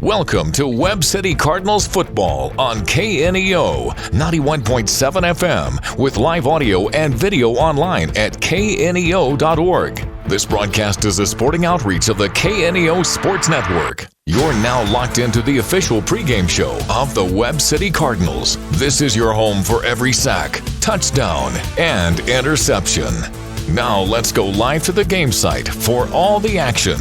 Welcome to Webb City Cardinals football on KNEO 91.7 FM with live audio and video online at kneo.org. This broadcast is a sporting outreach of the KNEO Sports Network. You're now locked into the official pregame show of the Webb City Cardinals. This is your home for every sack, touchdown, and interception. Now let's go live to the game site for all the action.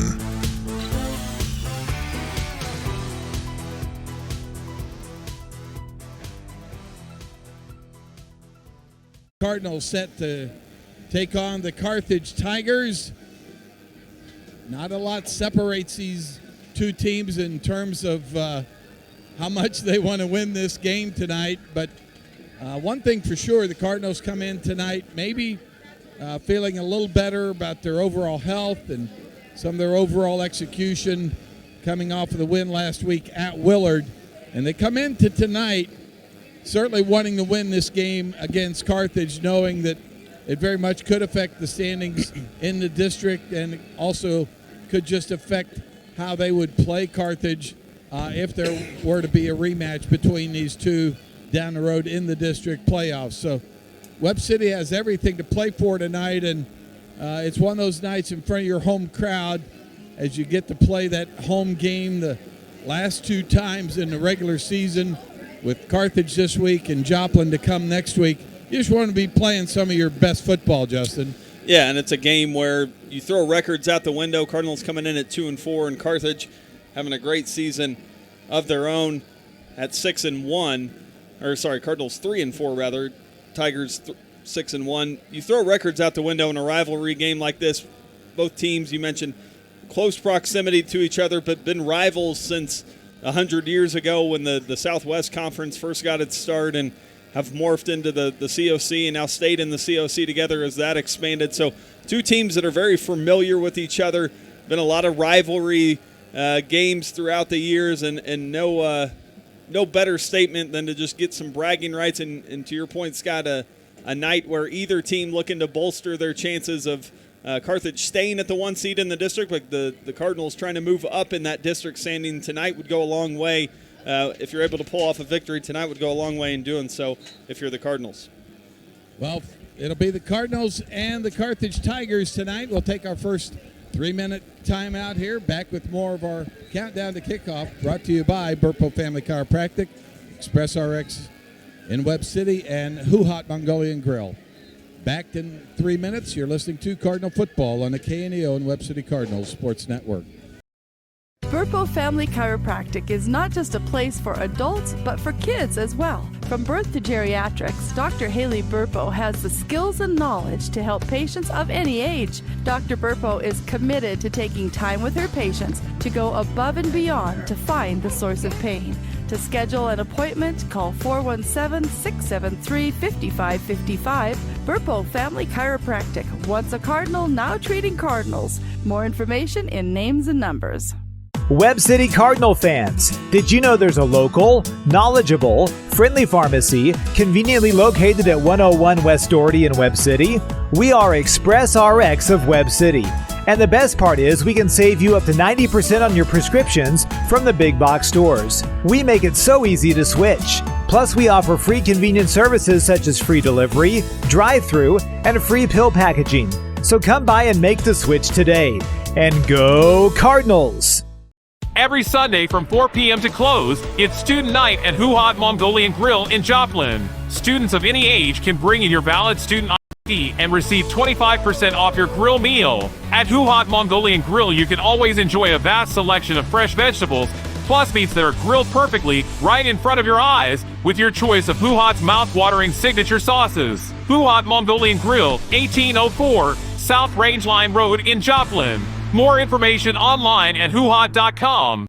Cardinals set to take on the Carthage Tigers. Not a lot separates these two teams in terms of how much they want to win this game tonight. But one thing for sure, the Cardinals come in tonight maybe feeling a little better about their overall health and some of their overall execution coming off of the win last week at Willard. And they come into tonight certainly wanting to win this game against Carthage, knowing that it very much could affect the standings in the district and also could just affect how they would play Carthage if there were to be a rematch between these two down the road in the district playoffs. So Webb City has everything to play for tonight, and it's one of those nights in front of your home crowd as you get to play that home game the last two times in the regular season, with Carthage this week and Joplin to come next week. You just want to be playing some of your best football, Justin. Yeah, and it's a game where you throw records out the window. Cardinals coming in at 2-4, and Carthage having a great season of their own at 6-1. Or sorry, Cardinals 3-4 rather. Tigers 6-1. You throw records out the window in a rivalry game like this. Both teams, you mentioned, close proximity to each other, but been rivals since 100 years ago when the Southwest Conference first got its start, and have morphed into the COC and now stayed in the COC together as that expanded. So two teams that are very familiar with each other. Been a lot of rivalry games throughout the years, and no better statement than to just get some bragging rights. And to your point, Scott, a night where either team looking to bolster their chances of Carthage staying at the 1 seed in the district, but the Cardinals trying to move up in that district standing tonight would go a long way. If you're able to pull off a victory tonight, would go a long way in doing so if you're the Cardinals. Well, it'll be the Cardinals and the Carthage Tigers tonight. We'll take our first 3-minute timeout here. Back with more of our countdown to kickoff, brought to you by Burpo Family Chiropractic, Express RX in Webb City, and Who Hot Mongolian Grill. Back in 3 minutes. You're listening to Cardinal Football on the KNEO and Webb City Cardinals Sports Network. Burpo Family Chiropractic is not just a place for adults, but for kids as well. From birth to geriatrics, Dr. Haley Burpo has the skills and knowledge to help patients of any age. Dr. Burpo is committed to taking time with her patients to go above and beyond to find the source of pain. To schedule an appointment, call 417-673-5555. Burpo Family Chiropractic, once a Cardinal, now treating Cardinals. More information in names and numbers. Webb City Cardinal fans, did you know there's a local, knowledgeable, friendly pharmacy conveniently located at 101 West Doherty in Webb City? We are Express RX of Webb City. And the best part is we can save you up to 90% on your prescriptions from the big box stores. We make it so easy to switch. Plus, we offer free convenient services such as free delivery, drive-through, and free pill packaging. So come by and make the switch today. And go Cardinals! Every Sunday from 4 p.m. to close, it's Student Night at Who Hot Mongolian Grill in Joplin. Students of any age can bring in your valid student ID and receive 25% off your grill meal. At Who Hot Mongolian Grill, you can always enjoy a vast selection of fresh vegetables, plus meats that are grilled perfectly right in front of your eyes with your choice of Who Hot's mouth-watering signature sauces. Who Hot Mongolian Grill, 1804 South Rangeline Road in Joplin. More information online at whohot.com.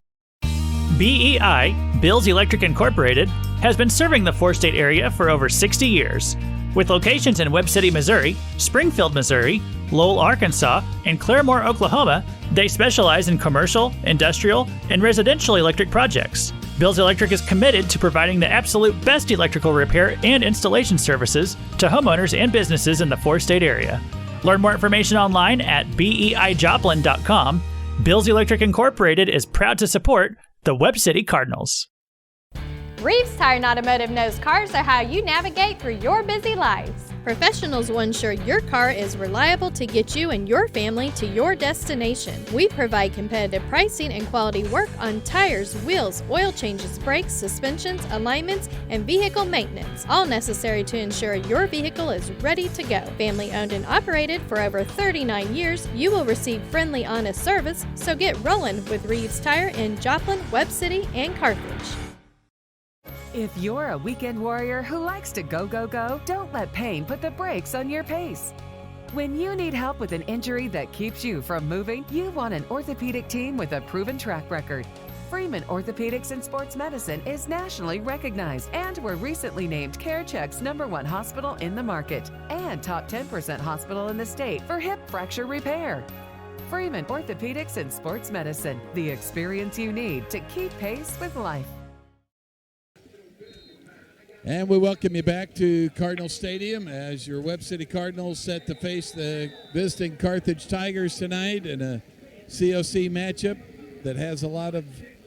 BEI, Bills Electric Incorporated, has been serving the four-state area for over 60 years. With locations in Webb City, Missouri, Springfield, Missouri, Lowell, Arkansas, and Claremore, Oklahoma, they specialize in commercial, industrial, and residential electric projects. Bills Electric is committed to providing the absolute best electrical repair and installation services to homeowners and businesses in the four-state area. Learn more information online at beijoplin.com. Bills Electric Incorporated is proud to support The Webb City Cardinals. Reeves Tire and Automotive knows cars are how you navigate through your busy lives. Professionals will ensure your car is reliable to get you and your family to your destination. We provide competitive pricing and quality work on tires, wheels, oil changes, brakes, suspensions, alignments, and vehicle maintenance, all necessary to ensure your vehicle is ready to go. Family owned and operated for over 39 years, you will receive friendly, honest service, so get rolling with Reeves Tire in Joplin, Webb City, and Carthage. If you're a weekend warrior who likes to go, go, go, don't let pain put the brakes on your pace. When you need help with an injury that keeps you from moving, you want an orthopedic team with a proven track record. Freeman Orthopedics and Sports Medicine is nationally recognized and were recently named CareCheck's #1 hospital in the market and top 10% hospital in the state for hip fracture repair. Freeman Orthopedics and Sports Medicine, the experience you need to keep pace with life. And we welcome you back to Cardinal Stadium as your Webb City Cardinals set to face the visiting Carthage Tigers tonight in a COC matchup that has a lot of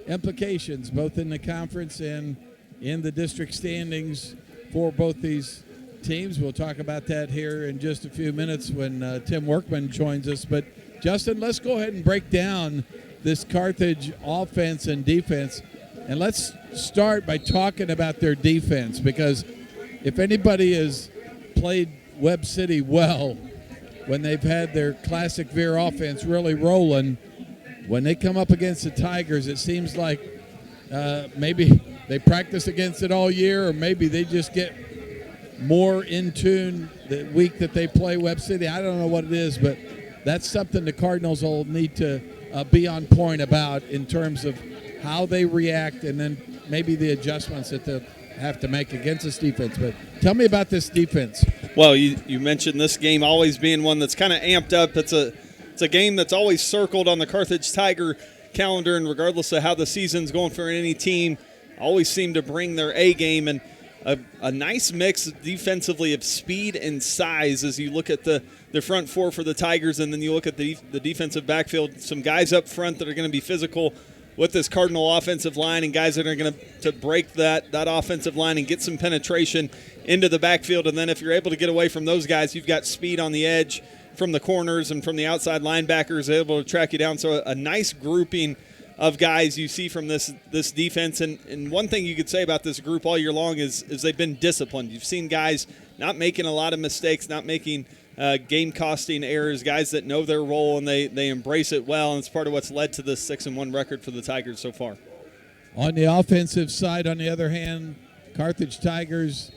implications both in the conference and in the district standings for both these teams. We'll talk about that here in just a few minutes when Tim Workman joins us. But Justin, let's go ahead and break down this Carthage offense and defense. And let's start by talking about their defense, because if anybody has played Webb City well when they've had their classic Veer offense really rolling, when they come up against the Tigers, it seems like maybe they practice against it all year, or maybe they just get more in tune the week that they play Webb City. I don't know what it is, but that's something the Cardinals will need to be on point about in terms of how they react, and then maybe the adjustments that they'll have to make against this defense. But tell me about this defense. Well, you mentioned this game always being one that's kind of amped up. It's a game that's always circled on the Carthage Tiger calendar, and regardless of how the season's going for any team, always seem to bring their A game, and a nice mix defensively of speed and size as you look at the front four for the Tigers, and then you look at the defensive backfield, some guys up front that are going to be physical with this Cardinal offensive line, and guys that are going to break that offensive line and get some penetration into the backfield. And then if you're able to get away from those guys, you've got speed on the edge from the corners and from the outside linebackers able to track you down. So a nice grouping of guys you see from this defense. And one thing you could say about this group all year long is they've been disciplined. You've seen guys not making a lot of mistakes, not making game-costing errors, guys that know their role and they embrace it well, and it's part of what's led to this 6-1 record for the Tigers so far. On the offensive side, on the other hand, Carthage Tigers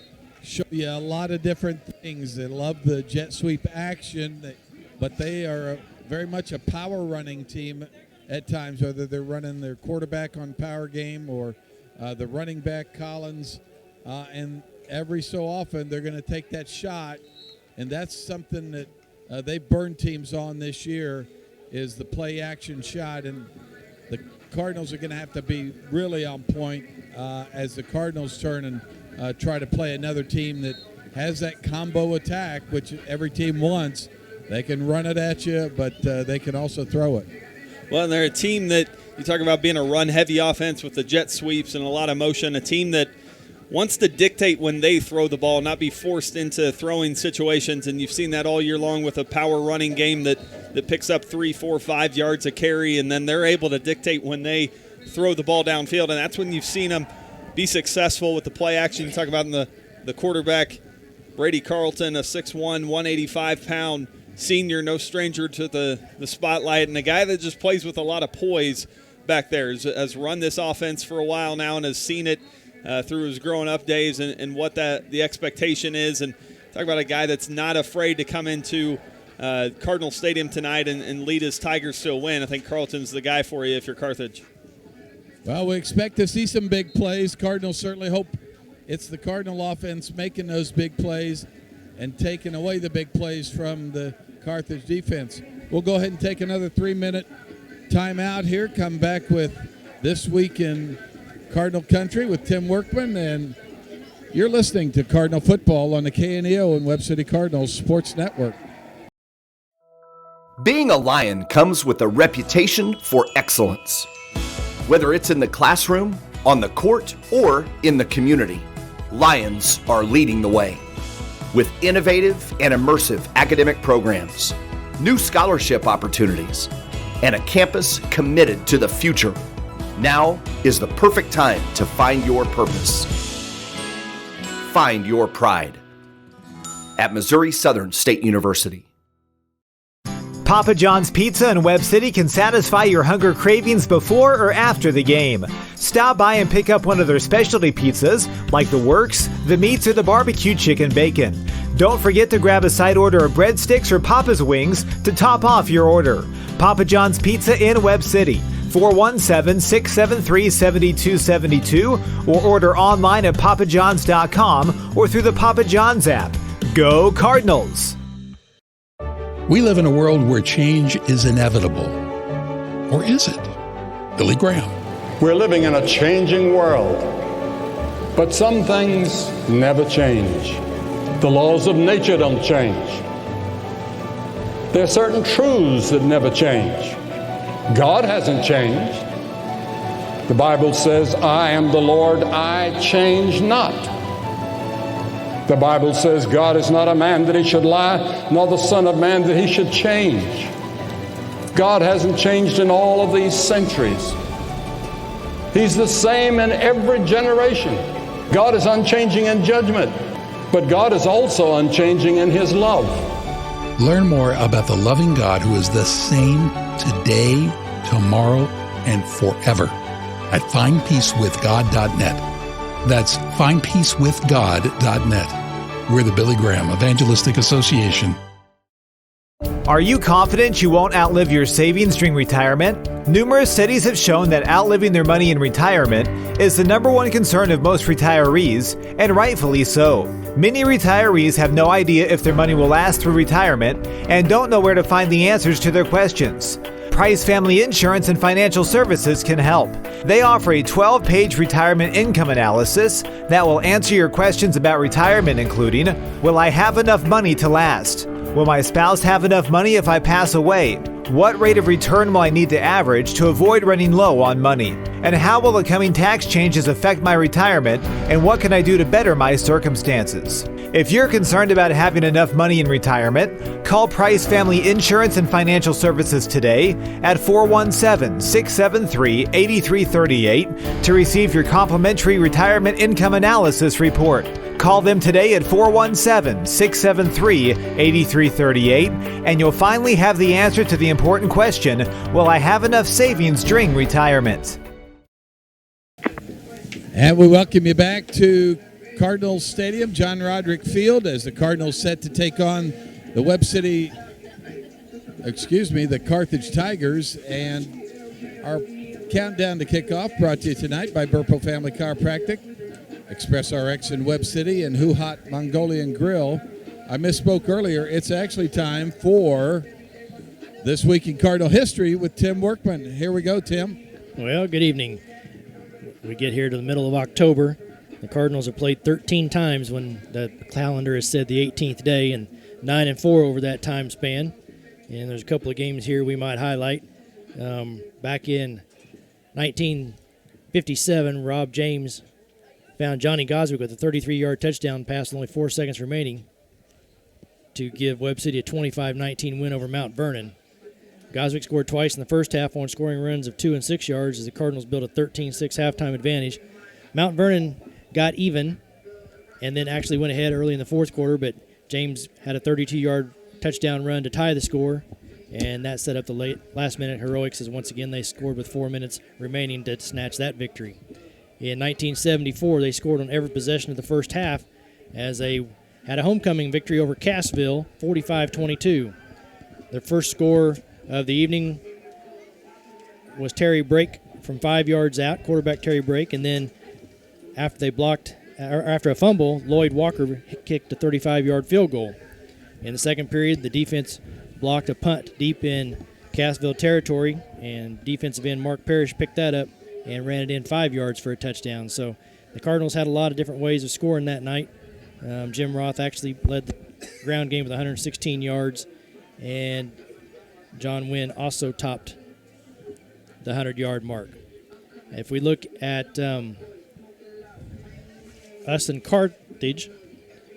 show you a lot of different things. They love the jet sweep action, but they are very much a power-running team at times, whether they're running their quarterback on power game or the running back, Collins, and every so often they're going to take that shot. And that's something that they've burned teams on this year, is the play-action shot. And the Cardinals are going to have to be really on point as the Cardinals turn and try to play another team that has that combo attack, which every team wants. They can run it at you, but they can also throw it. Well, and they're a team that you talk about being a run-heavy offense with the jet sweeps and a lot of motion, a team that wants to dictate when they throw the ball, not be forced into throwing situations. And you've seen that all year long with a power running game that picks up 3, 4, 5 yards a carry, and then they're able to dictate when they throw the ball downfield. And that's when you've seen them be successful with the play action. You talk about in the quarterback, Brady Carlton, a 6'1", 185-pound senior, no stranger to the spotlight, and a guy that just plays with a lot of poise back there, has run this offense for a while now and has seen it through his growing up days and what the expectation is. And talk about a guy that's not afraid to come into Cardinal Stadium tonight and lead his Tigers to a win. I think Carlton's the guy for you if you're Carthage. Well, we expect to see some big plays. Cardinals certainly hope it's the Cardinal offense making those big plays and taking away the big plays from the Carthage defense. We'll go ahead and take another 3-minute timeout here. Come back with This Week in Cardinal Country with Tim Workman, and you're listening to Cardinal Football on the KNEO and Webb City Cardinals Sports Network. Being a Lion comes with a reputation for excellence. Whether it's in the classroom, on the court, or in the community, Lions are leading the way. With innovative and immersive academic programs, new scholarship opportunities, and a campus committed to the future, now is the perfect time to find your purpose. Find your pride at Missouri Southern State University. Papa John's Pizza in Webb City can satisfy your hunger cravings before or after the game. Stop by and pick up one of their specialty pizzas, like the Works, the Meats, or the Barbecue Chicken Bacon. Don't forget to grab a side order of breadsticks or Papa's Wings to top off your order. Papa John's Pizza in Webb City, 417-673-7272, or order online at papajohns.com or through the Papa John's app. Go Cardinals! We live in a world where change is inevitable. Or is it? Billy Graham. We're living in a changing world, but some things never change. The laws of nature don't change. There are certain truths that never change. God hasn't changed. The Bible says, I am the Lord, I change not. The Bible says God is not a man that he should lie, nor the Son of Man that he should change. God hasn't changed in all of these centuries. He's the same in every generation. God is unchanging in judgment, but God is also unchanging in his love. Learn more about the loving God who is the same today, tomorrow, and forever at findpeacewithgod.net. That's findpeacewithgod.net. We're the Billy Graham Evangelistic Association. Are you confident you won't outlive your savings during retirement? Numerous studies have shown that outliving their money in retirement is the number one concern of most retirees, and rightfully so. Many retirees have no idea if their money will last through retirement and don't know where to find the answers to their questions. Price Family Insurance and Financial Services can help. They offer a 12-page retirement income analysis that will answer your questions about retirement, including, will I have enough money to last? Will my spouse have enough money if I pass away? What rate of return will I need to average to avoid running low on money? And how will the coming tax changes affect my retirement? And what can I do to better my circumstances? If you're concerned about having enough money in retirement, call Price Family Insurance and Financial Services today at 417-673-8338 to receive your complimentary retirement income analysis report. Call them today at 417-673-8338 and you'll finally have the answer to the important question, will I have enough savings during retirement? And we welcome you back to Cardinals Stadium, John Roderick Field, as the Cardinals set to take on the the Carthage Tigers. And our countdown to kickoff brought to you tonight by Burpo Family Chiropractic, Express RX in Webb City, and Who Hot Mongolian Grill. I misspoke earlier. It's actually time for This Week in Cardinal History with Tim Workman. Here we go, Tim. Well, good evening. We get here to the middle of October. The Cardinals have played 13 times when the calendar has said the 18th day, and 9-4 over that time span. And there's a couple of games here we might highlight. Back in 1957, Rob James found Johnny Goswick with a 33-yard touchdown pass with only 4 seconds remaining to give Webb City a 25-19 win over Mount Vernon. Goswick scored twice in the first half on scoring runs of 2 and 6 yards as the Cardinals built a 13-6 halftime advantage. Mount Vernon got even and then actually went ahead early in the fourth quarter, but James had a 32-yard touchdown run to tie the score, and that set up the last-minute heroics as once again they scored with 4 minutes remaining to snatch that victory. In 1974, they scored on every possession of the first half as they had a homecoming victory over Cassville, 45-22. Their first score of the evening was Terry Brake from 5 yards out, quarterback Terry Brake, and then after a fumble, Lloyd Walker kicked a 35-yard field goal. In the second period, the defense blocked a punt deep in Cassville territory, and defensive end Mark Parrish picked that up and ran it in 5 yards for a touchdown. So the Cardinals had a lot of different ways of scoring that night. Jim Roth actually led the ground game with 116 yards, and John Wynn also topped the 100-yard mark. If we look at us in Carthage,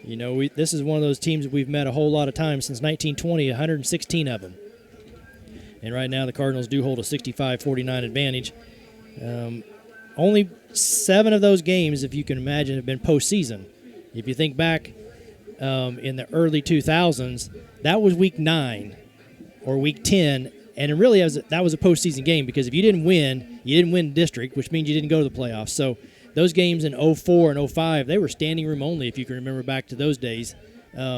this is one of those teams that we've met a whole lot of times since 1920, 116 of them. And right now the Cardinals do hold a 65-49 advantage. Only 7 of those games, if you can imagine, have been postseason. If you think back in the early 2000s, that was week 9 or week 10, and it really that was a postseason game because if you didn't win district, which means you didn't go to the playoffs. So those games in 04 and 05, they were standing room only, if you can remember back to those days,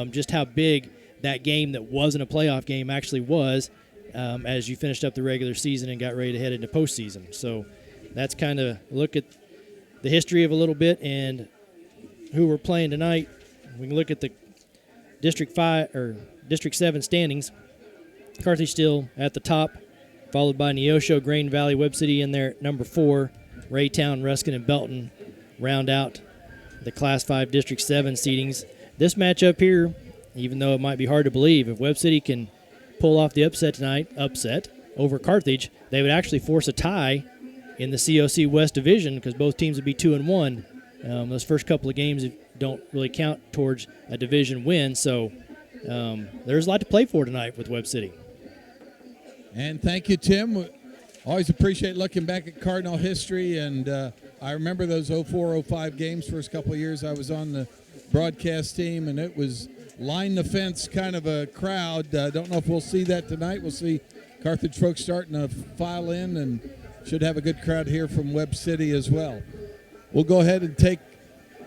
just how big that game that wasn't a playoff game actually was as you finished up the regular season and got ready to head into postseason. So that's kind of look at the history of a little bit and who we're playing tonight. We can look at the District 7 standings. Carthage still at the top, followed by Neosho, Grain Valley, Webb City in there at number 4. Raytown, Ruskin, and Belton round out the Class 5 District 7 seedings. This matchup here, even though it might be hard to believe, if Webb City can pull off the upset tonight, over Carthage, they would actually force a tie in the COC West Division because both teams would be 2-1. Those first couple of games don't really count towards a division win, so there's a lot to play for tonight with Webb City. And thank you, Tim. Always appreciate looking back at Cardinal history, and I remember those 04-05 games. First couple of years I was on the broadcast team, and it was line the fence kind of a crowd. Don't know if we'll see that tonight. We'll see Carthage folks starting to file in, and should have a good crowd here from Webb City as well. We'll go ahead and take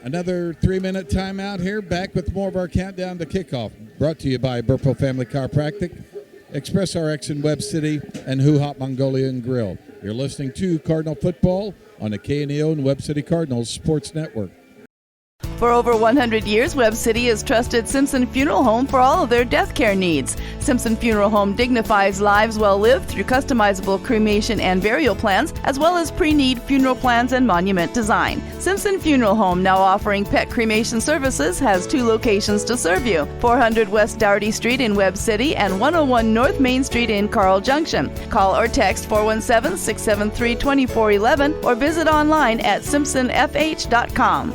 another 3-minute timeout here. Back with more of our countdown to kickoff. Brought to you by Burpo Family Chiropractic, Express RX in Webb City, and Who Hot Mongolian Grill. You're listening to Cardinal Football on the KNEO and Webb City Cardinals Sports Network. For over 100 years, Webb City has trusted Simpson Funeral Home for all of their death care needs. Simpson Funeral Home dignifies lives well lived through customizable cremation and burial plans, as well as pre-need funeral plans and monument design. Simpson Funeral Home, now offering pet cremation services, has 2 locations to serve you: 400 West Dougherty Street in Webb City and 101 North Main Street in Carl Junction. Call or text 417-673-2411 or visit online at simpsonfh.com.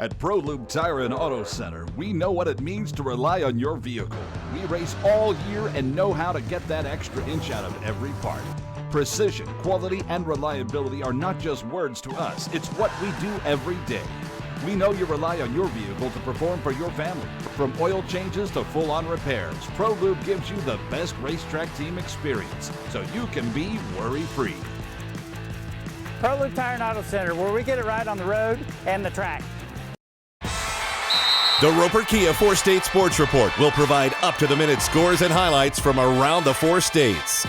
At ProLube Tire and Auto Center, we know what it means to rely on your vehicle. We race all year and know how to get that extra inch out of every part. Precision, quality, and reliability are not just words to us. It's what we do every day. We know you rely on your vehicle to perform for your family. From oil changes to full-on repairs, ProLube gives you the best racetrack team experience, so you can be worry-free. ProLube Tire and Auto Center, where we get it right on the road and the track. The Roper Kia 4-State Sports Report will provide up-to-the-minute scores and highlights from around the 4 states.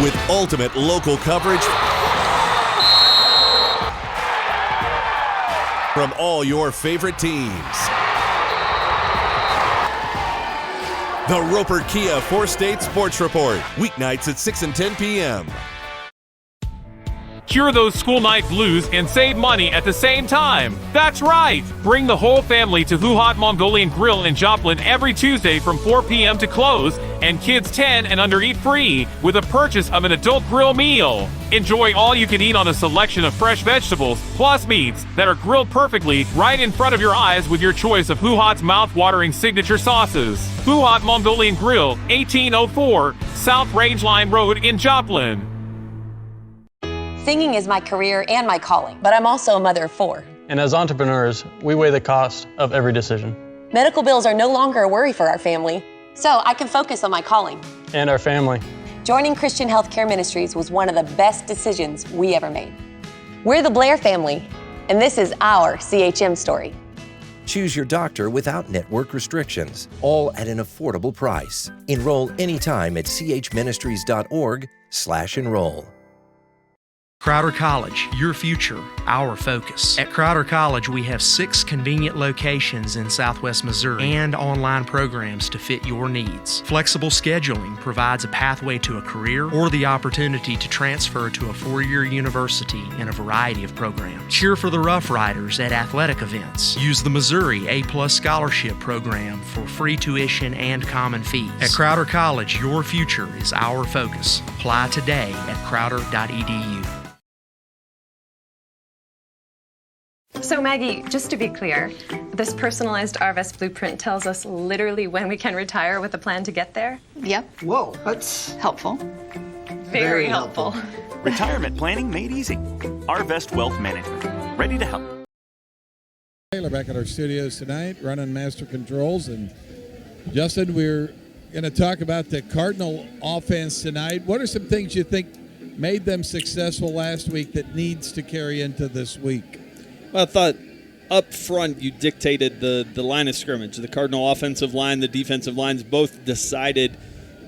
With ultimate local coverage from all your favorite teams. The Roper Kia 4-State Sports Report, weeknights at 6 and 10 p.m. Cure those school night blues and save money at the same time. That's right! Bring the whole family to Who Hot Mongolian Grill in Joplin every Tuesday from 4 p.m. to close, and kids 10 and under eat free with a purchase of an adult grill meal. Enjoy all you can eat on a selection of fresh vegetables plus meats that are grilled perfectly right in front of your eyes with your choice of Who Hot's mouth-watering signature sauces. Who Hot Mongolian Grill, 1804 South Rangeline Road in Joplin. Singing is my career and my calling, but I'm also a mother of 4. And as entrepreneurs, we weigh the cost of every decision. Medical bills are no longer a worry for our family, so I can focus on my calling. And our family. Joining Christian Healthcare Ministries was one of the best decisions we ever made. We're the Blair family, and this is our CHM story. Choose your doctor without network restrictions, all at an affordable price. Enroll anytime at chministries.org/enroll. Crowder College, your future, our focus. At Crowder College, we have 6 convenient locations in Southwest Missouri and online programs to fit your needs. Flexible scheduling provides a pathway to a career or the opportunity to transfer to a 4-year university in a variety of programs. Cheer for the Rough Riders at athletic events. Use the Missouri A+ Scholarship Program for free tuition and common fees. At Crowder College, your future is our focus. Apply today at crowder.edu. So Maggie, just to be clear, this personalized RVest blueprint tells us literally when we can retire with a plan to get there? Yep. Whoa, that's helpful. Very helpful. Retirement planning made easy. RVest Wealth Management. Ready to help. Taylor back at our studios tonight, running master controls. And Justin, we're going to talk about the Cardinal offense tonight. What are some things you think made them successful last week that needs to carry into this week? Well, I thought up front you dictated the line of scrimmage. The Cardinal offensive line, the defensive lines both decided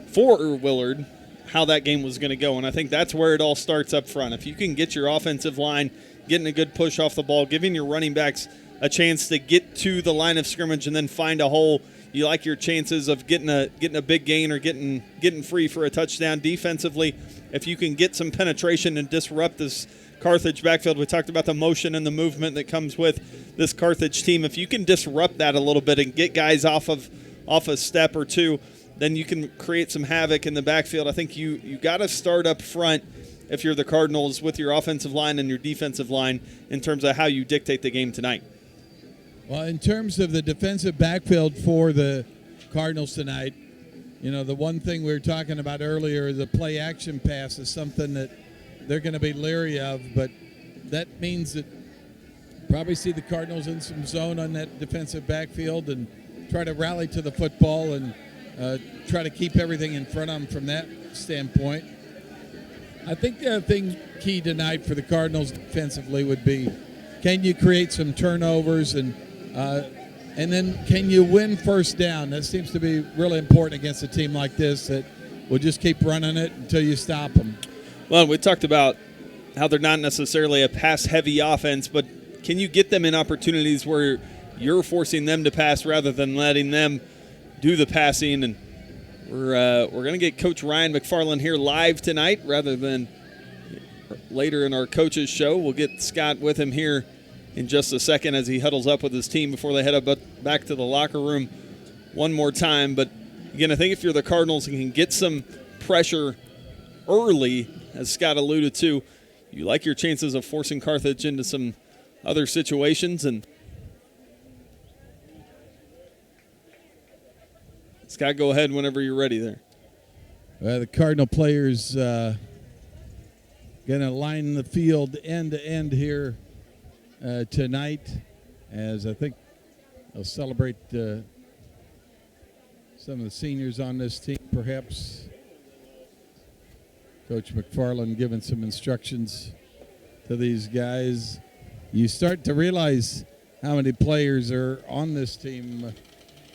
for Willard how that game was going to go. And I think that's where it all starts up front. If you can get your offensive line getting a good push off the ball, giving your running backs a chance to get to the line of scrimmage and then find a hole, you like your chances of getting a big gain or getting free for a touchdown. Defensively, if you can get some penetration and disrupt this Carthage backfield, we talked about the motion and the movement that comes with this Carthage team. If you can disrupt that a little bit and get guys off a step or two, then you can create some havoc in the backfield. I think you got to start up front if you're the Cardinals with your offensive line and your defensive line in terms of how you dictate the game tonight. Well, in terms of the defensive backfield for the Cardinals tonight, you know, the one thing we were talking about earlier, the play action pass is something that they're going to be leery of, but that means that probably see the Cardinals in some zone on that defensive backfield and try to rally to the football and try to keep everything in front of them from that standpoint. I think the other thing key tonight for the Cardinals defensively would be, can you create some turnovers and then can you win first down? That seems to be really important against a team like this that will just keep running it until you stop them. Well, we talked about how they're not necessarily a pass-heavy offense, but can you get them in opportunities where you're forcing them to pass rather than letting them do the passing? And we're going to get Coach Ryan McFarland here live tonight rather than later in our coaches show. We'll get Scott with him here in just a second as he huddles up with his team before they head up back to the locker room one more time. But again, I think if you're the Cardinals and can get some pressure early, as Scott alluded to, you like your chances of forcing Carthage into some other situations. And Scott, go ahead whenever you're ready there. The Cardinal players going to line the field end to end here tonight, as I think they'll celebrate some of the seniors on this team, perhaps. Coach McFarland giving some instructions to these guys. You start to realize how many players are on this team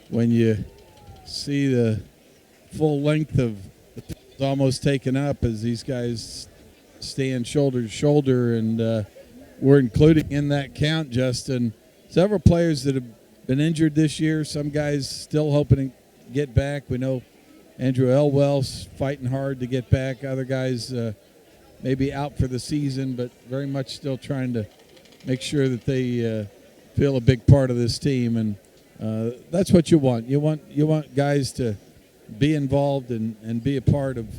when you see the full length of the field almost taken up as these guys stand shoulder to shoulder, and we're including in that count, Justin, several players that have been injured this year. Some guys still hoping to get back. We know Andrew Elwell's fighting hard to get back. Other guys maybe out for the season, but very much still trying to make sure that they feel a big part of this team. And that's what you want. You want guys to be involved and be a part of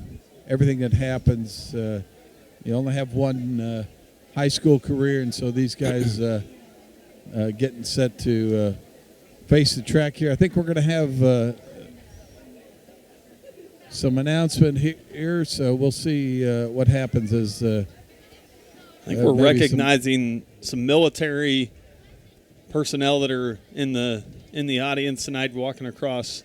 everything that happens. You only have one high school career, and so these guys getting set to face the track here. I think we're going to have some announcement here, so we'll see what happens as I think we're recognizing some military personnel that are in the audience tonight, walking across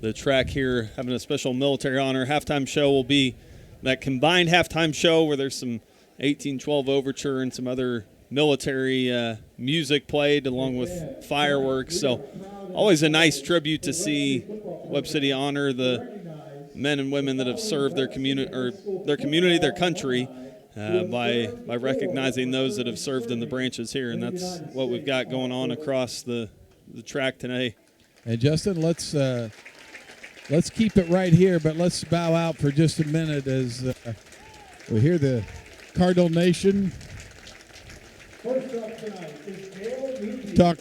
the track here, having a special military honor. Halftime show will be that combined halftime show where there's some 1812 overture and some other military music played along with fireworks. So always a nice tribute to see Webb City honor the men and women that have served their community, their country, by recognizing those that have served in the branches here, and that's what we've got going on across the track today. And Justin, let's keep it right here, but let's bow out for just a minute as we hear the Cardinal Nation talk.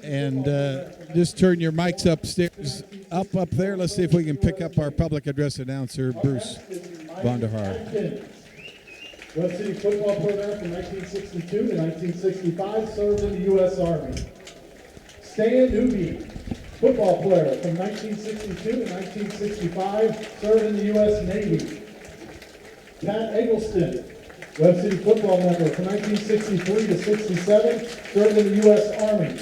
And just turn your mics upstairs, up there. Let's see if we can pick up our public address announcer, Bruce Vonderhaar. Webb City football program from 1962 to 1965, served in the U.S. Army. Stan Newby, football player from 1962 to 1965, served in the U.S. Navy. Pat Eggleston, Webb City football member from 1963 to 67, served in the U.S. Army.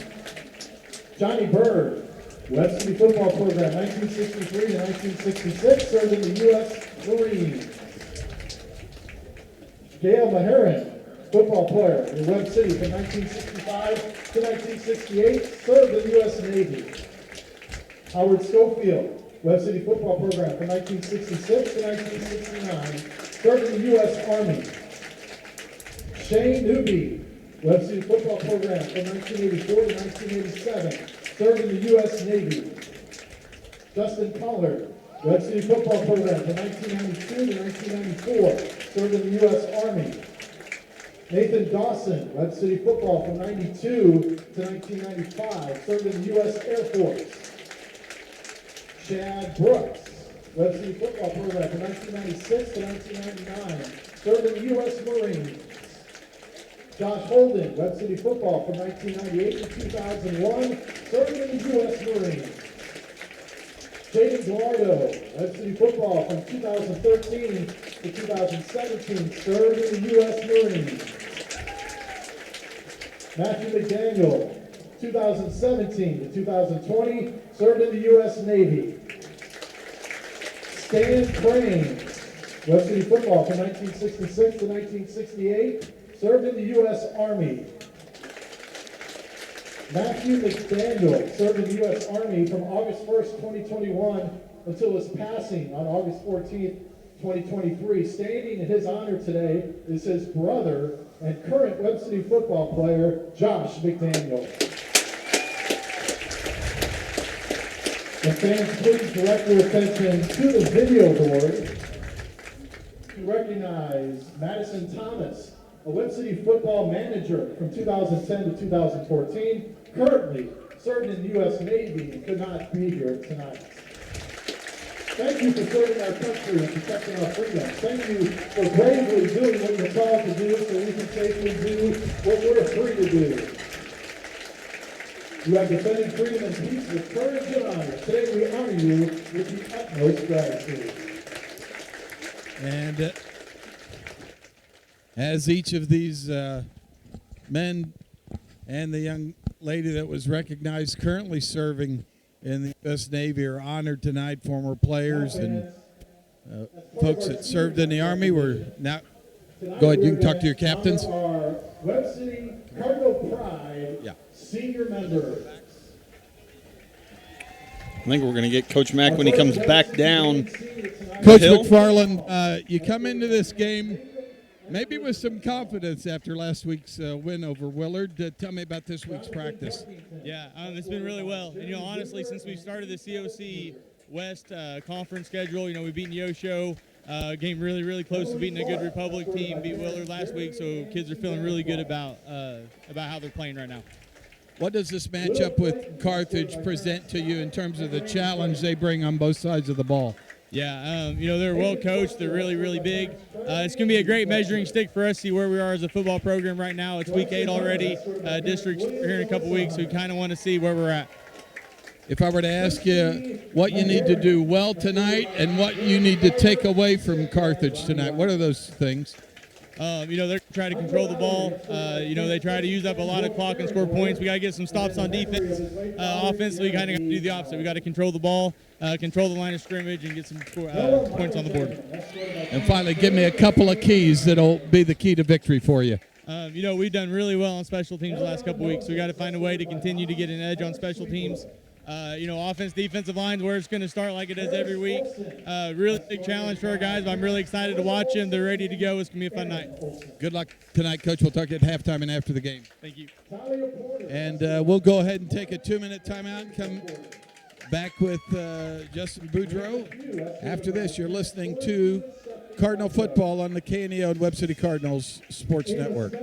Johnny Bird, Webb City football program 1963 to 1966, served in the U.S. Marines. Gail Maheron, football player in Webb City from 1965 to 1968, served in the U.S. Navy. Howard Schofield, Webb City football program from 1966 to 1969, served in the U.S. Army. Shane Newby, Webb City football program from 1984 to 1987, served in the U.S. Navy. Justin Pollard, Webb City football program from 1992 to 1994, served in the U.S. Army. Nathan Dawson, Webb City football from 92 to 1995, served in the U.S. Air Force. Chad Brooks, Webb City football program from 1996 to 1999, served in the U.S. Marines. Josh Holden, Webb City football from 1998 to 2001, served in the U.S. Marines. Jaden Gallardo, Webb City football from 2013 to 2017, served in the U.S. Marines. Matthew McDaniel, 2017 to 2020, served in the U.S. Navy. Stan Crane, Webb City football from 1966 to 1968, served in the U.S. Army. Matthew McDaniel served in the U.S. Army from August 1st, 2021 until his passing on August 14th, 2023. Standing in his honor today is his brother and current Webb City football player, Josh McDaniel. And fans, please direct your attention to the video board to recognize Madison Thomas, a Webb City football manager from 2010 to 2014, currently served in the U.S. Navy and could not be here tonight. Thank you for serving our country and protecting our freedom. Thank you for bravely doing what you're called to do so we can safely do what we're free to do. You have defended freedom and peace with courage and honor. Today we honor you with the utmost gratitude. And as each of these men and the young lady that was recognized currently serving in the U.S. Navy are honored tonight, former players and folks that served in the Army. We're now, go ahead, you can talk to your captains. Our Webb City Cardinal Pride senior members. I think we're going to get Coach Mack when he comes back down. Coach McFarland, you come into this game maybe with some confidence after last week's win over Willard. Tell me about this week's practice. Yeah, it's been really well. And, honestly, since we started the COC West conference schedule, we've beaten Yosho, came really, really close to beating a good Republic team, beat Willard last week, so kids are feeling really good about how they're playing right now. What does this matchup with Carthage present to you in terms of the challenge they bring on both sides of the ball? Yeah, they're well coached. They're really, really big. It's going to be a great measuring stick for us to see where we are as a football program right now. It's week 8 already. Districts here in a couple weeks, so we kind of want to see where we're at. If I were to ask you what you need to do well tonight and what you need to take away from Carthage tonight, what are those things? They're trying to control the ball. They try to use up a lot of clock and score points. We got to get some stops on defense. Offensively, kind of got to do the opposite. We got to control the ball, control the line of scrimmage, and get some points on the board. And finally, give me a couple of keys that'll be the key to victory for you. We've done really well on special teams the last couple weeks. We got to find a way to continue to get an edge on special teams. Offense, defensive lines, where it's going to start like it does every week. Really big challenge for our guys, but I'm really excited to watch them. They're ready to go. It's going to be a fun night. Good luck tonight, Coach. We'll talk to you at halftime and after the game. Thank you. And we'll go ahead and take a 2-minute timeout and come back with Justin Boudreau. After this, you're listening to Cardinal Football on the KNEO and Webb City Cardinals Sports Network.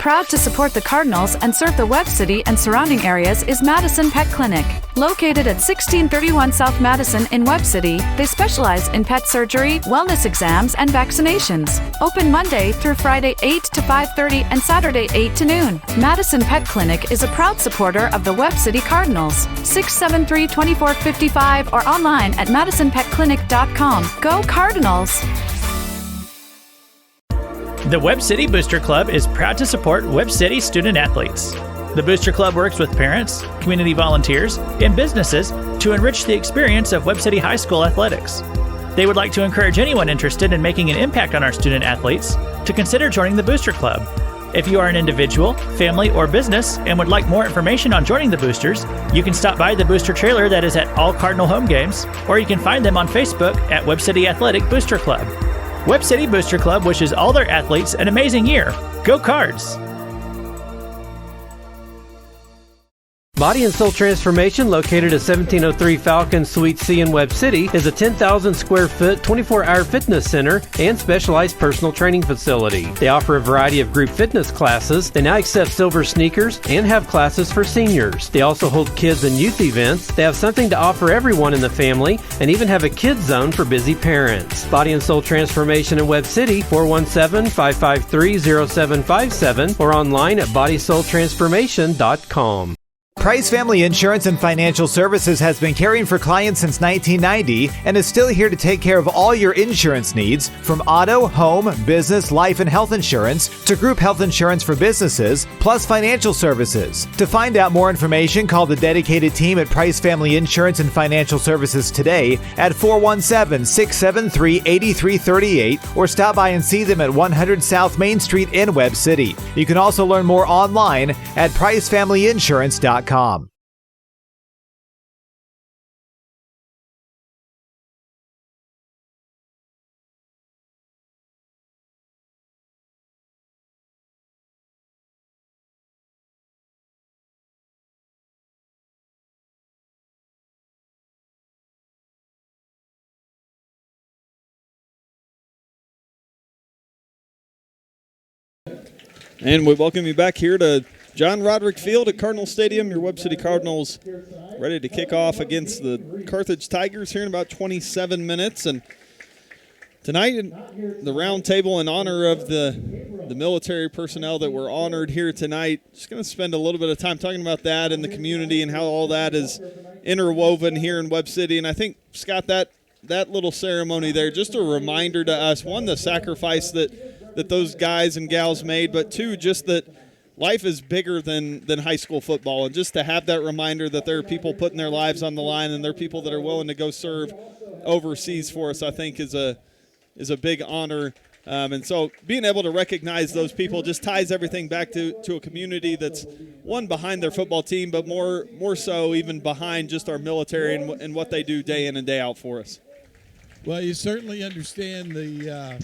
Proud to support the Cardinals and serve the Webb City and surrounding areas is Madison Pet Clinic. Located at 1631 South Madison in Webb City, they specialize in pet surgery, wellness exams, and vaccinations. Open Monday through Friday 8 to 5:30 and Saturday 8 to noon. Madison Pet Clinic is a proud supporter of the Webb City Cardinals. 673-2455 or online at madisonpetclinic.com. Go Cardinals! The Webb City Booster Club is proud to support Webb City student athletes. The Booster Club works with parents, community volunteers, and businesses to enrich the experience of Webb City High School athletics. They would like to encourage anyone interested in making an impact on our student athletes to consider joining the Booster Club. If you are an individual, family, or business and would like more information on joining the Boosters, you can stop by the Booster trailer that is at all Cardinal home games, or you can find them on Facebook at Webb City Athletic Booster Club. Webb City Booster Club wishes all their athletes an amazing year. Go Cards! Body and Soul Transformation, located at 1703 Falcon Suite C in Webb City, is a 10,000 square foot, 24-hour fitness center and specialized personal training facility. They offer a variety of group fitness classes. They now accept silver sneakers and have classes for seniors. They also hold kids and youth events. They have something to offer everyone in the family and even have a kids zone for busy parents. Body and Soul Transformation in Webb City, 417-553-0757 or online at bodysoultransformation.com. Price Family Insurance and Financial Services has been caring for clients since 1990 and is still here to take care of all your insurance needs, from auto, home, business, life, and health insurance to group health insurance for businesses, plus financial services. To find out more information, call the dedicated team at Price Family Insurance and Financial Services today at 417-673-8338 or stop by and see them at 100 South Main Street in Webb City. You can also learn more online at pricefamilyinsurance.com. And we welcome you back here to John Roderick Field at Cardinal Stadium. Your Webb City Cardinals ready to kick off against the Carthage Tigers here in about 27 minutes. And tonight, the round table in honor of the military personnel that were honored here tonight. Just going to spend a little bit of time talking about that and the community and how all that is interwoven here in Webb City. And I think, Scott, that little ceremony there, just a reminder to us, one, the sacrifice that those guys and gals made, but two, just that life is bigger than high school football, and just to have that reminder that there are people putting their lives on the line and there are people that are willing to go serve overseas for us, I think is a big honor. And so being able to recognize those people just ties everything back to a community that's, one, behind their football team, but more so even behind just our military and what they do day in and day out for us. Well, you certainly understand the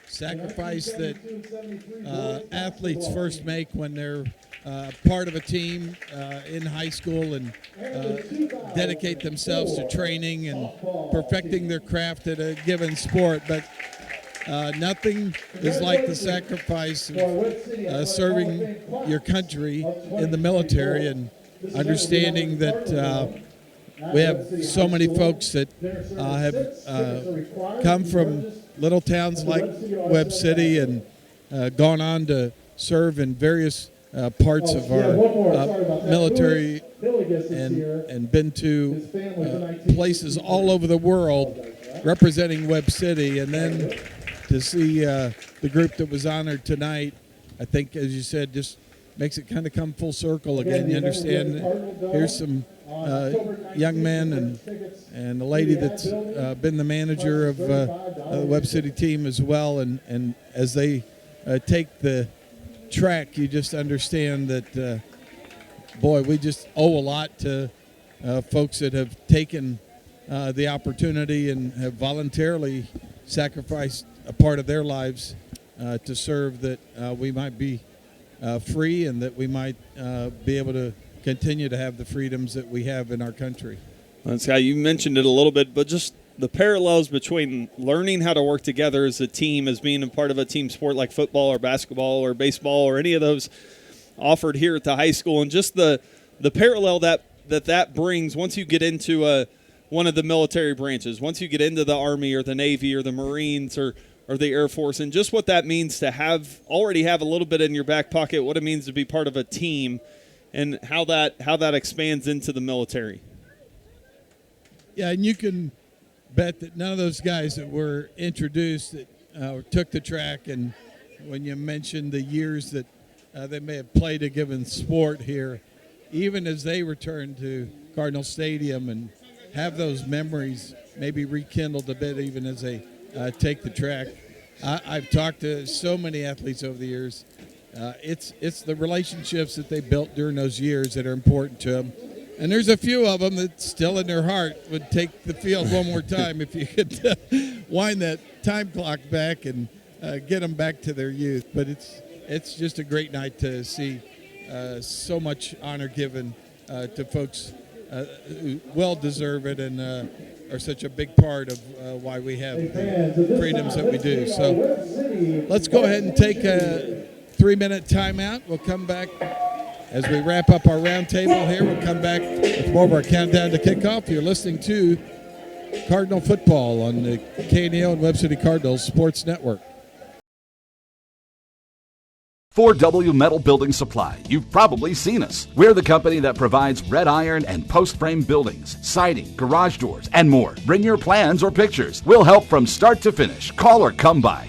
sacrifice that athletes first make when they're part of a team in high school and dedicate themselves to training and perfecting their craft at a given sport. But nothing is like the sacrifice of serving your country in the military and understanding that we have so many folks that have come from little towns like Webb City and gone on to serve in various parts of our military and been to places all over the world representing Webb City. And then to see the group that was honored tonight, I think, as you said, just makes it kind of come full circle again. You understand, here's some young men and a lady that's been the manager of the Webb City team as well, and as they take the track, you just understand that boy, we just owe a lot to folks that have taken the opportunity and have voluntarily sacrificed a part of their lives to serve, that we might be free and that we might be able to continue to have the freedoms that we have in our country. Scott, you mentioned it a little bit, but just the parallels between learning how to work together as a team, as being a part of a team sport like football or basketball or baseball or any of those offered here at the high school, and just the parallel that brings once you get into one of the military branches, once you get into the Army or the Navy or the Marines or the Air Force, and just what that means to already have a little bit in your back pocket, what it means to be part of a team, and how that expands into the military. Yeah, and you can bet that none of those guys that were introduced that took the track, and when you mentioned the years that they may have played a given sport here, even as they return to Cardinal Stadium and have those memories maybe rekindled a bit even as they take the track. I've talked to so many athletes over the years. It's the relationships that they built during those years that are important to them. And there's a few of them that still in their heart would take the field one more time if you could wind that time clock back and get them back to their youth. But it's just a great night to see so much honor given to folks who well deserve it and are such a big part of why we have the freedoms that we do. So let's go ahead and take a 3-minute timeout. We'll come back as we wrap up our roundtable here. We'll come back with more of our countdown to kickoff. You're listening to Cardinal Football on the KNEO and Webb City Cardinals Sports Network. 4W Metal Building Supply. You've probably seen us. We're the company that provides red iron and post frame buildings, siding, garage doors, and more. Bring your plans or pictures. We'll help from start to finish. Call or come by.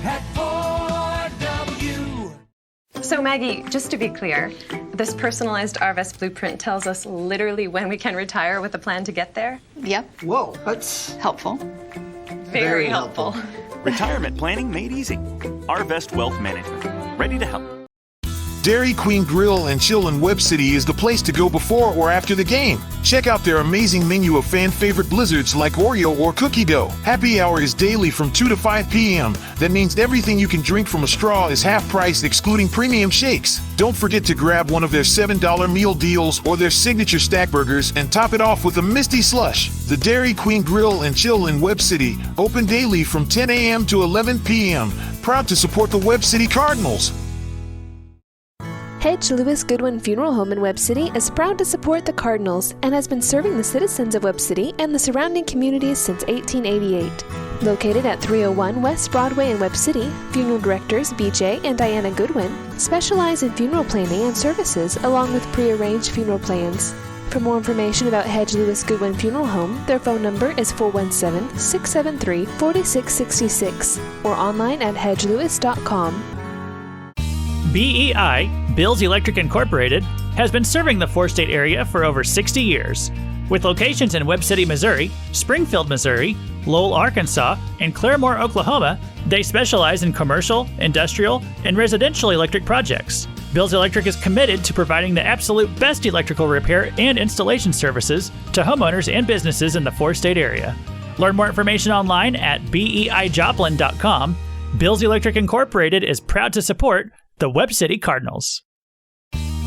At 4W. So Maggie, just to be clear, this personalized RVest blueprint tells us literally when we can retire with a plan to get there? Yep. Whoa, that's helpful. Very helpful. Retirement planning made easy. RVest Wealth Management. Ready to help. Dairy Queen Grill and Chill in Webb City is the place to go before or after the game. Check out their amazing menu of fan-favorite blizzards like Oreo or cookie dough. Happy hour is daily from 2 to 5 p.m. That means everything you can drink from a straw is half price, excluding premium shakes. Don't forget to grab one of their $7 meal deals or their signature stack burgers and top it off with a Misty Slush. The Dairy Queen Grill and Chill in Webb City, open daily from 10 a.m. to 11 p.m. Proud to support the Webb City Cardinals. Hedge Lewis Goodwin Funeral Home in Webb City is proud to support the Cardinals and has been serving the citizens of Webb City and the surrounding communities since 1888. Located at 301 West Broadway in Webb City, funeral directors BJ and Diana Goodwin specialize in funeral planning and services along with prearranged funeral plans. For more information about Hedge Lewis Goodwin Funeral Home, their phone number is 417-673-4666 or online at hedgelewis.com. BEI, Bills Electric Incorporated, has been serving the four-state area for over 60 years. With locations in Webb City, Missouri, Springfield, Missouri, Lowell, Arkansas, and Claremore, Oklahoma, they specialize in commercial, industrial, and residential electric projects. Bills Electric is committed to providing the absolute best electrical repair and installation services to homeowners and businesses in the four-state area. Learn more information online at BEIJoplin.com. Bills Electric Incorporated is proud to support the Webb City Cardinals.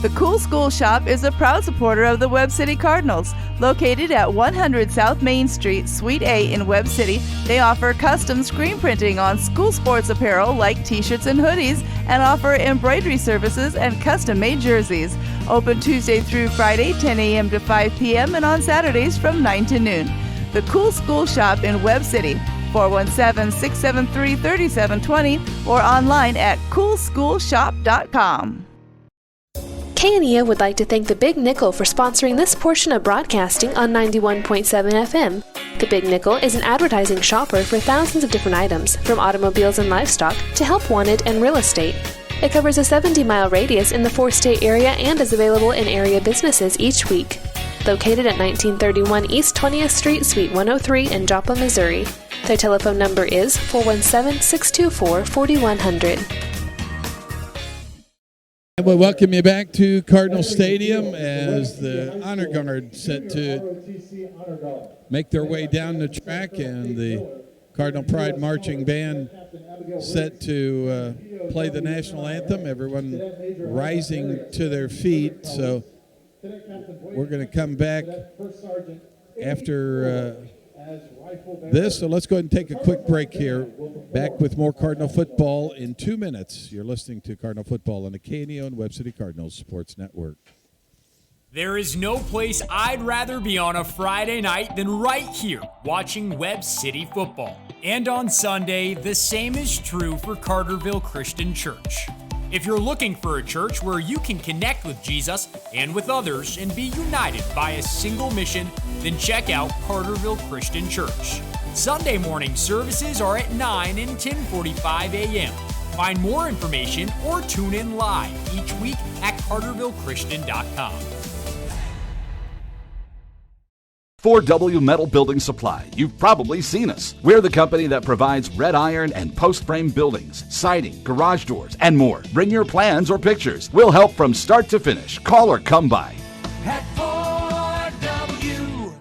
The Cool School Shop is a proud supporter of the Webb City Cardinals. Located at 100 South Main Street, Suite A in Webb City, they offer custom screen printing on school sports apparel like t-shirts and hoodies, and offer embroidery services and custom-made jerseys. Open Tuesday through Friday, 10 a.m. to 5 p.m. and on Saturdays from 9 to noon. The Cool School Shop in Webb City, 417-673-3720 or online at coolschoolshop.com. KNEO would like to thank the Big Nickel for sponsoring this portion of broadcasting on 91.7 FM. The Big Nickel is an advertising shopper for thousands of different items, from automobiles and livestock to help wanted and real estate. It covers a 70-mile radius in the four-state area and is available in area businesses each week. Located at 1931 East 20th Street, Suite 103 in Joplin, Missouri. Their telephone number is 417-624-4100. And we welcome you back to Cardinal Stadium as the Honor Guard set to make their way down the track, and the Cardinal Pride Marching Band set to play the national anthem. Everyone rising to their feet. So we're going to come back after this. So let's go ahead and take a quick break here. Back with more Cardinal football in 2 minutes. You're listening to Cardinal Football on the KNEO and Webb City Cardinals Sports Network. There is no place I'd rather be on a Friday night than right here, watching Webb City football. And on Sunday, the same is true for Carterville Christian Church. If you're looking for a church where you can connect with Jesus and with others and be united by a single mission, then check out Carterville Christian Church. Sunday morning services are at 9 and 10:45 a.m. Find more information or tune in live each week at cartervillechristian.com. 4W Metal Building Supply. You've probably seen us. We're the company that provides red iron and post frame buildings, siding, garage doors, and more. Bring your plans or pictures. We'll help from start to finish. Call or come by. At 4W.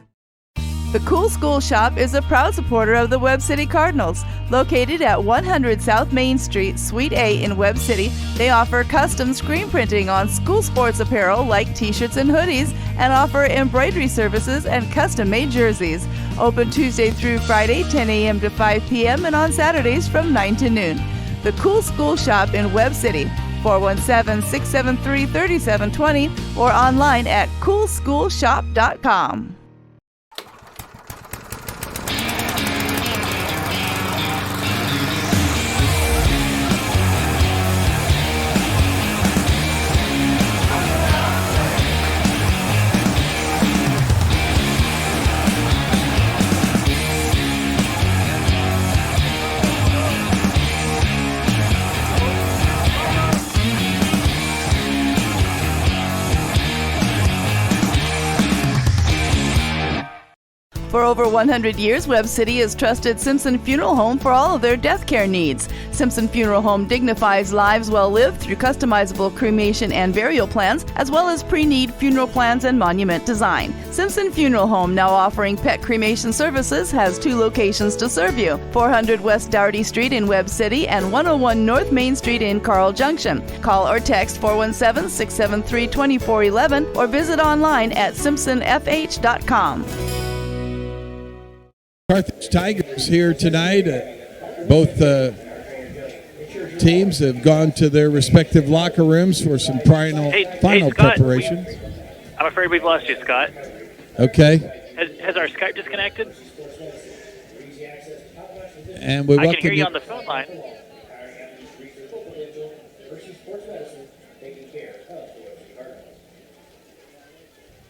The Cool School Shop is a proud supporter of the Webb City Cardinals. Located at 100 South Main Street, Suite A in Webb City, they offer custom screen printing on school sports apparel like t-shirts and hoodies, and offer embroidery services and custom-made jerseys. Open Tuesday through Friday, 10 a.m. to 5 p.m., and on Saturdays from 9 to noon. The Cool School Shop in Webb City, 417-673-3720, or online at coolschoolshop.com. For over 100 years, Webb City has trusted Simpson Funeral Home for all of their death care needs. Simpson Funeral Home dignifies lives well lived through customizable cremation and burial plans, as well as pre-need funeral plans and monument design. Simpson Funeral Home, now offering pet cremation services, has 2 locations to serve you: 400 West Dougherty Street in Webb City and 101 North Main Street in Carl Junction. Call or text 417-673-2411 or visit online at simpsonfh.com. Carthage Tigers here tonight. Both teams have gone to their respective locker rooms for some final Scott, preparations. I'm afraid we've lost you, Scott. Okay. Has our Skype disconnected? And we I welcome can hear you on the phone line.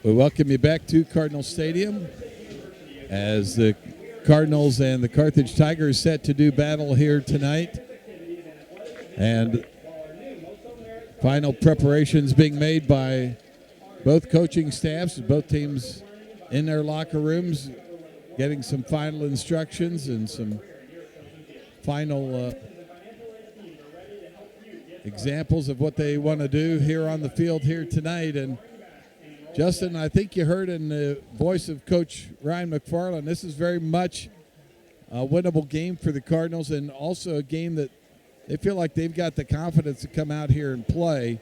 We welcome you back to Cardinal Stadium as the Cardinals and the Carthage Tigers set to do battle here tonight. And final preparations being made by both coaching staffs, both teams in their locker rooms, getting some final instructions and some final examples of what they want to do here on the field here tonight. And Justin, I think you heard in the voice of Coach Ryan McFarland, this is very much a winnable game for the Cardinals, and also a game that they feel like they've got the confidence to come out here and play.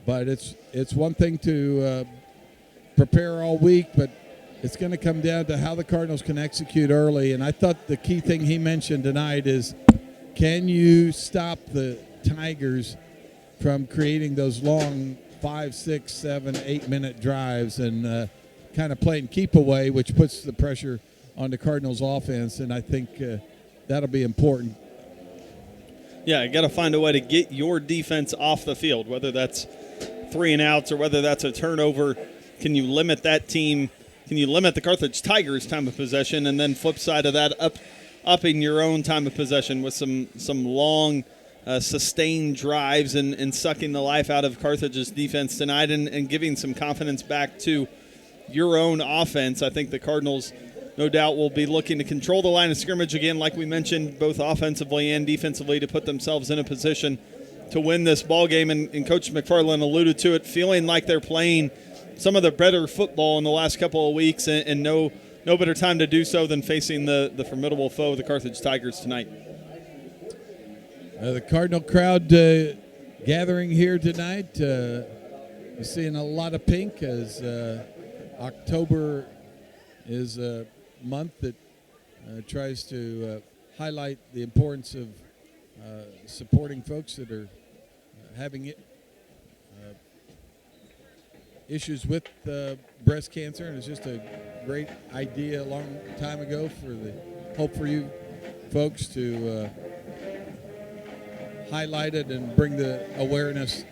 But it's one thing to prepare all week, but it's going to come down to how the Cardinals can execute early. And I thought the key thing he mentioned tonight is, can you stop the Tigers from creating those long 5, 6, 7, 8-minute drives and kind of playing keep away, which puts the pressure on the Cardinals offense, and I think that'll be important. Yeah, you got to find a way to get your defense off the field, whether that's 3 and outs or whether that's a turnover. Can you limit that team? Can you limit the Carthage Tigers' time of possession, and then flip side of that, upping your own time of possession with some long sustained drives and sucking the life out of Carthage's defense tonight and giving some confidence back to your own offense. I think the Cardinals, no doubt, will be looking to control the line of scrimmage again, like we mentioned, both offensively and defensively, to put themselves in a position to win this ball game, and Coach McFarland alluded to it, feeling like they're playing some of their better football in the last couple of weeks, and no better time to do so than facing the formidable foe, the Carthage Tigers, tonight. The Cardinal crowd gathering here tonight. We're seeing a lot of pink as October is a month that tries to highlight the importance of supporting folks that are having issues with breast cancer, and it's just a great idea a long time ago for the Hope For You folks to highlight it and bring the awareness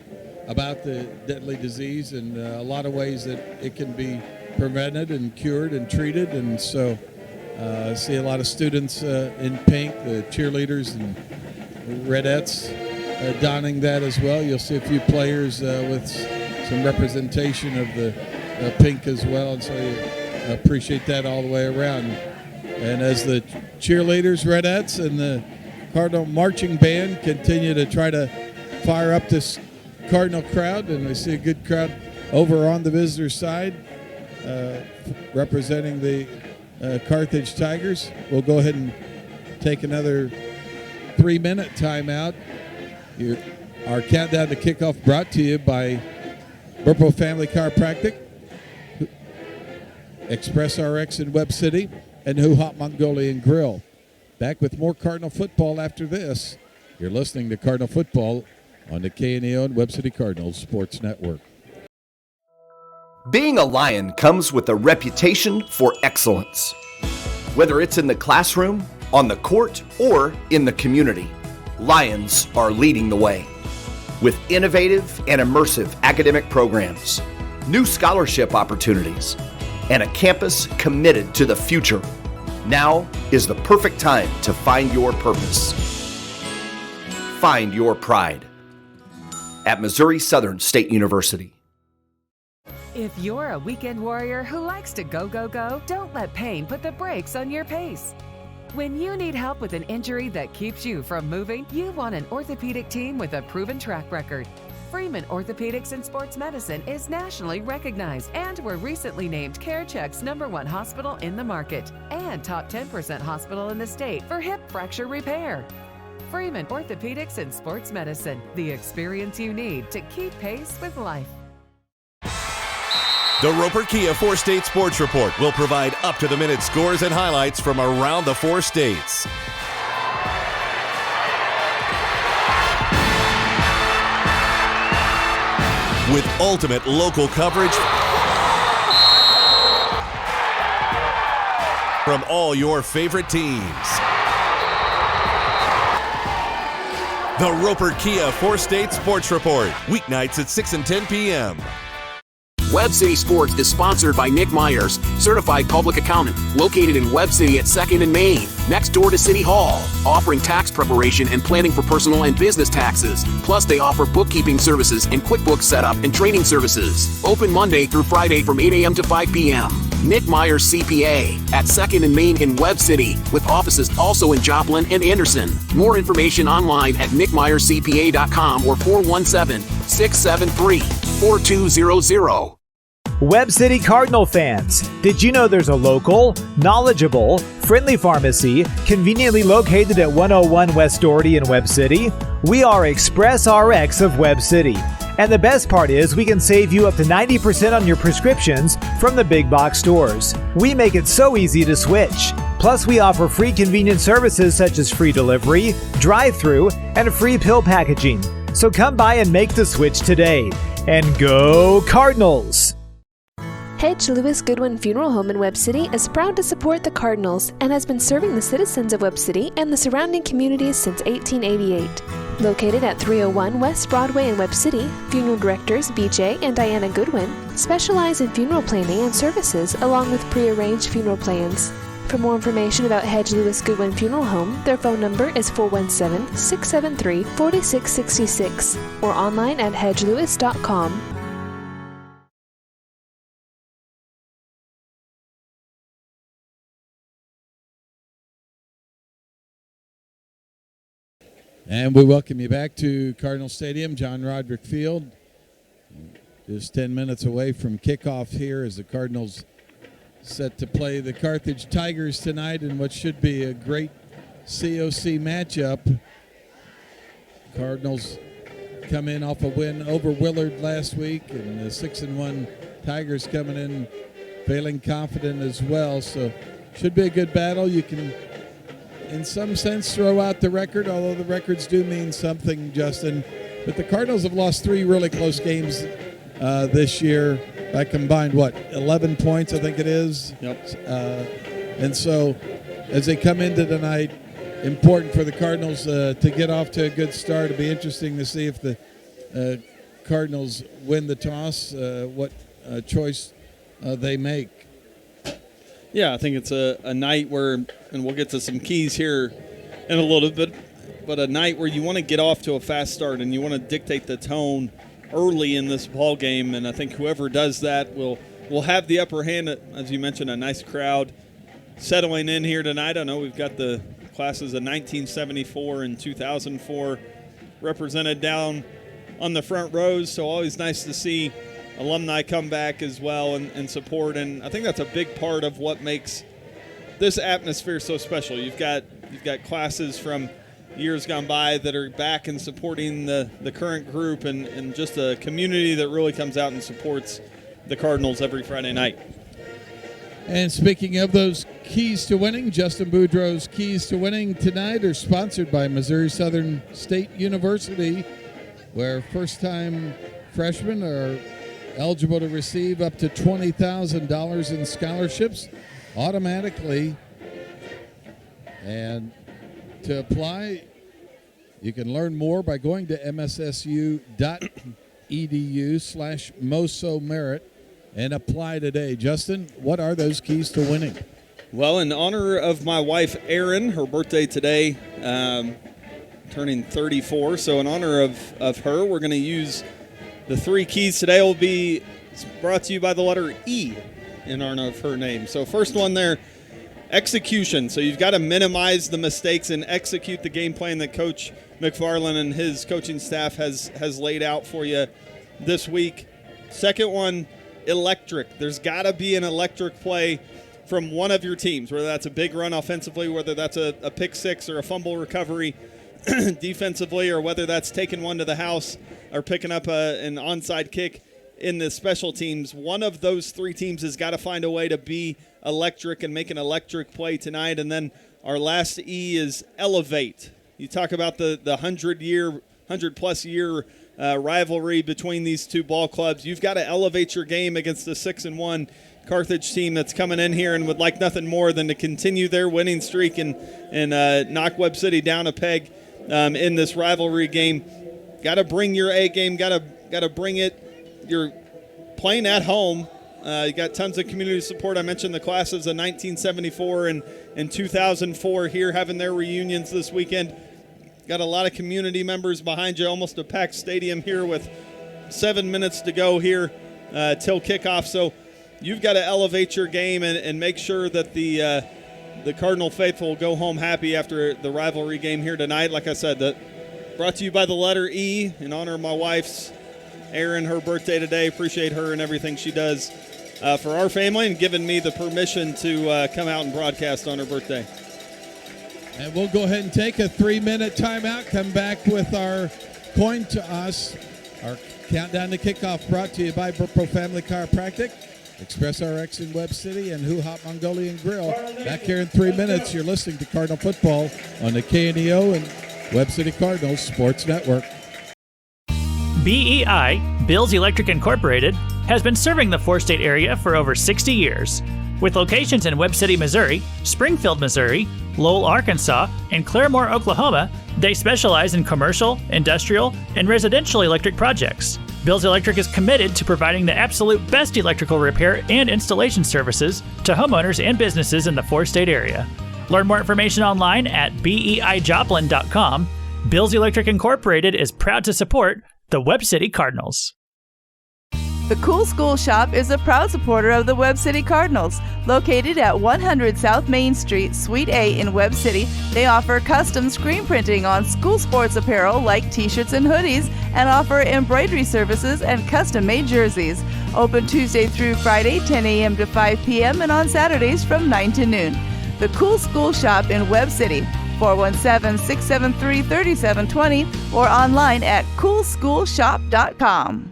about the deadly disease, and a lot of ways that it can be prevented and cured and treated. And so I see a lot of students in pink, the cheerleaders and Redettes donning that as well. You'll see a few players with some representation of the pink as well, and so you appreciate that all the way around. And as the cheerleaders, Redettes, and the Cardinal marching band continue to try to fire up this Cardinal crowd, and we see a good crowd over on the visitor side representing the Carthage Tigers. We'll go ahead and take another 3-minute timeout. Our countdown to kickoff brought to you by Burpo Family Chiropractic, Express RX in Webb City, and Who Hop Mongolian Grill. Back with more Cardinal football after this. You're listening to Cardinal Football on the KNEO and Webb City Cardinals Sports Network. Being a Lion comes with a reputation for excellence. Whether it's in the classroom, on the court, or in the community, Lions are leading the way. With innovative and immersive academic programs, new scholarship opportunities, and a campus committed to the future, now is the perfect time to find your purpose. Find your pride at Missouri Southern State University. If you're a weekend warrior who likes to go, go, go, don't let pain put the brakes on your pace. When you need help with an injury that keeps you from moving, you want an orthopedic team with a proven track record. Freeman Orthopedics and Sports Medicine is nationally recognized, and were recently named CareCheck's #1 hospital in the market and top 10% hospital in the state for hip fracture repair. Freeman Orthopedics and Sports Medicine, the experience you need to keep pace with life. The Roper Kia 4-State Sports Report will provide up-to-the-minute scores and highlights from around the 4 states. With ultimate local coverage from all your favorite teams. The Roper Kia 4-State Sports Report, weeknights at 6 and 10 p.m. Webb City Sports is sponsored by Nick Myers, certified public accountant, located in Webb City at 2nd and Main, next door to City Hall, offering tax preparation and planning for personal and business taxes. Plus, they offer bookkeeping services and QuickBooks setup and training services. Open Monday through Friday from 8 a.m. to 5 p.m. Nick Myers CPA at 2nd and Main in Webb City, with offices also in Joplin and Anderson. More information online at nickmyerscpa.com or 417-673-4200. Webb City Cardinal fans, did you know there's a local, knowledgeable, friendly pharmacy conveniently located at 101 West Doherty in Webb City? We are Express RX of Webb City. And the best part is we can save you up to 90% on your prescriptions from the big box stores. We make it so easy to switch. Plus, we offer free convenient services such as free delivery, drive-through, and free pill packaging. So come by and make the switch today. And go Cardinals! Hedge Lewis Goodwin Funeral Home in Webb City is proud to support the Cardinals and has been serving the citizens of Webb City and the surrounding communities since 1888. Located at 301 West Broadway in Webb City, funeral directors BJ and Diana Goodwin specialize in funeral planning and services along with prearranged funeral plans. For more information about Hedge Lewis Goodwin Funeral Home, their phone number is 417-673-4666 or online at hedgelewis.com. And we welcome you back to Cardinal Stadium, John Roderick Field. Just 10 minutes away from kickoff here as the Cardinals set to play the Carthage Tigers tonight in what should be a great COC matchup. Cardinals come in off a win over Willard last week, and the 6-1 Tigers coming in feeling confident as well. So should be a good battle. You can, in some sense, throw out the record, although the records do mean something, Justin. But the Cardinals have lost 3 really close games this year by combined, 11 points, I think it is? Yep. And so as they come into tonight, important for the Cardinals to get off to a good start. It'll be interesting to see if the Cardinals win the toss, what choice they make. Yeah, I think it's a night where, and we'll get to some keys here in a little bit, but a night where you want to get off to a fast start and you want to dictate the tone early in this ball game, and I think whoever does that will have the upper hand. As you mentioned, a nice crowd settling in here tonight. I know we've got the classes of 1974 and 2004 represented down on the front rows, so always nice to see alumni come back as well and support, and I think that's a big part of what makes this atmosphere so special. You've got classes from years gone by that are back and supporting the current group, and just a community that really comes out and supports the Cardinals every Friday night. And speaking of those keys to winning, Justin Boudreau's keys to winning tonight are sponsored by Missouri Southern State University, where first-time freshmen are eligible to receive up to $20,000 in scholarships automatically. And to apply, you can learn more by going to mssu.edu/mosomerit and apply today. Justin, what are those keys to winning? Well, in honor of my wife, Erin, her birthday today, turning 34. So in honor of her, we're going to use the 3 keys today. Will be brought to you by the letter E in honor of her name. So first one there, execution. So you've got to minimize the mistakes and execute the game plan that Coach McFarland and his coaching staff has laid out for you this week. Second one, electric. There's got to be an electric play from one of your teams, whether that's a big run offensively, whether that's a pick six or a fumble recovery defensively, or whether that's taking one to the house or picking up an onside kick in the special teams. One of those 3 teams has got to find a way to be electric and make an electric play tonight. And then our last E is elevate. You talk about the 100-plus year rivalry between these 2 ball clubs. You've got to elevate your game against the 6-1 Carthage team that's coming in here and would like nothing more than to continue their winning streak and knock Webb City down a peg in this rivalry game. Got to bring your A game. Got to bring it. You're playing at home. You got tons of community support. I mentioned the classes of 1974 and 2004 here having their reunions this weekend. Got a lot of community members behind you. Almost a packed stadium here with 7 minutes to go here till kickoff. So you've got to elevate your game and make sure that the Cardinal faithful go home happy after the rivalry game here tonight. Like I said, brought to you by the letter E in honor of my wife's, Erin, her birthday today. Appreciate her and everything she does for our family and giving me the permission to come out and broadcast on her birthday. And we'll go ahead and take a 3-minute timeout, come back with our coin to us, our countdown to kickoff, brought to you by Burpo Family Chiropractic, Express RX in Webb City, and Hoo Hop Mongolian Grill. Back here in 3 minutes, you're listening to Cardinal Football on the KNEO and Webb City Cardinals Sports Network. BEI, Bills Electric Incorporated, has been serving the 4-state area for over 60 years. With locations in Webb City, Missouri, Springfield, Missouri, Lowell, Arkansas, and Claremore, Oklahoma, they specialize in commercial, industrial, and residential electric projects. Bills Electric is committed to providing the absolute best electrical repair and installation services to homeowners and businesses in the 4-state area. Learn more information online at BEIJoplin.com. Bills Electric Incorporated is proud to support the Webb City Cardinals. The Cool School Shop is a proud supporter of the Webb City Cardinals. Located at 100 South Main Street, Suite A in Webb City, they offer custom screen printing on school sports apparel like t-shirts and hoodies, and offer embroidery services and custom-made jerseys. Open Tuesday through Friday, 10 a.m. to 5 p.m. and on Saturdays from 9 to noon. The Cool School Shop in Webb City, 417-673-3720, or online at coolschoolshop.com.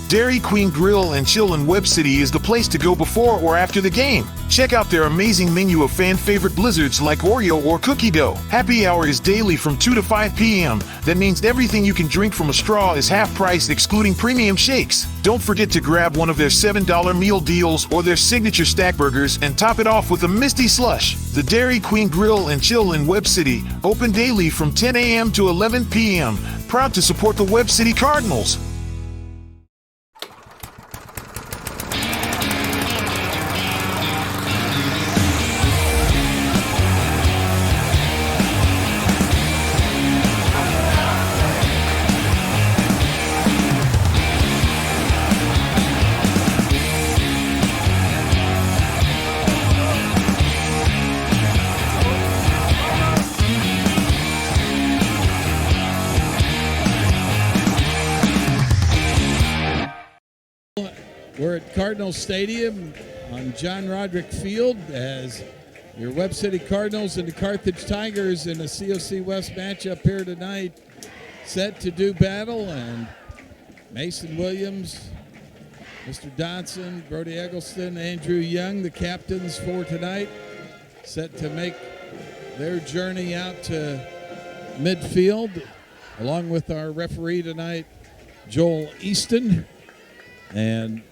Dairy Queen Grill and Chill in Webb City is the place to go before or after the game. Check out their amazing menu of fan-favorite blizzards like Oreo or cookie dough. Happy hour is daily from 2 to 5 p.m. That means everything you can drink from a straw is half price, excluding premium shakes. Don't forget to grab one of their $7 meal deals or their signature stack burgers and top it off with a Misty Slush. The Dairy Queen Grill and Chill in Webb City, open daily from 10 a.m. to 11 p.m. Proud to support the Webb City Cardinals. We're at Cardinal Stadium on John Roderick Field as your Webb City Cardinals and the Carthage Tigers in a COC West matchup here tonight, set to do battle. And Mason Williams, Mr. Dodson, Brody Eggleston, Andrew Young, the captains for tonight, set to make their journey out to midfield, along with our referee tonight, Joel Easton. And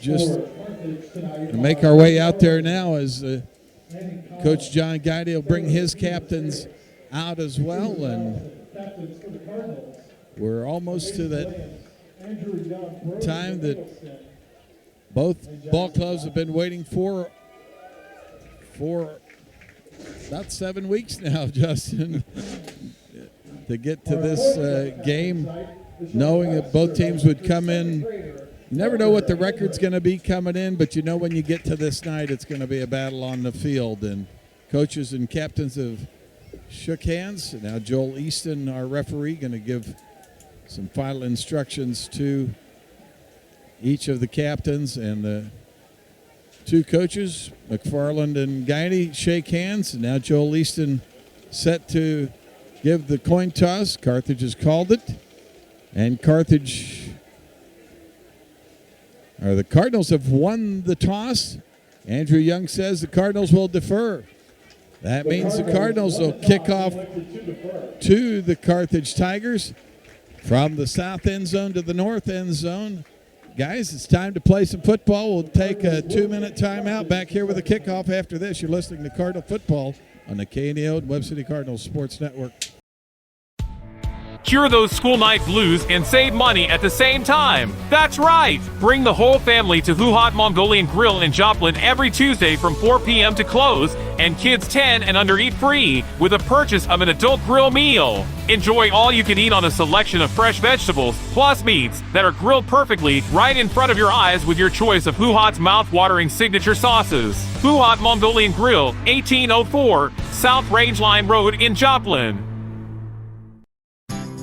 just make our way out there now as Coach John Guidy will bring his captains out as well. And we're almost to that time that both ball clubs have been waiting for about 7 weeks now, Justin, to get to this game, knowing that both teams would come in. You never know what the record's going to be coming in, but you know when you get to this night, it's going to be a battle on the field. And coaches and captains have shook hands. Now Joel Easton, our referee, going to give some final instructions to each of the captains, and the two coaches, McFarland and Guidy, shake hands. And now Joel Easton set to give the coin toss. Carthage has called it, and the Cardinals have won the toss. Andrew Young says the Cardinals will defer. That means the Cardinals will kick off to the Carthage Tigers from the south end zone to the north end zone. Guys, it's time to play some football. We'll take a 2-minute timeout back here with a kickoff after this. You're listening to Cardinal Football on the KNEO and Webb City Cardinals Sports Network. Cure those school night blues and save money at the same time. That's right! Bring the whole family to Who Hot Mongolian Grill in Joplin every Tuesday from 4 p.m. to close, and kids 10 and under eat free with a purchase of an adult grill meal. Enjoy all you can eat on a selection of fresh vegetables, plus meats that are grilled perfectly right in front of your eyes with your choice of Who Hot's mouth-watering signature sauces. Who Hot Mongolian Grill, 1804 South Rangeline Road in Joplin.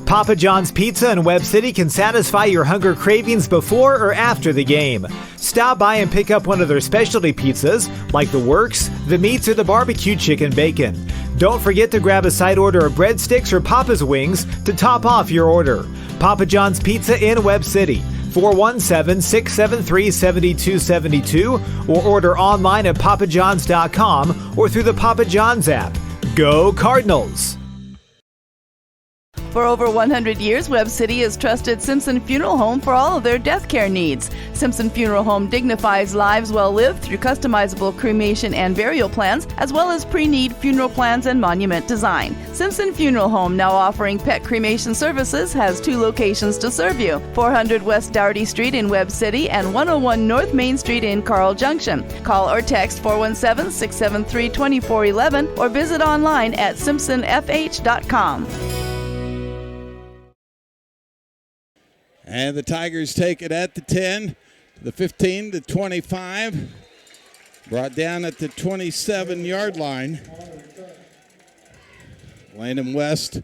Papa John's Pizza in Webb City can satisfy your hunger cravings before or after the game. Stop by and pick up one of their specialty pizzas, like the Works, the Meats, or the Barbecue Chicken Bacon. Don't forget to grab a side order of breadsticks or Papa's Wings to top off your order. Papa John's Pizza in Webb City, 417-673-7272, or order online at papajohns.com or through the Papa John's app. Go Cardinals! For over 100 years, Webb City has trusted Simpson Funeral Home for all of their death care needs. Simpson Funeral Home dignifies lives well lived through customizable cremation and burial plans, as well as pre-need funeral plans and monument design. Simpson Funeral Home, now offering pet cremation services, has 2 locations to serve you: 400 West Dougherty Street in Webb City and 101 North Main Street in Carl Junction. Call or text 417-673-2411 or visit online at simpsonfh.com. And the Tigers take it at the 10, the 15, the 25. Brought down at the 27-yard line. Landon West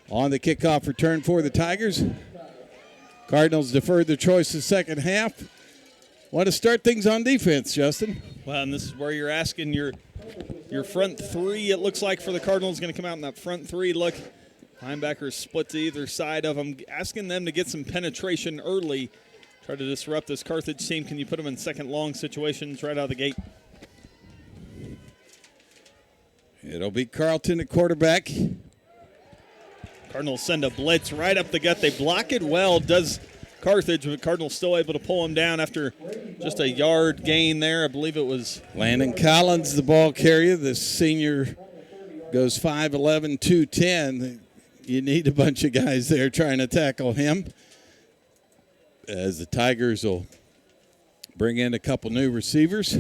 on the kickoff return for the Tigers. Cardinals deferred their choice the second half. Want to start things on defense, Justin? Well, and this is where you're asking your front three, it looks like, for the Cardinals, going to come out in that front three look. Linebackers split to either side of them, asking them to get some penetration early. Try to disrupt this Carthage team. Can you put them in second long situations right out of the gate? It'll be Carlton at quarterback. Cardinals send a blitz right up the gut. They block it well, does Carthage, but Cardinals still able to pull him down after just a yard gain there. I believe it was Landon Collins, the ball carrier. The senior goes 5'11", 210. You need a bunch of guys there trying to tackle him. As the Tigers will bring in a couple new receivers.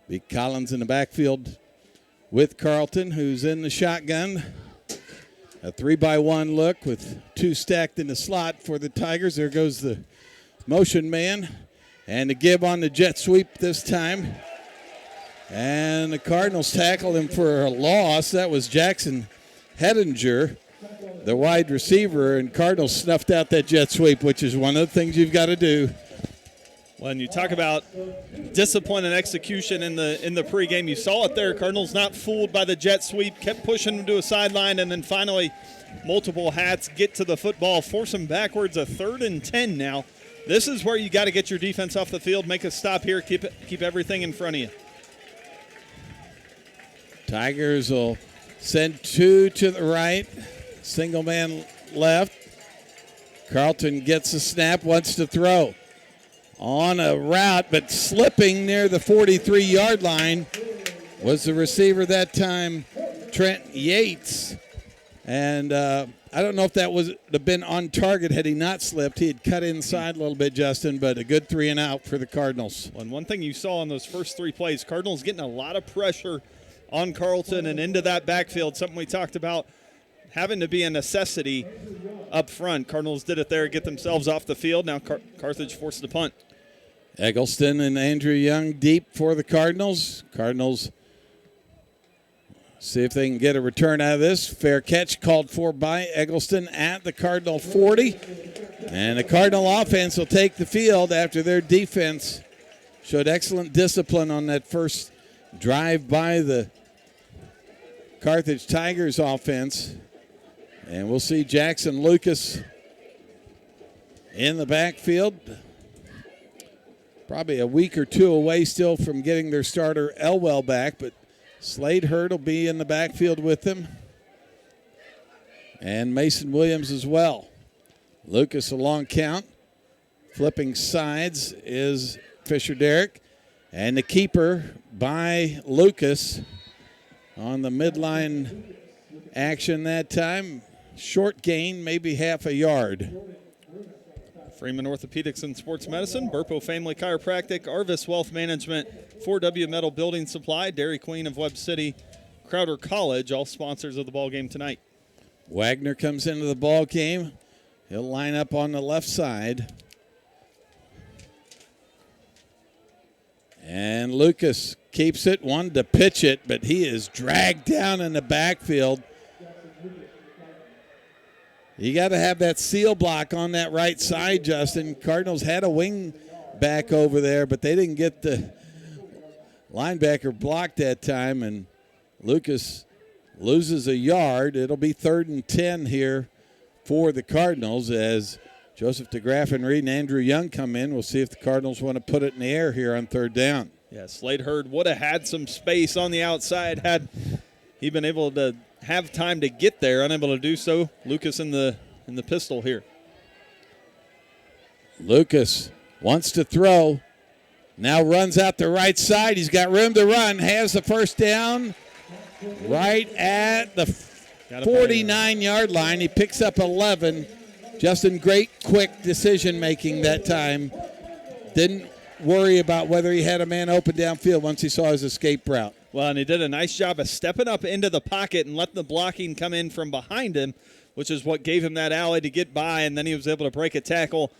Big Collins in the backfield with Carlton, who's in the shotgun. A 3-by-1 look with two stacked in the slot for the Tigers. There goes the motion man. And the give on the jet sweep this time. And the Cardinals tackled him for a loss. That was Jackson Hedinger, the wide receiver, and Cardinals snuffed out that jet sweep, which is one of the things you've got to do. When you talk about discipline and execution in the pregame, you saw it there. Cardinals not fooled by the jet sweep, kept pushing him to a sideline, and then finally multiple hats get to the football, force him backwards. A 3rd and 10 now. This is where you got to get your defense off the field, make a stop here, keep everything in front of you. Tigers will send two to the right, single man left. Carlton gets a snap, wants to throw. On a route, but slipping near the 43-yard line was the receiver that time, Trent Yates. And I don't know if that would have been on target had he not slipped. He had cut inside a little bit, Justin, but a good 3 and out for the Cardinals. And one thing you saw in those first 3 plays, Cardinals getting a lot of pressure on Carlton and into that backfield, something we talked about having to be a necessity up front. Cardinals did it there, get themselves off the field. Now Carthage forced a punt. Eggleston and Andrew Young deep for the Cardinals. Cardinals see if they can get a return out of this. Fair catch called for by Eggleston at the Cardinal 40. And the Cardinal offense will take the field after their defense showed excellent discipline on that first drive by the Carthage Tigers offense. And we'll see Jackson Lucas in the backfield. Probably a week or two away still from getting their starter Elwell back, but Slade Hurd will be in the backfield with them. And Mason Williams as well. Lucas a long count. Flipping sides is Fisher Derrick. And the keeper by Lucas on the midline action that time. Short gain, maybe half a yard. Freeman Orthopedics and Sports Medicine, Burpo Family Chiropractic, Arvis Wealth Management, 4W Metal Building Supply, Dairy Queen of Webb City, Crowder College, all sponsors of the ball game tonight. Wagner comes into the ball game. He'll line up on the left side. And Lucas keeps it, wanted to pitch it, but he is dragged down in the backfield. You got to have that seal block on that right side, Justin. Cardinals had a wing back over there, but they didn't get the linebacker blocked that time, and Lucas loses a yard. It'll be 3rd and 10 here for the Cardinals as Joseph DeGraff and Reed and Andrew Young come in. We'll see if the Cardinals want to put it in the air here on 3rd down. Yeah, Slade Hurd would have had some space on the outside had he been able to have time to get there, unable to do so. Lucas in the pistol here. Lucas wants to throw. Now runs out the right side. He's got room to run. Has the first down right at the 49-yard line. He picks up 11. Justin, great quick decision-making that time. Didn't worry about whether he had a man open downfield once he saw his escape route. Well, and he did a nice job of stepping up into the pocket and letting the blocking come in from behind him. which is what gave him that alley to get by, and then he was able to break a tackle,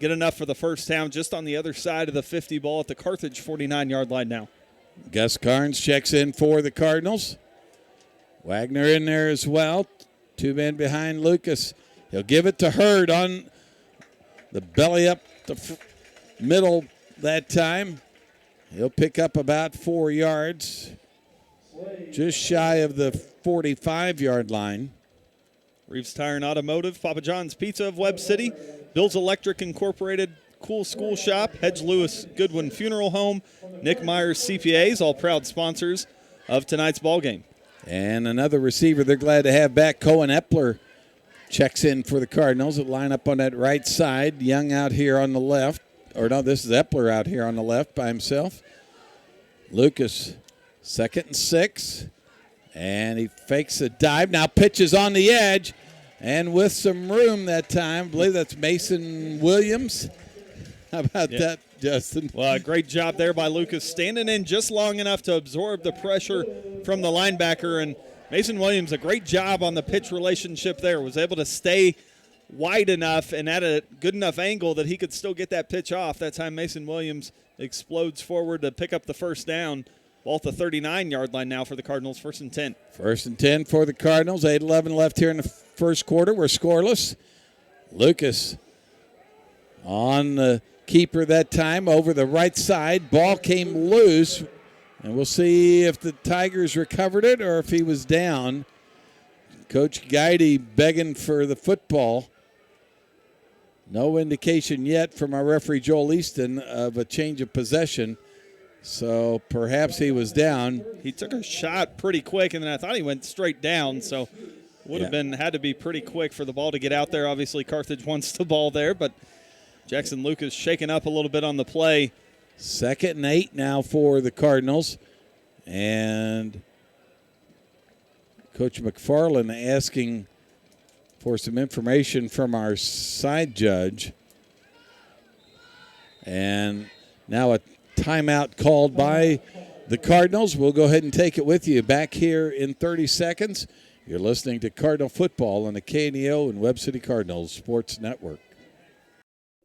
get enough for the first down just on the other side of the 50, ball at the Carthage 49-yard line now. Gus Carnes checks in for the Cardinals. Wagner in there as well. 2 men behind Lucas. He'll give it to Hurd on the belly up the middle that time. He'll pick up about 4 yards, just shy of the 45-yard line. Reeves Tire and Automotive, Papa John's Pizza of Webb City, Bill's Electric Incorporated, Cool School Shop, Hedge Lewis Goodwin Funeral Home, Nick Myers CPAs, all proud sponsors of tonight's ball game. And another receiver they're glad to have back, Cohen Epler, checks in for the Cardinals. That line up on that right side. Young out here on the left. Or no, this is Epler out here on the left by himself. Lucas, 2nd and 6. And he fakes a dive. Now pitches on the edge. And with some room that time, I believe that's Mason Williams. How about that, Justin? Well, a great job there by Lucas, standing in just long enough to absorb the pressure from the linebacker. And Mason Williams, a great job on the pitch relationship there, was able to stay wide enough and at a good enough angle that he could still get that pitch off. That time Mason Williams explodes forward to pick up the first down. Ball at the 39-yard line now for the Cardinals, 1st and 10. 1st and 10 for the Cardinals. 8:11 left here in the first quarter. We're scoreless. Lucas on the keeper that time over the right side. Ball came loose, and we'll see if the Tigers recovered it or if he was down. Coach Guidey begging for the football. No indication yet from our referee Joel Easton of a change of possession. So perhaps he was down. He took a shot pretty quick, and then I thought he went straight down. So would have had to be pretty quick for the ball to get out there. Obviously, Carthage wants the ball there, but Jackson Lucas shaking up a little bit on the play. 2nd and 8 now for the Cardinals. And Coach McFarland asking for some information from our side judge. And now a timeout called by the Cardinals. We'll go ahead and take it with you. Back here in 30 seconds. You're listening to Cardinal Football on the KNEO and Webb City Cardinals Sports Network.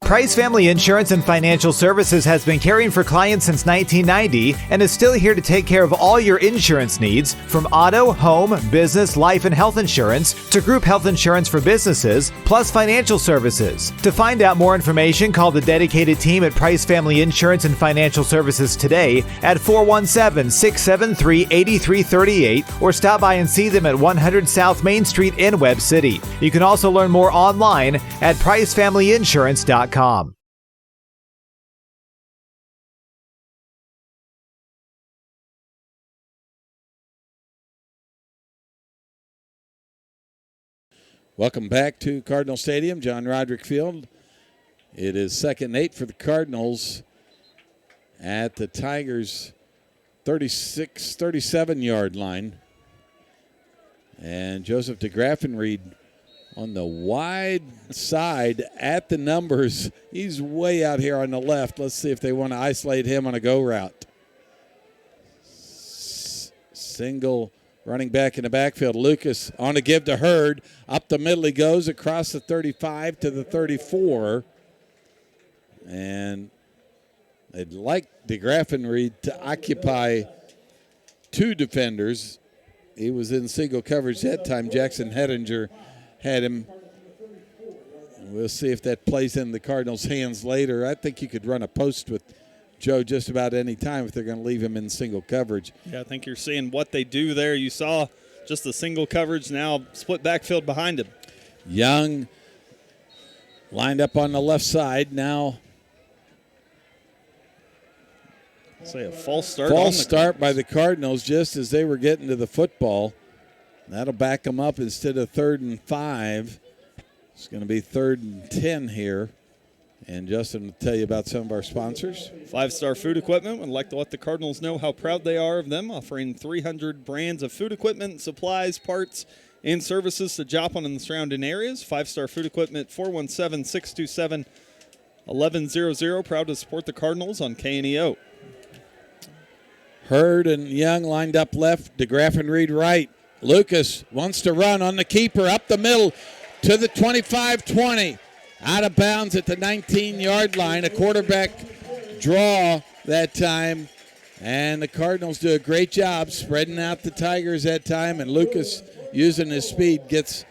Price Family Insurance and Financial Services has been caring for clients since 1990 and is still here to take care of all your insurance needs, from auto, home, business, life, and health insurance to group health insurance for businesses, plus financial services. To find out more information, call the dedicated team at Price Family Insurance and Financial Services today at 417-673-8338 or stop by and see them at 100 South Main Street in Webb City. You can also learn more online at pricefamilyinsurance.com. Welcome back to Cardinal Stadium, John Roderick Field. It is 2nd and 8 for the Cardinals at the Tigers' 37-yard line. And Joseph DeGraffenried on the wide side at the numbers. He's way out here on the left. Let's see if they want to isolate him on a go route. Single running back in the backfield. Lucas on a give to Hurd. Up the middle he goes across the 35 to the 34. And they'd like DeGraffenried to occupy 2 defenders. He was in single coverage that time. Jackson Hedinger had him. We'll see if that plays in the Cardinals' hands later. I think you could run a post with Joe just about any time if they're going to leave him in single coverage. Yeah, I think you're seeing what they do there. You saw just the single coverage, now split backfield behind him. Young lined up on the left side now. Say a false start. False start by the Cardinals just as they were getting to the football. That'll back them up instead of 3rd and 5. It's going to be 3rd and 10 here. And Justin will tell you about some of our sponsors. 5-Star Food Equipment would like to let the Cardinals know how proud they are of them, offering 300 brands of food equipment, supplies, parts, and services to Joplin and the surrounding areas. 5-Star Food Equipment, 417-627-1100. Proud to support the Cardinals on KNEO. Hurd and Young lined up left. DeGraffenried right. Lucas wants to run on the keeper up the middle to the 25-20. Out of bounds at the 19-yard line. A quarterback draw that time. And the Cardinals do a great job spreading out the Tigers that time. And Lucas, using his speed, gets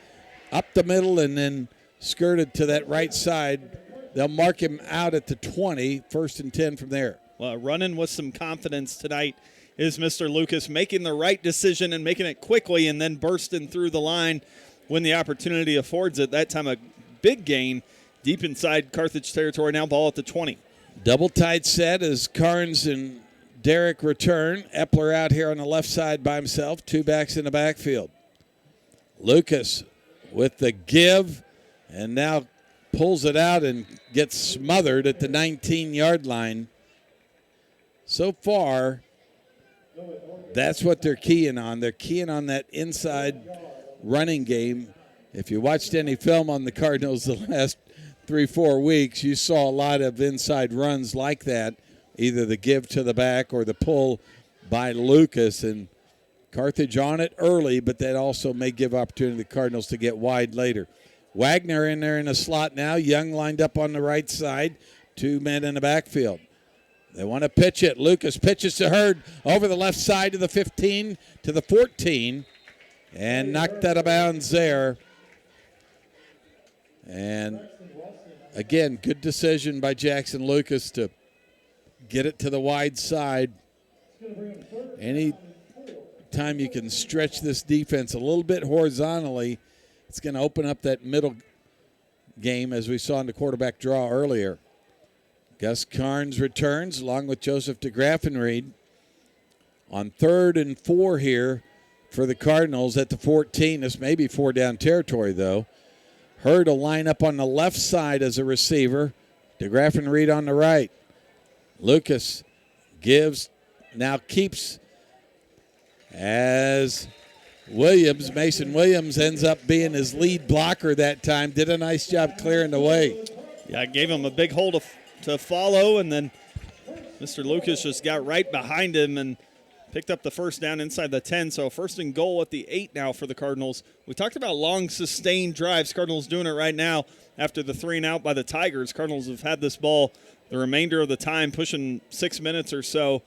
up the middle and then skirted to that right side. They'll mark him out at the 20, 1st and 10 from there. Well, running with some confidence tonight is Mr. Lucas, making the right decision and making it quickly and then bursting through the line when the opportunity affords it. That time a big gain deep inside Carthage territory, now ball at the 20. Double tight set as Carnes and Derrick return. Epler out here on the left side by himself. 2 backs in the backfield. Lucas with the give and now pulls it out and gets smothered at the 19-yard line. So far, that's what they're keying on. They're keying on that inside running game. If you watched any film on the Cardinals the last 3-4 weeks, you saw a lot of inside runs like that, either the give to the back or the pull by Lucas. And Carthage on it early, but that also may give opportunity to the Cardinals to get wide later. Wagner in there in the slot now. Young lined up on the right side. 2 men in the backfield. They want to pitch it. Lucas pitches to Hurd over the left side to the 15 to the 14 and knocked out of bounds there. And again, good decision by Jackson Lucas to get it to the wide side. Any time you can stretch this defense a little bit horizontally, it's going to open up that middle game as we saw in the quarterback draw earlier. Gus Carnes returns along with Joseph DeGraffenried on 3rd and 4 here for the Cardinals at the 14. This may be 4 down territory, though. Hurd will line up on the left side as a receiver. DeGraffenried on the right. Lucas gives, now keeps as Mason Williams ends up being his lead blocker that time. Did a nice job clearing the way. Yeah, I gave him a big hole to follow, and then Mr. Lucas just got right behind him and picked up the first down inside the 10. So 1st and goal at the 8 now for the Cardinals. We talked about long, sustained drives. Cardinals doing it right now after the 3 and out by the Tigers. Cardinals have had this ball the remainder of the time, pushing 6 minutes or so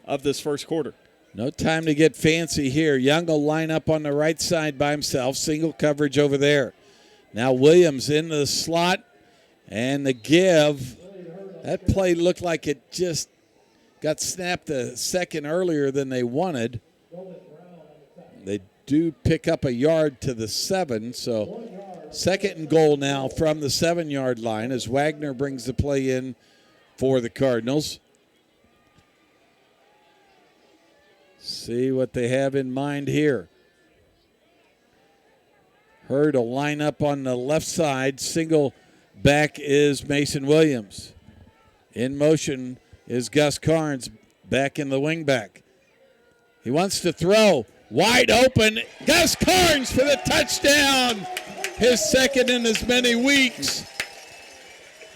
of this first quarter. No time to get fancy here. Young will line up on the right side by himself. Single coverage over there. Now Williams in the slot and the give. That play looked like it just got snapped a second earlier than they wanted. They do pick up a yard to the 7, so 2nd and goal now from the 7-yard line as Wagner brings the play in for the Cardinals. See what they have in mind here. Hurd will line up on the left side. Single back is Mason Williams. In motion is Gus Carnes back in the wingback. He wants to throw. Wide open. Gus Carnes for the touchdown. His 2nd in as many weeks.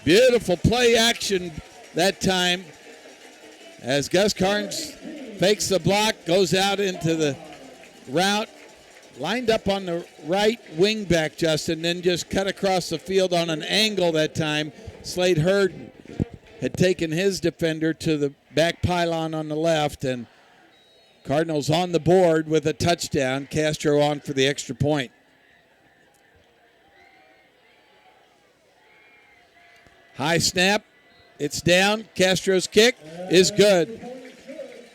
Beautiful play action that time as Gus Carnes fakes the block, goes out into the route, lined up on the right wing back, Justin, then just cut across the field on an angle that time. Slade Hurd had taken his defender to the back pylon on the left, and Cardinals on the board with a touchdown. Castro on for the extra point. High snap. It's down. Castro's kick is good.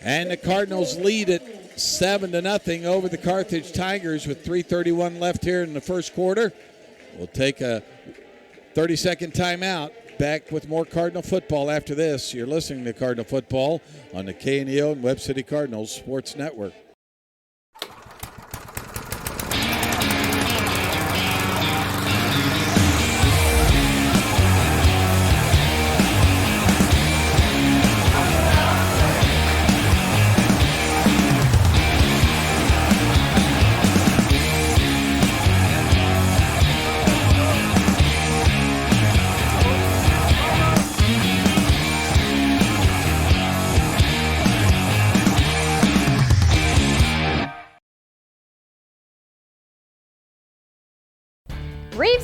And the Cardinals lead it 7-0 over the Carthage Tigers with 3:31 left here in the first quarter. We'll take a 30-second timeout. Back with more Cardinal football after this. You're listening to Cardinal Football on the KNEO and Webb City Cardinals Sports Network.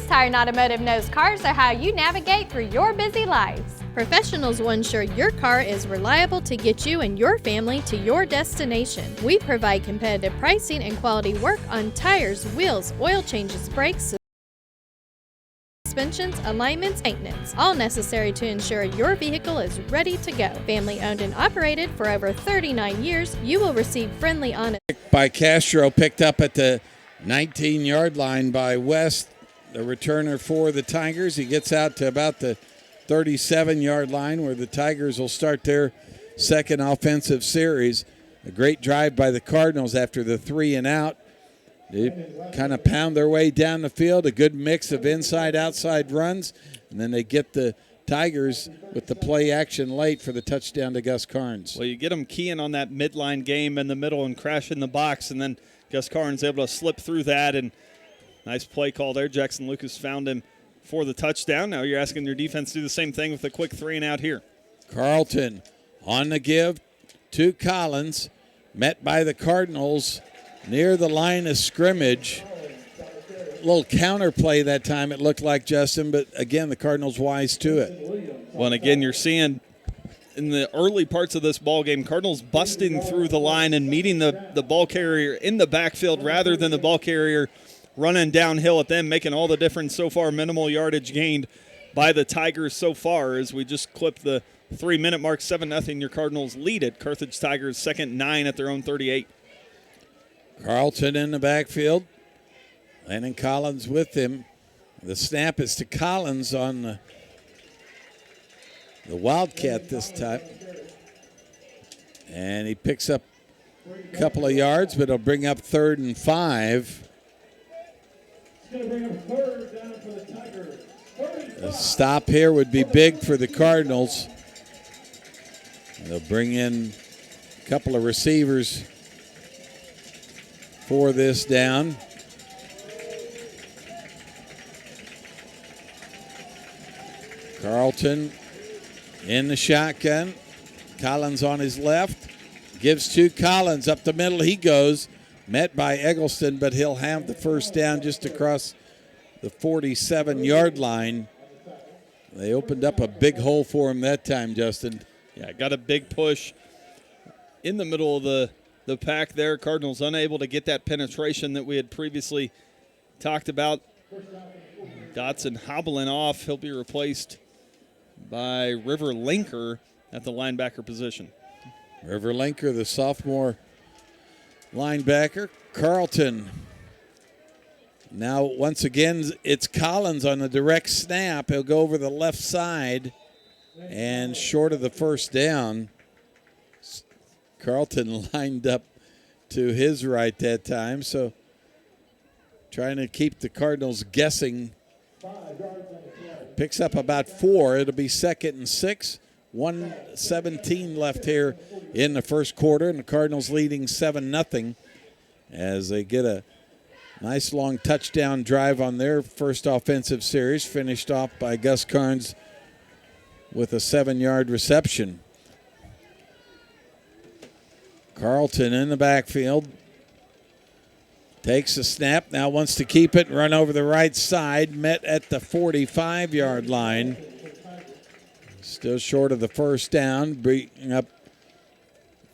Tire and Automotive knows cars are how you navigate through your busy lives. Professionals will ensure your car is reliable to get you and your family to your destination. We provide competitive pricing and quality work on tires, wheels, oil changes, brakes, suspensions, alignments, maintenance, all necessary to ensure your vehicle is ready to go. Family owned and operated for over 39 years, you will receive friendly honest. By Castro, picked up at the 19-yard line by West, the returner for the Tigers. He gets out to about the 37-yard line where the Tigers will start their second offensive series. A great drive by the Cardinals after the 3 and out. They kind of pound their way down the field, a good mix of inside-outside runs, and then they get the Tigers with the play action late for the touchdown to Gus Carnes. Well, you get them keying on that midline game in the middle and crash in the box, and then Gus Carnes able to slip through that, and nice play call there. Jackson Lucas found him for the touchdown. Now you're asking your defense to do the same thing with a quick 3 and out here. Carlton on the give to Collins, met by the Cardinals near the line of scrimmage. A little counter play that time, it looked like, Justin, but again, the Cardinals wise to it. Well, and again, you're seeing in the early parts of this ball game, Cardinals busting through the line and meeting the ball carrier in the backfield rather than the ball carrier running downhill at them, making all the difference so far. Minimal yardage gained by the Tigers so far as we just clipped the 3-minute mark. 7-0, your Cardinals lead it. Carthage Tigers second 9 at their own 38. Carlton in the backfield. Landon Collins with him. The snap is to Collins on the Wildcat this time. And he picks up a couple of yards, but it'll bring up 3rd and 5. The stop here would be big for the Cardinals. They'll bring in a couple of receivers for this down. Carlton in the shotgun. Collins on his left. Gives to Collins. Up the middle he goes. Met by Eggleston, but he'll have the first down just across the 47-yard line. They opened up a big hole for him that time, Justin. Yeah, got a big push in the middle of the pack there. Cardinals unable to get that penetration that we had previously talked about. Dotson hobbling off. He'll be replaced by River Linker at the linebacker position. River Linker, the sophomore linebacker. Carlton. Now, once again, it's Collins on the direct snap. He'll go over the left side and short of the first down. Carlton lined up to his right that time, so trying to keep the Cardinals guessing. Picks up about 4. It'll be 2nd and 6. 1:17 left here in the first quarter, and the Cardinals leading 7-0 as they get a nice long touchdown drive on their first offensive series, finished off by Gus Carnes with a 7-yard reception. Carlton in the backfield. Takes a snap, now wants to keep it, run over the right side, met at the 45-yard line. Still short of the first down, bringing up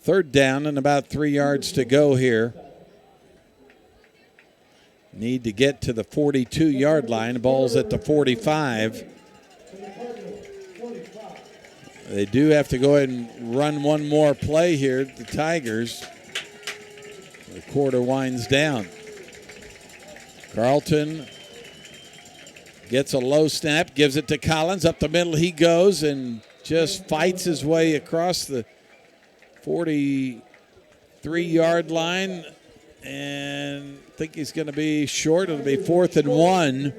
3rd down and about 3 yards to go here. Need to get to the 42-yard line. The ball's at the 45. They do have to go ahead and run one more play here, the Tigers. The quarter winds down. Carlton gets a low snap, gives it to Collins. Up the middle he goes and just fights his way across the 43-yard line. And I think he's going to be short. It'll be 4th and 1.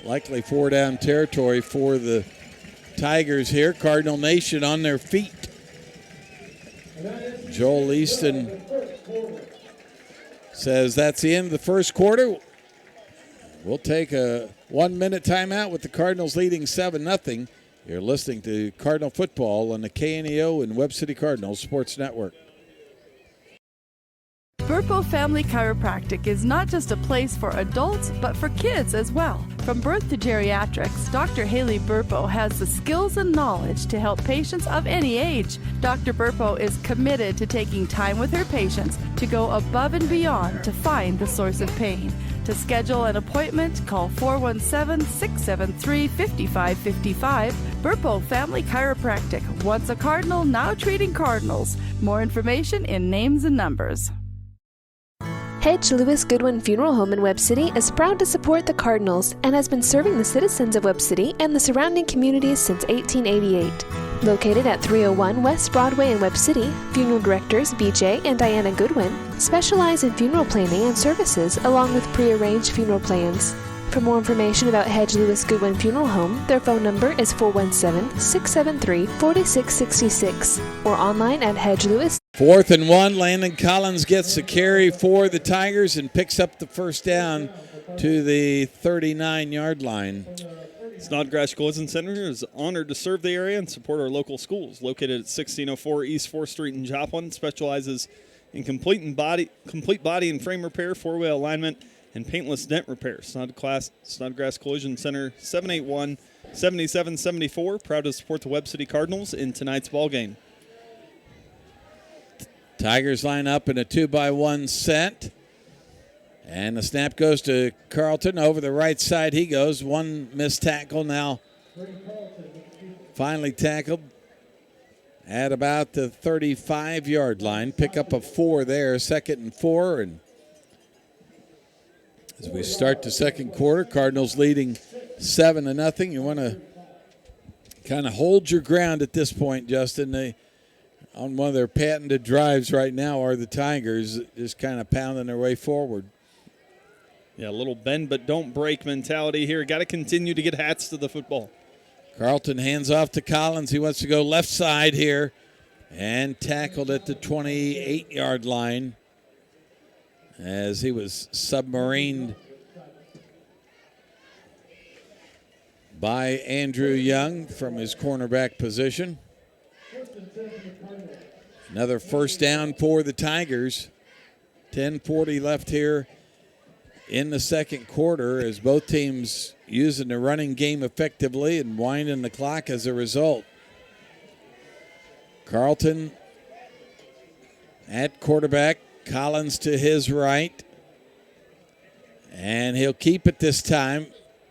Likely 4-down territory for the Tigers here. Cardinal Nation on their feet. Joel Easton says that's the end of the first quarter. We'll take a 1-minute timeout with the Cardinals leading 7-0. You're listening to Cardinal Football on the KNEO and Webb City Cardinals Sports Network. Burpo Family Chiropractic is not just a place for adults, but for kids as well. From birth to geriatrics, Dr. Haley Burpo has the skills and knowledge to help patients of any age. Dr. Burpo is committed to taking time with her patients to go above and beyond to find the source of pain. To schedule an appointment, call 417-673-5555. Burpo Family Chiropractic. Once a Cardinal, now treating Cardinals. More information in names and numbers. Hedge Lewis Goodwin Funeral Home in Webb City is proud to support the Cardinals and has been serving the citizens of Webb City and the surrounding communities since 1888. Located at 301 West Broadway in Webb City, funeral directors BJ and Diana Goodwin specialize in funeral planning and services along with prearranged funeral plans. For more information about Hedge Lewis Goodwin Funeral Home, their phone number is 417-673-4666 or online at hedgelewis. 4th and 1, Landon Collins gets the carry for the Tigers and picks up the first down to the 39-yard line. Snodgrass Collision Center is honored to serve the area and support our local schools. Located at 1604 East 4th Street in Joplin, specializes in complete body and frame repair, four-way alignment, and paintless dent repair. Snodgrass Collision Center, 781-7774. Proud to support the Webb City Cardinals in tonight's ballgame. Tigers line up in a 2-by-1 set. And the snap goes to Carlton. Over the right side he goes. One missed tackle now. Finally tackled at about the 35-yard line. Pick up a 4 there. 2nd and 4. And as we start the second quarter, Cardinals leading 7-0. You want to kind of hold your ground at this point, Justin. They, on one of their patented drives right now, are the Tigers just kind of pounding their way forward. Yeah, a little bend but don't break mentality here. Got to continue to get hats to the football. Carlton hands off to Collins. He wants to go left side here and tackled at the 28-yard line as he was submarined by Andrew Young from his cornerback position. Another first down for the Tigers. 10:40 left here in the second quarter as both teams using the running game effectively and winding the clock as a result. Carlton at quarterback, Collins to his right. And he'll keep it this time.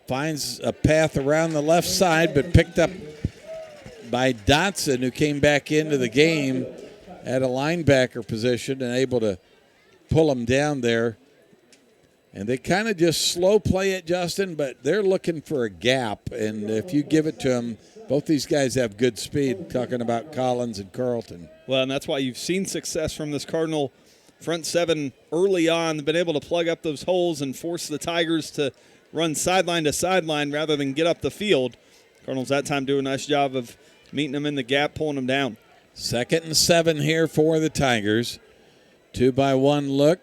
Finds a path around the left side, but picked up by Dotson, who came back into the game at a linebacker position and able to pull him down there. And they kind of just slow play it, Justin, but they're looking for a gap. And if you give it to them, both these guys have good speed, talking about Collins and Carlton. Well, and that's why you've seen success from this Cardinal front seven early on. They've been able to plug up those holes and force the Tigers to run sideline to sideline rather than get up the field. Cardinals that time do a nice job of meeting them in the gap, pulling them down. 2nd and 7 here for the Tigers. 2-by-1 look.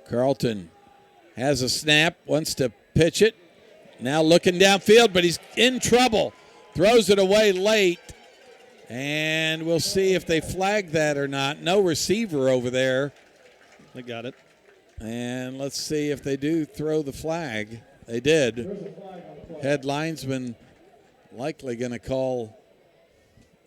Carlton has a snap, wants to pitch it. Now looking downfield, but he's in trouble. Throws it away late. And we'll see if they flag that or not. No receiver over there. They got it. And let's see if they do throw the flag. They did. Head linesman likely going to call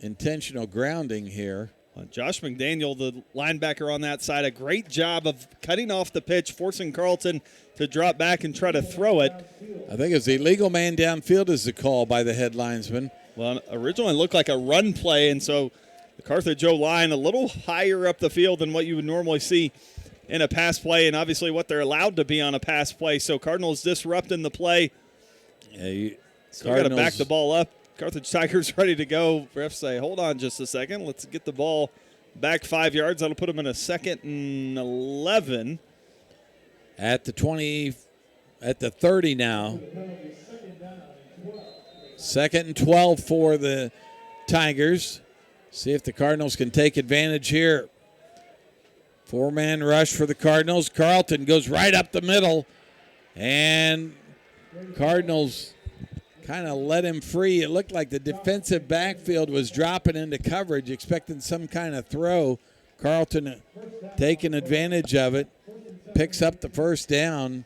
intentional grounding here. Josh McDaniel, the linebacker on that side, a great job of cutting off the pitch, forcing Carlton to drop back and try to throw it. I think it's illegal man downfield is the call by the head linesman. Well, originally it looked like a run play, and so the Carthage O-line a little higher up the field than what you would normally see in a pass play, and obviously what they're allowed to be on a pass play. So Cardinals disrupting the play. Yeah, Still got to back the ball up. Carthage Tigers ready to go. Refs say, hold on just a second. Let's get the ball back 5 yards. That'll put them in a 2nd and 11. At the 20, at the 30 now. 2nd and 12 for the Tigers. See if the Cardinals can take advantage here. 4-man rush for the Cardinals. Carlton goes right up the middle. And Cardinals kind of let him free. It looked like the defensive backfield was dropping into coverage, expecting some kind of throw. Carlton taking advantage of it, picks up the first down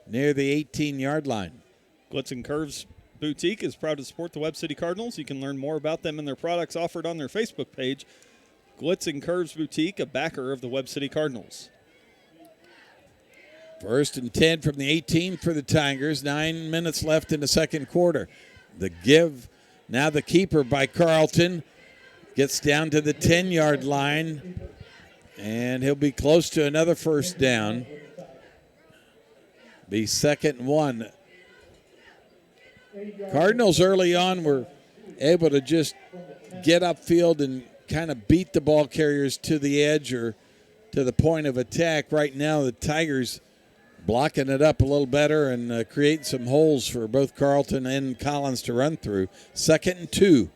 near the 18-yard line. Glitz and Curves Boutique is proud to support the Webb City Cardinals. You can learn more about them and their products offered on their Facebook page. Glitz and Curves Boutique, a backer of the Webb City Cardinals. 1st and 10 from the 18 for the Tigers. 9 minutes left in the second quarter. The give, now the keeper by Carlton, gets down to the 10-yard line, and he'll be close to another first down. Be 2nd and 1. Cardinals early on were able to just get upfield and kind of beat the ball carriers to the edge or to the point of attack. Right now, the Tigers blocking it up a little better and creating some holes for both Carlton and Collins to run through. 2nd and 2.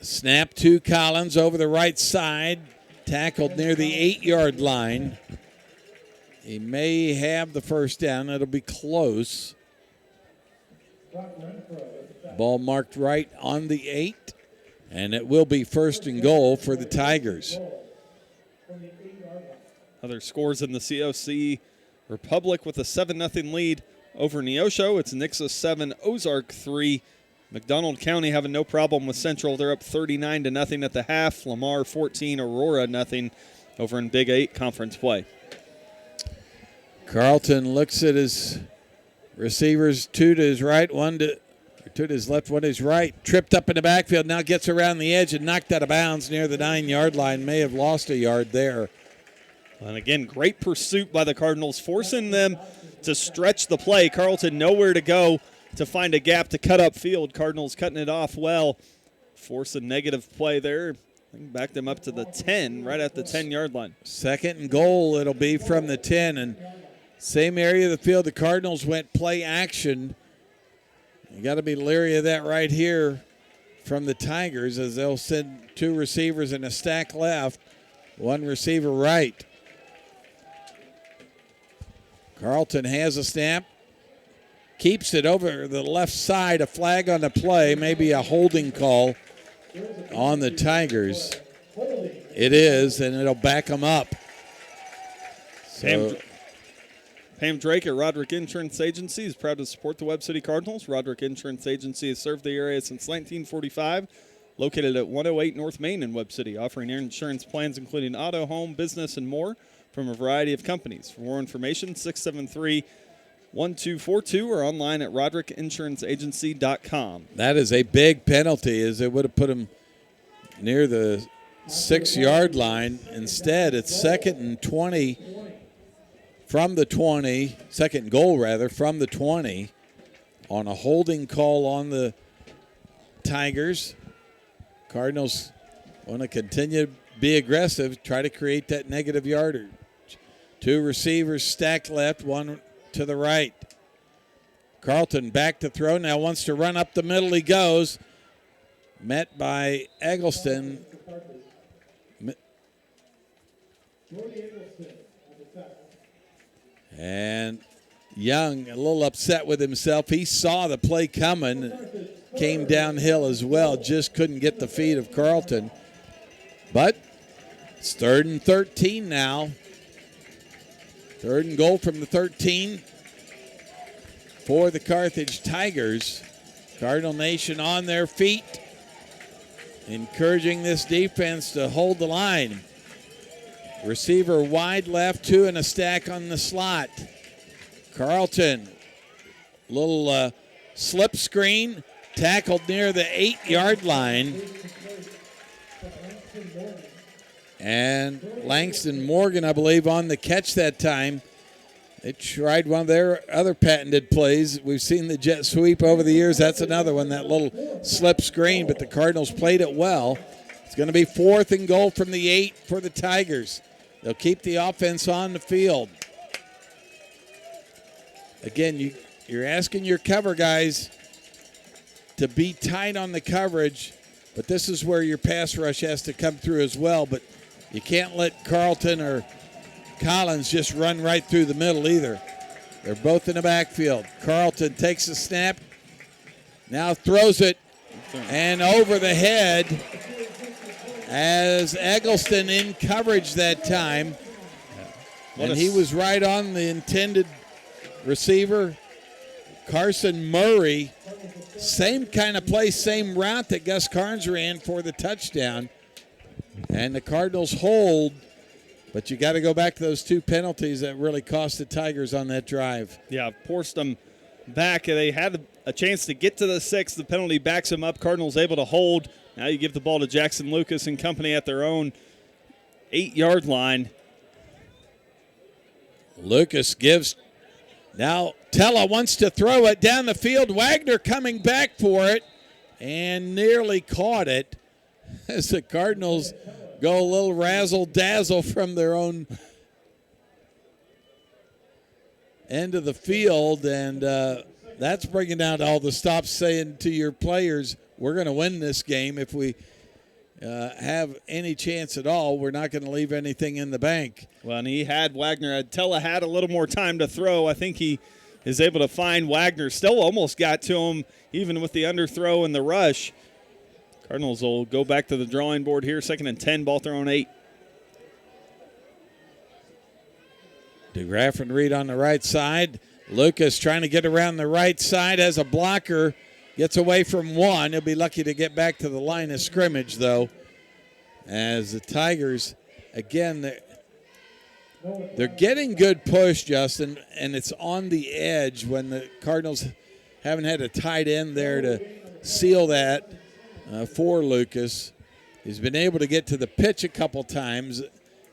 Snap to Collins over the right side, tackled near the 8-yard line. He may have the first down. It'll be close. Ball marked right on the 8, and it will be 1st and goal for the Tigers. Other scores in the COC. Republic with a 7-0 lead over Neosho. It's Nixa 7, Ozark 3. McDonald County having no problem with Central. They're up 39-0 at the half. Lamar 14, Aurora 0 over in Big 8 conference play. Carlton looks at his receivers, 2 to his right, 2 to his left, 1 to his right. Tripped up in the backfield, now gets around the edge and knocked out of bounds near the 9-yard line. May have lost a yard there. And again, great pursuit by the Cardinals, forcing them to stretch the play. Carlton nowhere to go to find a gap to cut up field. Cardinals cutting it off well. Force a negative play there. Back them up to the 10, right at the 10-yard line. 2nd and goal, it'll be from the 10. And same area of the field, the Cardinals went play action. You got to be leery of that right here from the Tigers, as they'll send 2 receivers in a stack left, 1 receiver right. Carlton has a snap, keeps it over the left side, a flag on the play, maybe a holding call on the Tigers. It is, and it'll back them up. So, Pam Drake at Roderick Insurance Agency is proud to support the Webb City Cardinals. Roderick Insurance Agency has served the area since 1945, located at 108 North Main in Webb City, offering insurance plans including auto, home, business, and more from a variety of companies. For more information, 673-1242 or online at RoderickInsuranceAgency.com. That is a big penalty, as they would have put him near the 6-yard line. Instead, it's 2nd and 20 from the 20, 2nd goal rather, from the 20 on a holding call on the Tigers. Cardinals want to continue to be aggressive, try to create that negative yardage. 2 receivers stacked left, 1 to the right. Carlton back to throw, now wants to run up the middle. He goes, met by Eggleston. And Young a little upset with himself. He saw the play coming, came downhill as well, just couldn't get the feet of Carlton. But it's 3rd and 13 now. 3rd and goal from the 13 for the Carthage Tigers. Cardinal Nation on their feet, encouraging this defense to hold the line. Receiver wide left, 2 in a stack on the slot. Carlton, little slip screen, tackled near the 8-yard line. And Langston Morgan, I believe, on the catch that time. They tried one of their other patented plays. We've seen the jet sweep over the years. That's another one, that little slip screen, but the Cardinals played it well. It's going to be 4th and goal from the 8 for the Tigers. They'll keep the offense on the field. Again, you're asking your cover guys to be tight on the coverage, but this is where your pass rush has to come through as well. But you can't let Carlton or Collins just run right through the middle either. They're both in the backfield. Carlton takes a snap, now throws it, and over the head as Eggleston in coverage that time. And he was right on the intended receiver. Carson Murray, same kind of play, same route that Gus Carnes ran for the touchdown. And the Cardinals hold, but you got to go back to those 2 penalties that really cost the Tigers on that drive. Yeah, forced them back. They had a chance to get to the 6. The penalty backs them up. Cardinals able to hold. Now you give the ball to Jackson Lucas and company at their own 8-yard line. Lucas gives. Now Tella wants to throw it down the field. Wagner coming back for it and nearly caught it as the Cardinals go a little razzle-dazzle from their own end of the field. And that's bringing out all the stops, saying to your players, we're going to win this game. If we have any chance at all, we're not going to leave anything in the bank. Well, and he had Wagner. Tella had a little more time to throw. I think he is able to find Wagner. Still almost got to him, even with the underthrow and the rush. Cardinals will go back to the drawing board here. 2nd and 10, ball thrown 8. DeGraff and Reed on the right side. Lucas trying to get around the right side as a blocker. Gets away from one. He'll be lucky to get back to the line of scrimmage, though. As the Tigers, again, they're getting good push, Justin, and it's on the edge when the Cardinals haven't had a tight end there to seal that for Lucas. He's been able to get to the pitch a couple times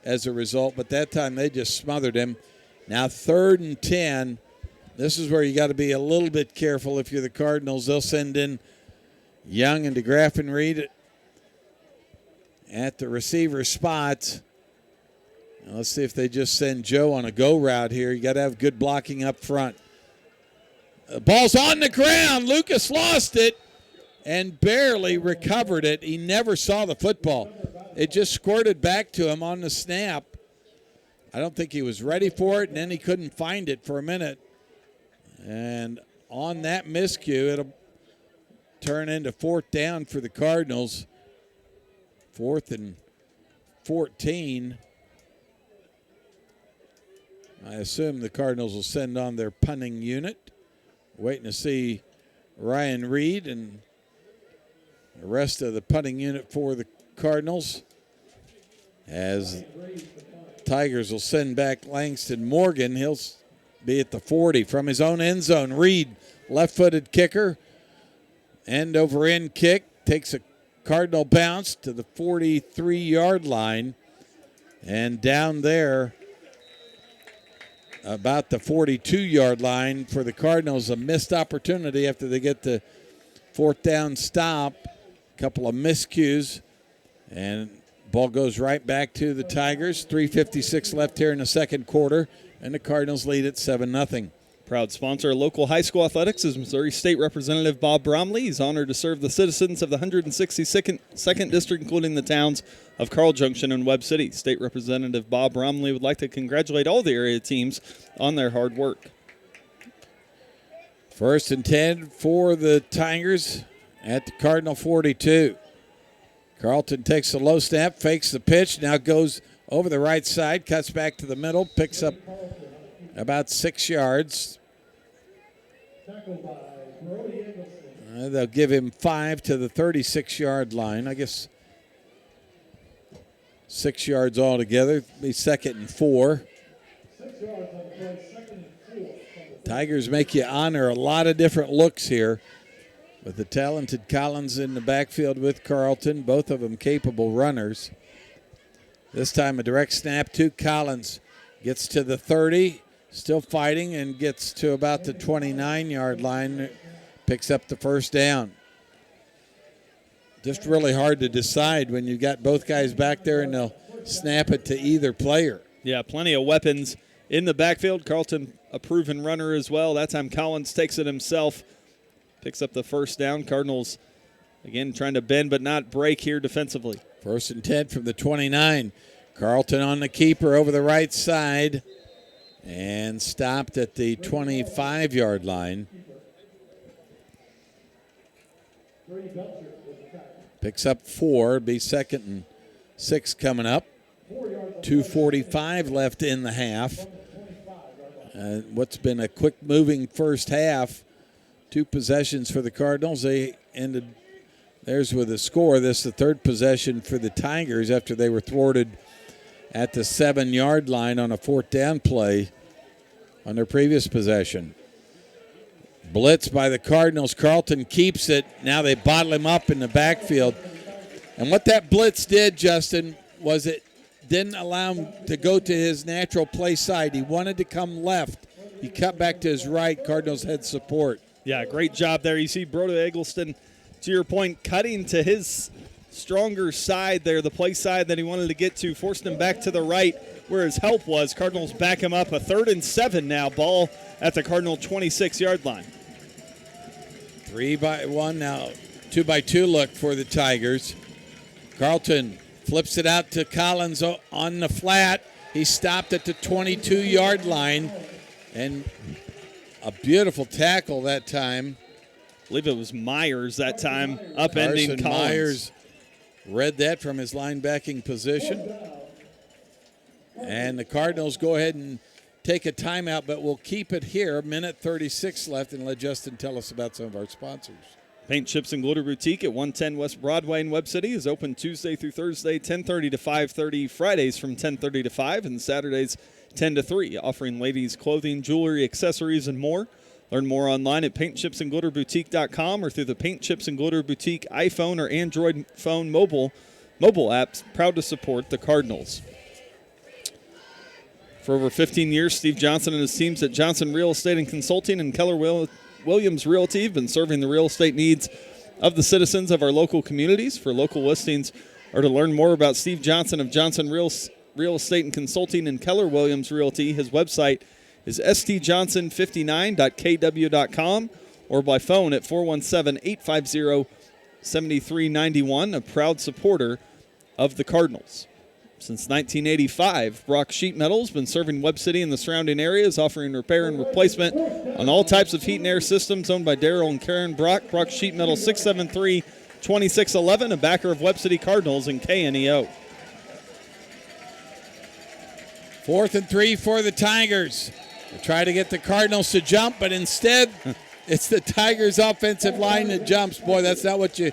as a result, but that time they just smothered him. Now 3rd and 10. This is where you got to be a little bit careful if you're the Cardinals. They'll send in Young and DeGraff and Reed at the receiver spots. Now let's see if they just send Joe on a go route here. You got to have good blocking up front. The ball's on the ground. Lucas lost it and barely recovered it. He never saw the football. It just squirted back to him on the snap. I don't think he was ready for it, and then he couldn't find it for a minute. And on that miscue, it'll turn into 4th down for the Cardinals. 4th and 14. I assume the Cardinals will send on their punting unit. Waiting to see Ryan Reed and the rest of the punting unit for the Cardinals. As Tigers will send back Langston Morgan. He'll be at the 40 from his own end zone. Reed, left-footed kicker, end over end kick, takes a Cardinal bounce to the 43-yard line, and down there about the 42-yard line for the Cardinals, a missed opportunity after they get the 4th down stop, a couple of miscues, and ball goes right back to the Tigers. 3:56 left here in the 2nd quarter. And the Cardinals lead at 7-0. Proud sponsor of local high school athletics is Missouri State Representative Bob Bromley. He's honored to serve the citizens of the 162nd District, including the towns of Carl Junction and Webb City. State Representative Bob Bromley would like to congratulate all the area teams on their hard work. 1st and 10 for the Tigers at the Cardinal 42. Carlton takes the low snap, fakes the pitch, now goes over the right side, cuts back to the middle, picks up about 6 yards. They'll give him 5 to the 36-yard line. I guess 6 yards altogether. Be 2nd and 4. Tigers make you honor a lot of different looks here with the talented Collins in the backfield with Carlton, both of them capable runners. This time a direct snap to Collins. Gets to the 30, still fighting, and gets to about the 29-yard line. Picks up the 1st down. Just really hard to decide when you've got both guys back there and they'll snap it to either player. Yeah, plenty of weapons in the backfield. Carlton, a proven runner as well. That time Collins takes it himself. Picks up the 1st down. Cardinals, again, trying to bend but not break here defensively. 1st and 10 from the 29. Carlton on the keeper over the right side and stopped at the 25-yard line. Picks up 4, be 2nd and 6 coming up. 2:45 left in the half. What's been a quick-moving first half. 2 possessions for the Cardinals. They ended theirs with a score. This is the 3rd possession for the Tigers after they were thwarted at the 7-yard line on a 4th down play on their previous possession. Blitz by the Cardinals. Carlton keeps it. Now they bottle him up in the backfield. And what that blitz did, Justin, was it didn't allow him to go to his natural play side. He wanted to come left. He cut back to his right. Cardinals had support. Yeah, great job there. You see Broda Eggleston, to your point, cutting to his stronger side there, the play side that he wanted to get to, forced him back to the right where his help was. Cardinals back him up. A 3rd and 7 now. Ball at the Cardinal 26-yard line. 3-by-1 now. 2-by-2 look for the Tigers. Carlton flips it out to Collins on the flat. He stopped at the 22-yard line. And a beautiful tackle that time. I believe it was Myers that time, upending Collins. Myers read that from his linebacking position. And the Cardinals go ahead and take a timeout, but we'll keep it here. 1:36 left, and let Justin tell us about some of our sponsors. Paint, Chips, and Glitter Boutique at 110 West Broadway in Webb City is open Tuesday through Thursday, 10:30 to 5:30, Fridays from 10:30 to 5, and Saturdays 10 to 3, offering ladies clothing, jewelry, accessories, and more. Learn more online at paintchipsandglitterboutique.com or through the Paint, Chips, and Glitter Boutique iPhone or Android phone mobile apps, proud to support the Cardinals. For over 15 years, Steve Johnson and his teams at Johnson Real Estate and Consulting and Keller Williams Realty have been serving the real estate needs of the citizens of our local communities. For local listings or to learn more about Steve Johnson of Johnson Real Estate and Consulting and Keller Williams Realty, his website is stjohnson59.kw.com or by phone at 417-850-7391, a proud supporter of the Cardinals. Since 1985, Brock Sheet Metal has been serving Webb City and the surrounding areas, offering repair and replacement on all types of heat and air systems. Owned by Daryl and Karen Brock. Brock Sheet Metal, 673-2611, a backer of Webb City Cardinals and KNEO. 4th and 3 for the Tigers. They try to get the Cardinals to jump, but instead it's the Tigers' offensive line that jumps. Boy, that's not what you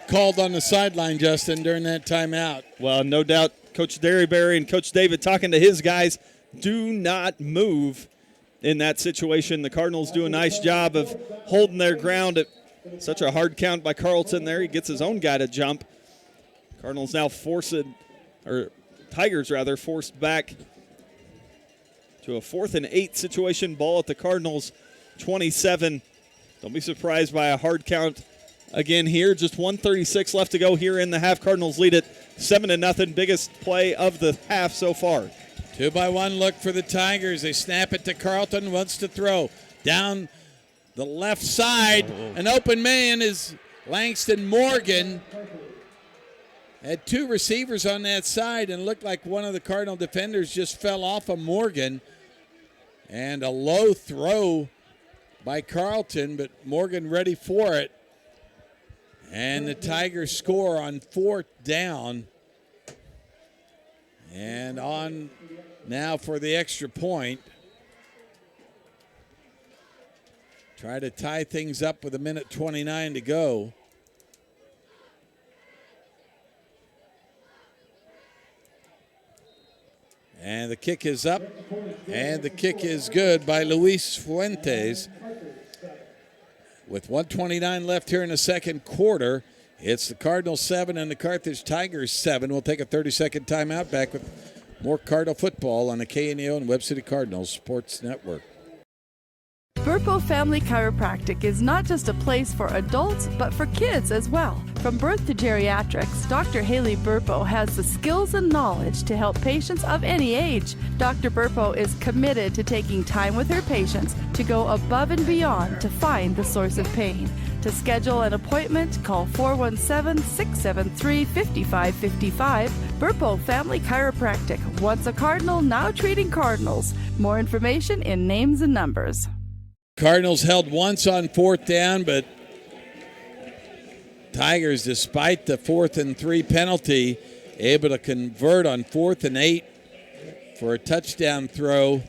called on the sideline, Justin, during that timeout. Well, no doubt Coach Derryberry and Coach David talking to his guys, do not move in that situation. The Cardinals do a nice job of holding their ground at such a hard count by Carlton there. He gets his own guy to jump. Tigers forced back to a 4th and 8 situation. Ball at the Cardinals 27. Don't be surprised by a hard count again here. Just 1:36 left to go here in the half. Cardinals lead it 7-0. Biggest play of the half so far. 2-by-1 look for the Tigers. They snap it to Carlton. Wants to throw down the left side. An open man is Langston Morgan. Had 2 receivers on that side and looked like one of the Cardinal defenders just fell off of Morgan. And a low throw by Carlton, but Morgan ready for it. And the Tigers score on 4th down. And on now for the extra point. Try to tie things up with 1:29 to go. And the kick is up, and the kick is good by Luis Fuentes. With 1:29 left here in the second quarter, it's the Cardinals 7 and the Carthage Tigers 7. We'll take a 30-second timeout. Back with more Cardinal football on the KNEO and Webb City Cardinals Sports Network. Burpo Family Chiropractic is not just a place for adults, but for kids as well. From birth to geriatrics, Dr. Haley Burpo has the skills and knowledge to help patients of any age. Dr. Burpo is committed to taking time with her patients to go above and beyond to find the source of pain. To schedule an appointment, call 417-673-5555. Burpo Family Chiropractic. Once a Cardinal, now treating Cardinals. More information in names and numbers. Cardinals held once on 4th down, but Tigers, despite the 4th and 3 penalty, able to convert on 4th and 8 for a touchdown throw.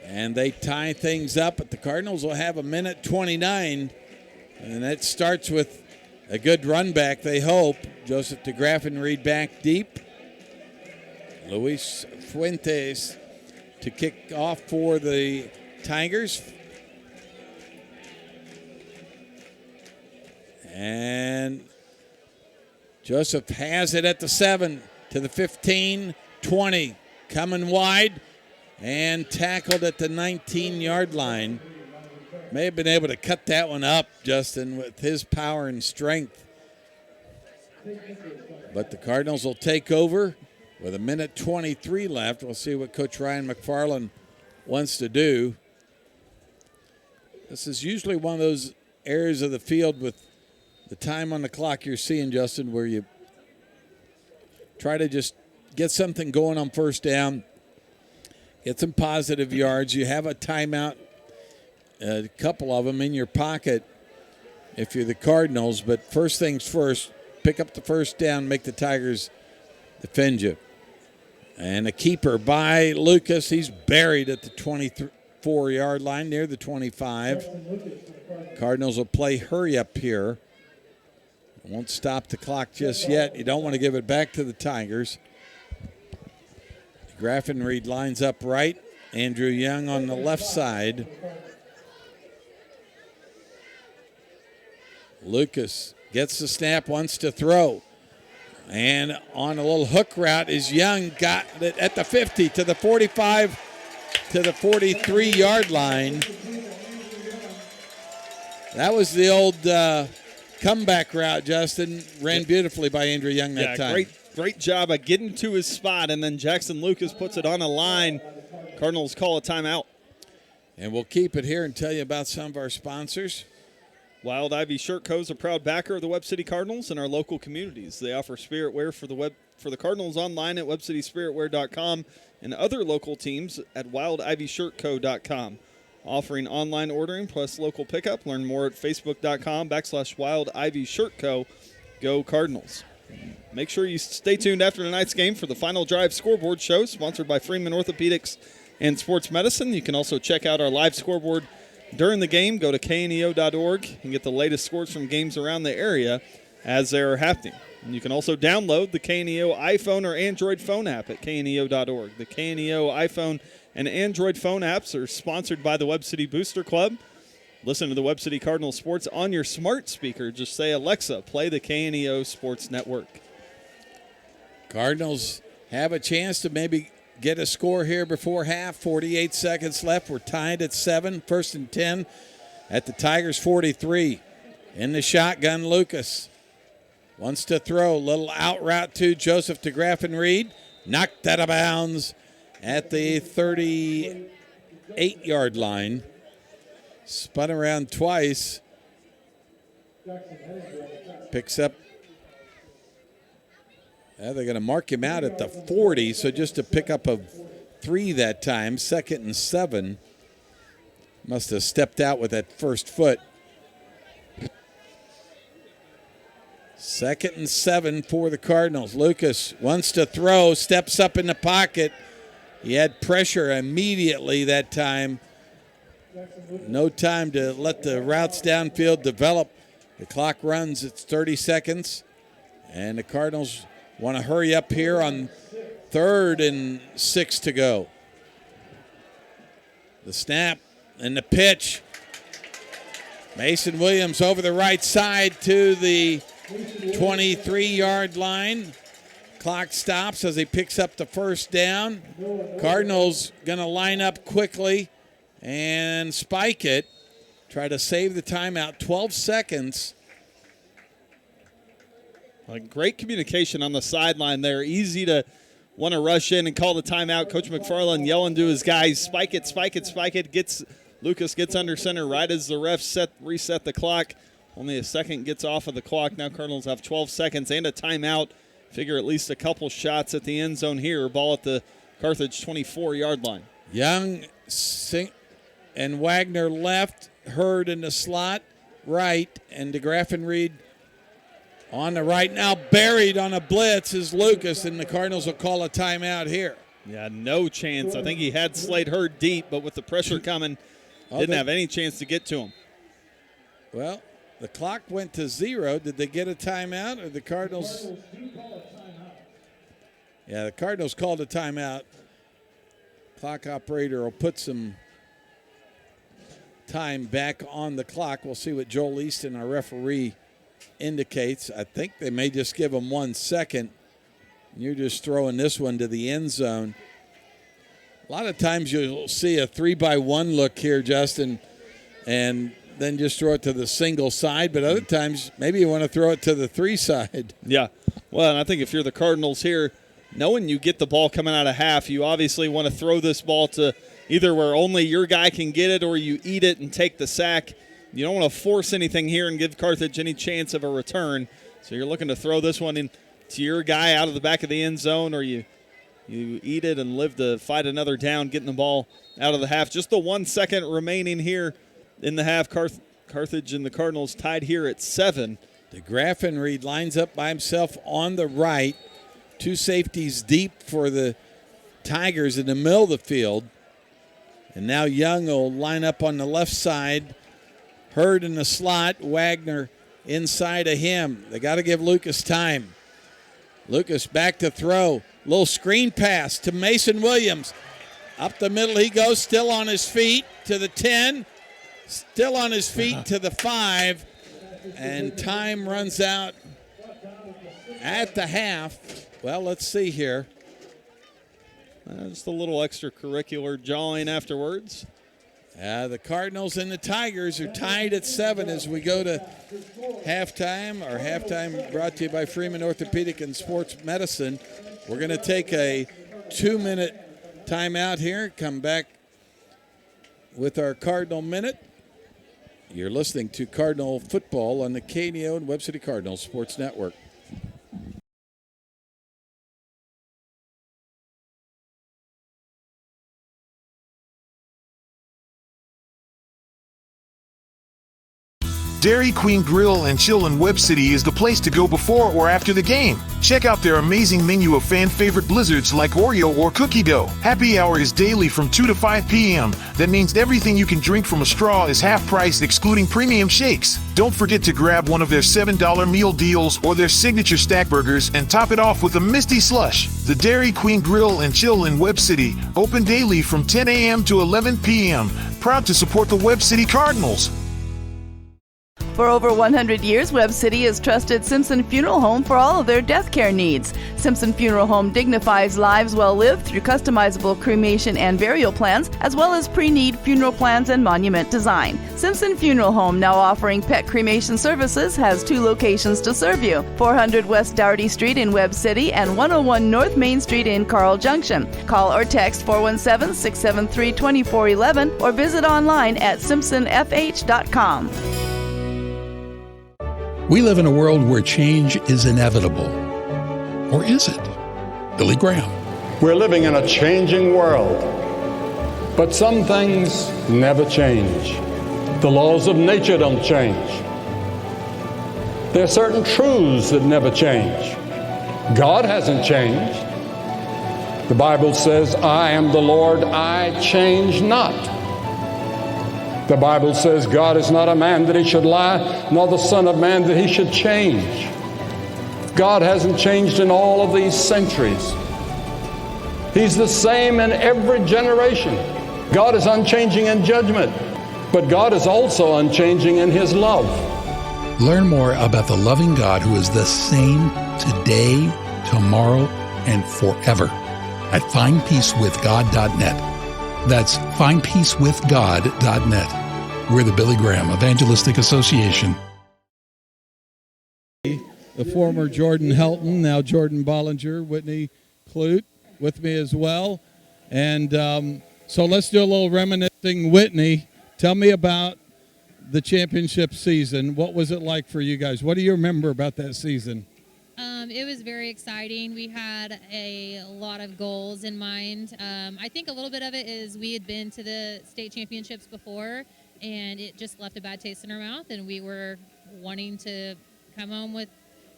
And they tie things up, but the Cardinals will have 1:29, and that starts with a good run back, they hope. Joseph DeGraffenreid back deep. Luis Fuentes to kick off for the Tigers. And Joseph has it at the 7 to the 15, 20. Coming wide and tackled at the 19-yard line. May have been able to cut that one up, Justin, with his power and strength. But the Cardinals will take over with 1:23 left. We'll see what Coach Ryan McFarland wants to do. This is usually one of those areas of the field with the time on the clock you're seeing, Justin, where you try to just get something going on first down, get some positive yards. You have a timeout, a couple of them in your pocket if you're the Cardinals. But first things first, pick up the first down, make the Tigers defend you. And a keeper by Lucas. He's buried at the 24-yard line near the 25. Cardinals will play hurry up here. Won't stop the clock just yet. You don't want to give it back to the Tigers. Graffenreid lines up right. Andrew Young on the left side. Lucas gets the snap, wants to throw. And on a little hook route is Young, got it at the 50 to the 45 to the 43-yard line. That was the old comeback route, Justin. Ran beautifully by Andrew Young that time. Great job of getting to his spot, and then Jackson Lucas puts it on a line. Cardinals call a timeout. And we'll keep it here and tell you about some of our sponsors. Wild Ivy Shirt Co. is a proud backer of the Webb City Cardinals and our local communities. They offer spirit wear for the Cardinals online at webcityspiritwear.com and other local teams at wildivyshirtco.com. Offering online ordering plus local pickup. Learn more at facebook.com/wildivy-shirt-co. Go Cardinals. Make sure you stay tuned after tonight's game for the Final Drive Scoreboard Show, sponsored by Freeman Orthopedics and Sports Medicine. You can also check out our live scoreboard during the game. Go to kneo.org and get the latest scores from games around the area as they are happening. And you can also download the KNEO iPhone or Android phone app at kneo.org. The KNEO iPhone and Android phone apps are sponsored by the Webb City Booster Club. Listen to the Webb City Cardinal Sports on your smart speaker. Just say, Alexa, play the KNEO Sports Network. Cardinals have a chance to maybe get a score here before half. 48 seconds left. We're tied at 7. 1st and 10 at the Tigers' 43. In the shotgun, Lucas wants to throw. Little out route to Joseph DeGraffenreid. Knocked out of bounds at the 38-yard line. Spun around twice. Picks up. They're going to mark him out at the 40, so just a pickup of 3 that time. 2nd and 7. Must have stepped out with that first foot. 2nd and 7 for the Cardinals. Lucas wants to throw, steps up in the pocket. He had pressure immediately that time. No time to let the routes downfield develop. The clock runs, it's 30 seconds. And the Cardinals want to hurry up here on 3rd and 6 to go. The snap and the pitch. Mason Williams over the right side to the 23-yard line. Clock stops as he picks up the first down. Cardinals going to line up quickly and spike it. Try to save the timeout. 12 seconds. Great communication on the sideline there. Easy to want to rush in and call the timeout. Coach McFarland yelling to his guys, spike it, spike it, spike it. Lucas gets under center right as the refs reset the clock. Only a second gets off of the clock. Now Cardinals have 12 seconds and a timeout. Figure at least a couple shots at the end zone here. Ball at the Carthage 24-yard line. Young and Wagner left. Hurd in the slot right. And DeGraffenreid On the right now, buried on a blitz is Lucas, and the Cardinals will call a timeout here. Yeah, no chance. I think he had Slade Hurd deep, but with the pressure coming, didn't have any chance to get to him. Well, the clock went to 0. Did they get a timeout, or the Cardinals? Yeah, the Cardinals called a timeout. Clock operator will put some time back on the clock. We'll see what Joel Easton, our referee, indicates. I think they may just give him 1 second. You're just throwing this one to the end zone. A lot of times you'll see a 3-by-1 look here, Justin, and then just throw it to the single side. But other times, maybe you want to throw it to the 3 side. Yeah. Well, and I think if you're the Cardinals here, knowing you get the ball coming out of half, you obviously want to throw this ball to either where only your guy can get it or you eat it and take the sack. You don't want to force anything here and give Carthage any chance of a return. So you're looking to throw this one in to your guy out of the back of the end zone, or you eat it and live to fight another down, getting the ball out of the half. Just the 1 second remaining here in the half. Carthage and the Cardinals tied here at 7. DeGraffenried lines up by himself on the right. 2 safeties deep for the Tigers in the middle of the field. And now Young will line up on the left side. Hurd in the slot. Wagner inside of him. They got to give Lucas time. Lucas back to throw. Little screen pass to Mason Williams. Up the middle he goes, still on his feet to the 10. Still on his feet to the 5. And time runs out at the half. Well, let's see here. Just a little extracurricular jawing afterwards. The Cardinals and the Tigers are tied at 7 as we go to halftime. Our halftime brought to you by Freeman Orthopedic and Sports Medicine. We're going to take a 2-minute timeout here. Come back with our Cardinal Minute. You're listening to Cardinal Football on the KNEO and Webb City Cardinals Sports Network. Dairy Queen Grill and Chill in Webb City is the place to go before or after the game. Check out their amazing menu of fan-favorite blizzards like Oreo or cookie dough. Happy hour is daily from 2 to 5 p.m. That means everything you can drink from a straw is half price, excluding premium shakes. Don't forget to grab one of their $7 meal deals or their signature stack burgers and top it off with a Misty Slush. The Dairy Queen Grill and Chill in Webb City, open daily from 10 a.m. to 11 p.m. Proud to support the Webb City Cardinals. For over 100 years, Webb City has trusted Simpson Funeral Home for all of their death care needs. Simpson Funeral Home dignifies lives well lived through customizable cremation and burial plans, as well as pre-need funeral plans and monument design. Simpson Funeral Home, now offering pet cremation services, has 2 locations to serve you: 400 West Dougherty Street in Webb City and 101 North Main Street in Carl Junction. Call or text 417-673-2411 or visit online at simpsonfh.com. We live in a world where change is inevitable. Or is it? Billy Graham. We're living in a changing world, but some things never change. The laws of nature don't change. There are certain truths that never change. God hasn't changed. The Bible says, I am the Lord, I change not. The Bible says God is not a man that he should lie, nor the son of man that he should change. God hasn't changed in all of these centuries. He's the same in every generation. God is unchanging in judgment, but God is also unchanging in his love. Learn more about the loving God who is the same today, tomorrow, and forever at findpeacewithgod.net. That's findpeacewithgod.net. We're the Billy Graham Evangelistic Association. The former Jordan Helton, now Jordan Bollinger, Whitney Clute with me as well. And so let's do a little reminiscing. Whitney, tell me about the championship season. What was it like for you guys? What do you remember about that season? It was very exciting. We had a lot of goals in mind. I think a little bit of it is we had been to the state championships before, and it just left a bad taste in our mouth, and we were wanting to come home with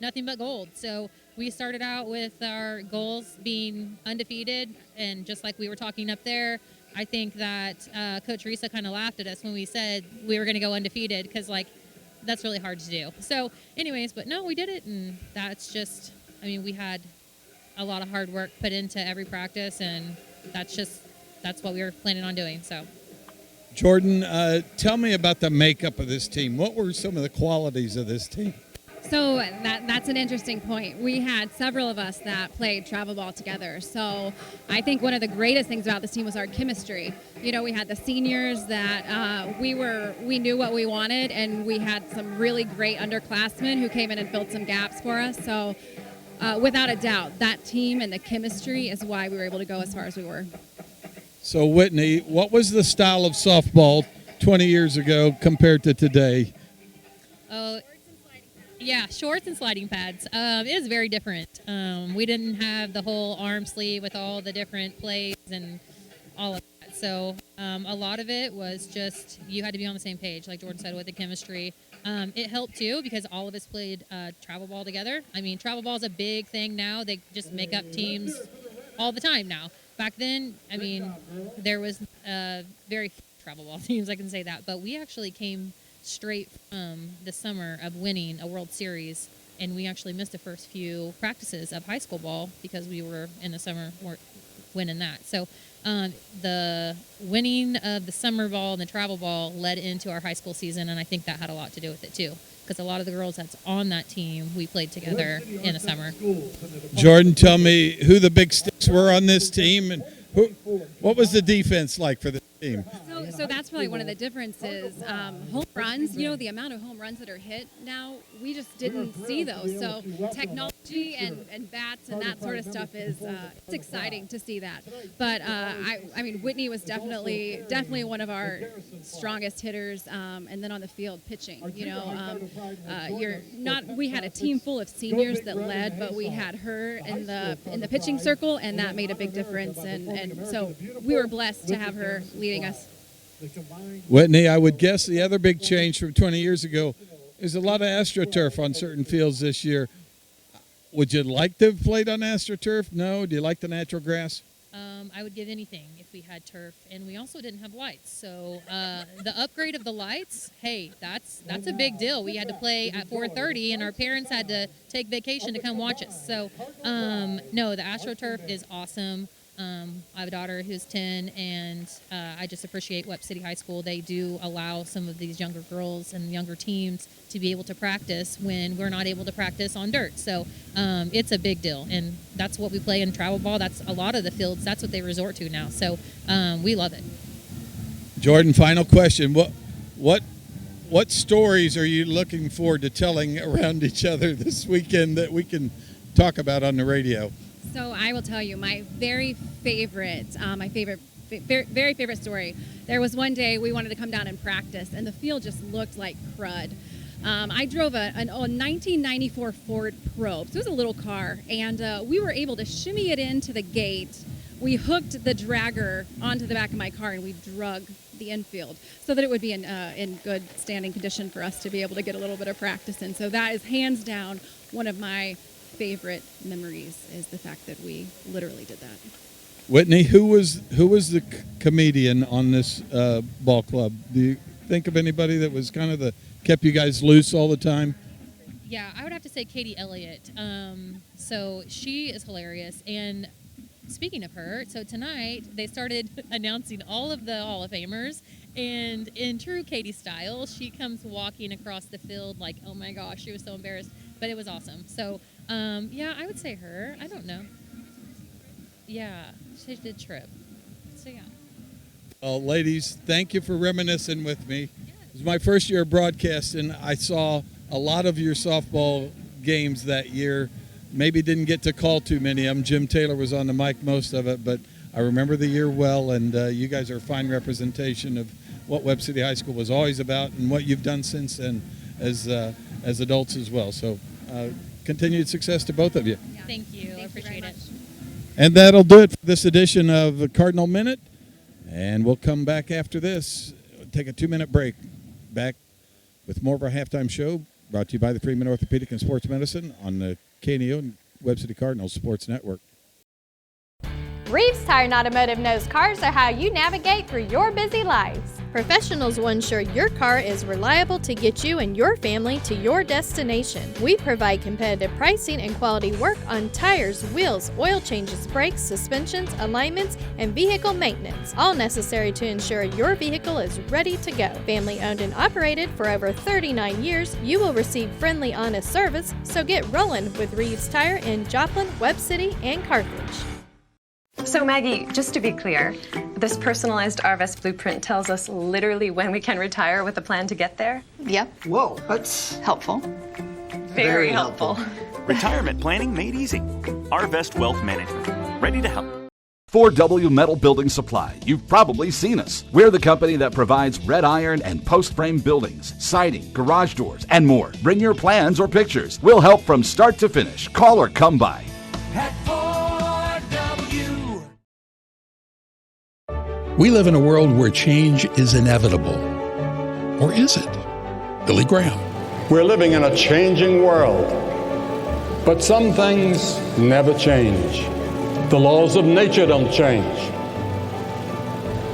nothing but gold. So we started out with our goals being undefeated, and just like we were talking up there, I think that Coach Risa kind of laughed at us when we said we were going to go undefeated, because like that's really hard to do. So anyways, but no, we did it, and that's just, I mean, we had a lot of hard work put into every practice, and that's what we were planning on doing. So Jordan, tell me about the makeup of this team. What were some of the qualities of this team? So that's an interesting point. We had several of us that played travel ball together. So I think one of the greatest things about this team was our chemistry. You know, we had the seniors that we knew what we wanted, and we had some really great underclassmen who came in and filled some gaps for us. So without a doubt, that team and the chemistry is why we were able to go as far as we were. So Whitney, what was the style of softball 20 years ago compared to today? Oh, yeah, shorts and sliding pads. It is very different. We didn't have the whole arm sleeve with all the different plays and all of that. So a lot of it was just you had to be on the same page, like Jordan said, with the chemistry. It helped, too, because all of us played travel ball together. I mean, travel ball is a big thing now. They just make up teams all the time now. Back then, I mean, there was very few travel ball teams, I can say that. But we actually came straight from the summer of winning a World Series, and we actually missed the first few practices of high school ball because we were in the summer winning that. So the winning of the summer ball and the travel ball led into our high school season, and I think that had a lot to do with it too, because a lot of the girls that's on that team, we played together in the summer. Jordan, tell me who the big sticks were on this team, and what was the defense like for the team? So that's probably one of the differences. Home runs, you know, the amount of home runs that are hit now, we just didn't see those. So technology and bats and that sort of stuff is it's exciting to see that. But I mean, Whitney was definitely one of our strongest hitters. And then on the field, pitching. You know, we had a team full of seniors that led, but we had her in the pitching circle, and that made a big difference. And so we were blessed to have her leading us. Whitney, I would guess the other big change from 20 years ago is a lot of AstroTurf on certain fields this year. Would you like to have played on AstroTurf? No? Do you like the natural grass? I would give anything if we had turf, and we also didn't have lights. So the upgrade of the lights, hey, that's a big deal. We had to play at 4:30, and our parents had to take vacation to come watch us. So no, the AstroTurf is awesome. I have a daughter who's 10, and I just appreciate Webb City High School. They do allow some of these younger girls and younger teams to be able to practice when we're not able to practice on dirt. So it's a big deal, and that's what we play in travel ball. That's a lot of the fields. That's what they resort to now. So we love it. Jordan, final question. What stories are you looking forward to telling around each other this weekend that we can talk about on the radio? So I will tell you my very favorite story. There was one day we wanted to come down and practice, and the field just looked like crud. I drove a 1994 Ford Probe. So it was a little car, and we were able to shimmy it into the gate. We hooked the dragger onto the back of my car, and we drug the infield so that it would be in good standing condition for us to be able to get a little bit of practice in. So that is hands down one of my favorite memories, is the fact that we literally did that. Whitney, who was the comedian on this ball club? Do you think of anybody that was kind of kept you guys loose all the time? Yeah, I would have to say Katie Elliott. So she is hilarious. And speaking of her, so tonight they started announcing all of the Hall of Famers. And in true Katie style, she comes walking across the field like, oh my gosh, she was so embarrassed. But it was awesome. So, yeah, I would say her. I don't know. Yeah, she did trip. So, yeah. Well, ladies, thank you for reminiscing with me. It was my first year of broadcasting. I saw a lot of your softball games that year. Maybe didn't get to call too many of them. Jim Taylor was on the mic most of it, but I remember the year well, and you guys are a fine representation of what Webb City High School was always about and what you've done since then as adults as well. So continued success to both of you. Yeah. Thank you. I appreciate it. And that'll do it for this edition of Cardinal Minute. And we'll come back after this. Take a 2-minute break. Back with more of our halftime show Brought to you by the Freeman Orthopedic and Sports Medicine on the KNEO and Webb City Cardinals Sports Network. Reeves Tire and Automotive knows cars are how you navigate through your busy lives. Professionals will ensure your car is reliable to get you and your family to your destination. We provide competitive pricing and quality work on tires, wheels, oil changes, brakes, suspensions, alignments, and vehicle maintenance, all necessary to ensure your vehicle is ready to go. Family owned and operated for over 39 years, you will receive friendly, honest service, so get rolling with Reeves Tire in Joplin, Webb City, and Carthage. So Maggie, just to be clear, this personalized RVest blueprint tells us literally when we can retire with a plan to get there? Yep. Whoa, that's helpful. Very helpful. Retirement planning made easy. RVest Wealth Management. Ready to help. 4W Metal Building Supply. You've probably seen us. We're the company that provides red iron and post frame buildings, siding, garage doors, and more. Bring your plans or pictures. We'll help from start to finish. Call or come by. We live in a world where change is inevitable. Or is it? Billy Graham. We're living in a changing world, but some things never change. The laws of nature don't change.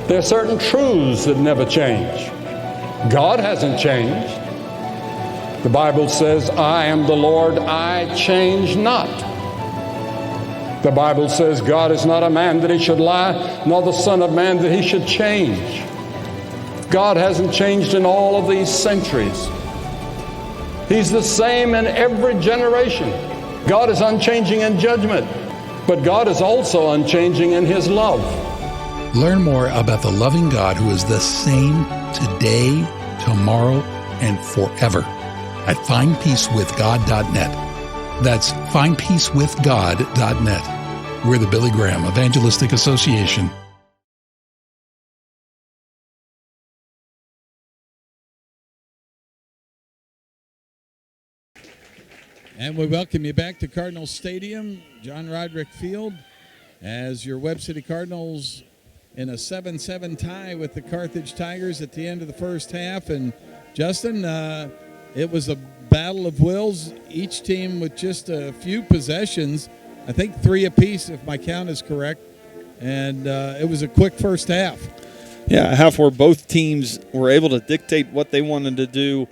There are certain truths that never change. God hasn't changed. The Bible says, I am the Lord, I change not. The Bible says God is not a man that he should lie, nor the son of man that he should change. God hasn't changed in all of these centuries. He's the same in every generation. God is unchanging in judgment, but God is also unchanging in his love. Learn more about the loving God who is the same today, tomorrow, and forever at findpeacewithgod.net. That's findpeacewithgod.net. We're the Billy Graham Evangelistic Association. And we welcome you back to Cardinal Stadium, John Roderick Field, as your Webb City Cardinals in a 7-7 tie with the Carthage Tigers at the end of the first half. And Justin, it was a battle of wills, each team with just a few possessions, I think 3 apiece if my count is correct, and it was a quick first half. Yeah, a half where both teams were able to dictate what they wanted to do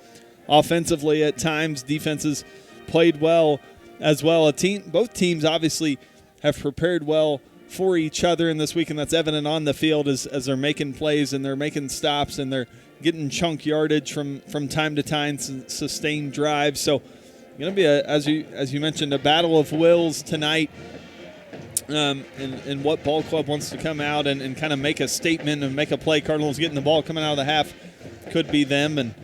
offensively at times. Defenses played well as well. Both teams obviously have prepared well for each other in this week, and that's evident on the field as they're making plays and they're making stops and they're getting chunk yardage from time to time, sustained drives. So going to be, as you mentioned, a battle of wills tonight, and what ball club wants to come out and kind of make a statement and make a play. Cardinals getting the ball coming out of the half could be them. And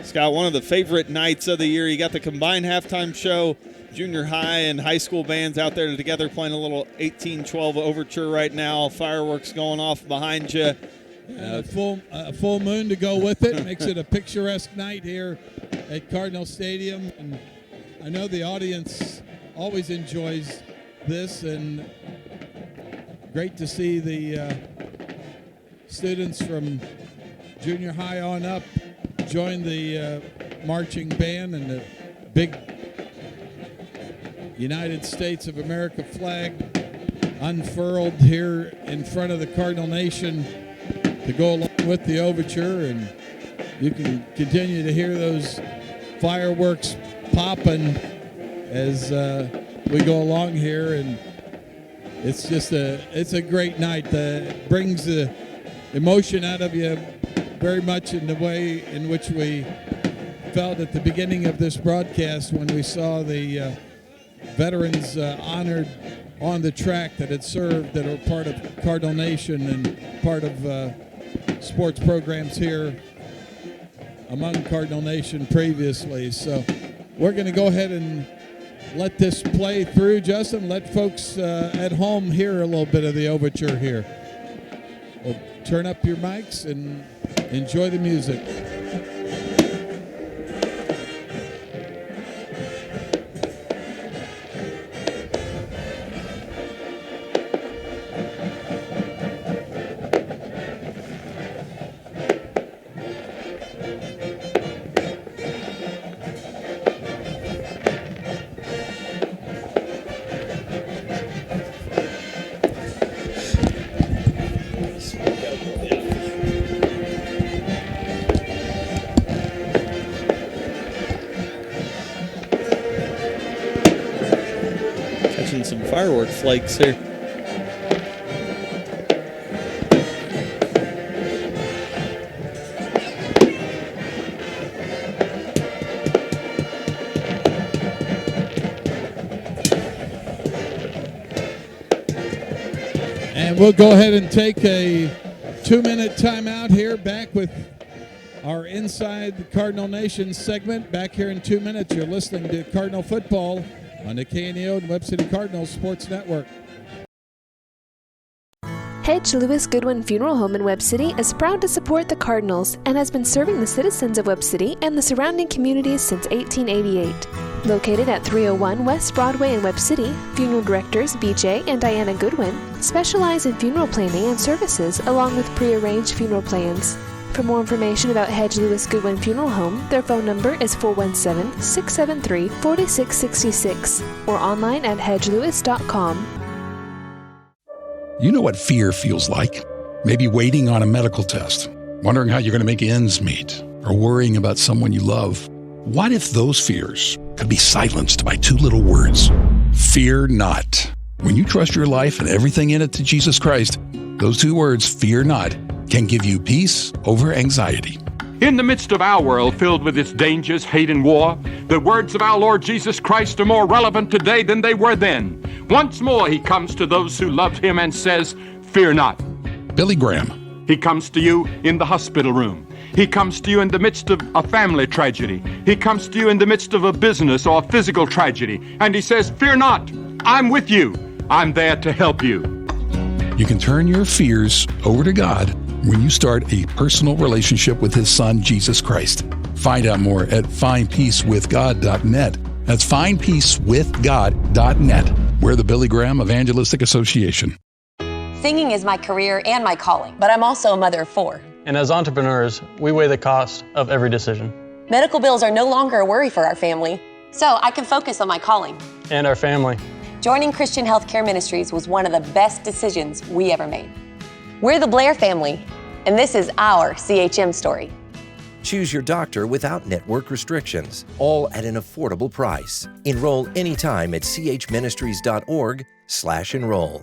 Scott, one of the favorite nights of the year, you got the combined halftime show, junior high and high school bands out there together playing a little 1812 overture right now, fireworks going off behind you. And a full moon to go with it makes it a picturesque night here at Cardinal Stadium. And I know the audience always enjoys this, and great to see the students from junior high on up join the marching band and the big United States of America flag unfurled here in front of the Cardinal Nation to go along with the overture, and you can continue to hear those fireworks popping as we go along here, and it's just a great night. It brings the emotion out of you very much in the way in which we felt at the beginning of this broadcast when we saw the veterans honored on the track that had served, that are part of Cardinal Nation and part of sports programs here among Cardinal Nation previously. So we're going to go ahead and let this play through, Justin. Let folks at home hear a little bit of the overture here. We'll turn up your mics and enjoy the music. catching some firework flakes here. And we'll go ahead and take a 2-minute timeout here, back with our Inside Cardinal Nation segment. Back here in 2 minutes. You're listening to Cardinal Football on the KNEO and Webb City Cardinals Sports Network. Hedge Lewis Goodwin Funeral Home in Webb City is proud to support the Cardinals and has been serving the citizens of Webb City and the surrounding communities since 1888. Located at 301 West Broadway in Webb City, funeral directors BJ and Diana Goodwin specialize in funeral planning and services along with prearranged funeral plans. For more information about Hedge Lewis Goodwin Funeral Home, their phone number is 417-673-4666 or online at hedgelewis.com. You know what fear feels like. Maybe waiting on a medical test, wondering how you're going to make ends meet, or worrying about someone you love. What if those fears could be silenced by 2 little words? Fear not. When you trust your life and everything in it to Jesus Christ, those 2 words, fear not, can give you peace over anxiety. In the midst of our world filled with its dangers, hate, and war, the words of our Lord Jesus Christ are more relevant today than they were then. Once more he comes to those who love him and says, fear not. Billy Graham. He comes to you in the hospital room. He comes to you in the midst of a family tragedy. He comes to you in the midst of a business or a physical tragedy. And he says, fear not. I'm with you. I'm there to help you. You can turn your fears over to God when you start a personal relationship with his son, Jesus Christ. Find out more at findpeacewithgod.net. That's findpeacewithgod.net. We're the Billy Graham Evangelistic Association. Singing is my career and my calling, but I'm also a mother of 4. And as entrepreneurs, we weigh the cost of every decision. Medical bills are no longer a worry for our family, so I can focus on my calling. And our family. Joining Christian Healthcare Ministries was one of the best decisions we ever made. We're the Blair family, and this is our CHM story. Choose your doctor without network restrictions, all at an affordable price. Enroll anytime at chministries.org/enroll.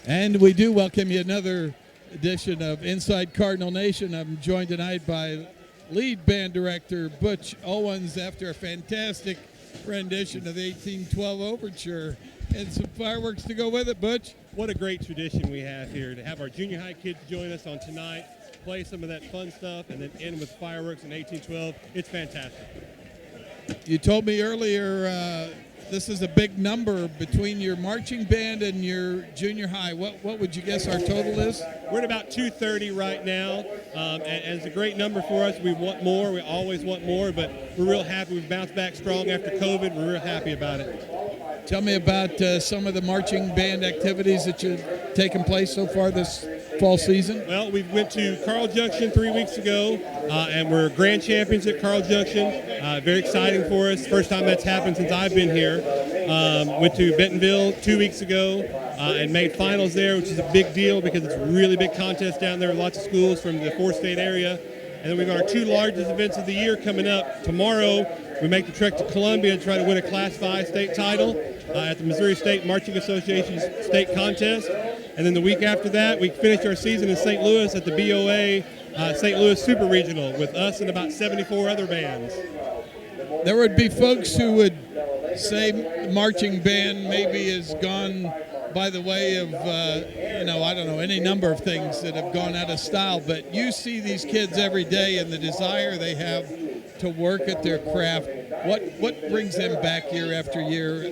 And we do welcome you another edition of Inside Cardinal Nation. I'm joined tonight by lead band director Butch Owens after a fantastic rendition of the 1812 Overture and some fireworks to go with it. Butch? What a great tradition we have here to have our junior high kids join us on tonight, play some of that fun stuff, and then end with fireworks in 1812. It's fantastic. You told me earlier this is a big number between your marching band and your junior high. What would you guess our total is? We're at about 230 right now, and it's a great number for us. We want more. We always want more, but we're real happy. We've bounced back strong after COVID. We're real happy about it. Tell me about some of the marching band activities that you've taken place so far this fall season. Well, we went to Carl Junction 3 weeks ago, and we're grand champions at Carl Junction. Very exciting for us. First time that's happened since I've been here. Went to Bentonville 2 weeks ago and made finals there, which is a big deal because it's a really big contest down there. Lots of schools from the 4-state area. And then we've got our 2 largest events of the year coming up. Tomorrow, we make the trek to Columbia and try to win a Class 5 state title at the Missouri State Marching Association's state contest. And then the week after that, we finish our season in St. Louis at the BOA St. Louis Super Regional with us and about 74 other bands. There would be folks who would say marching band maybe has gone by the way of, I don't know, any number of things that have gone out of style. But you see these kids every day and the desire they have to work at their craft. What brings them back year after year?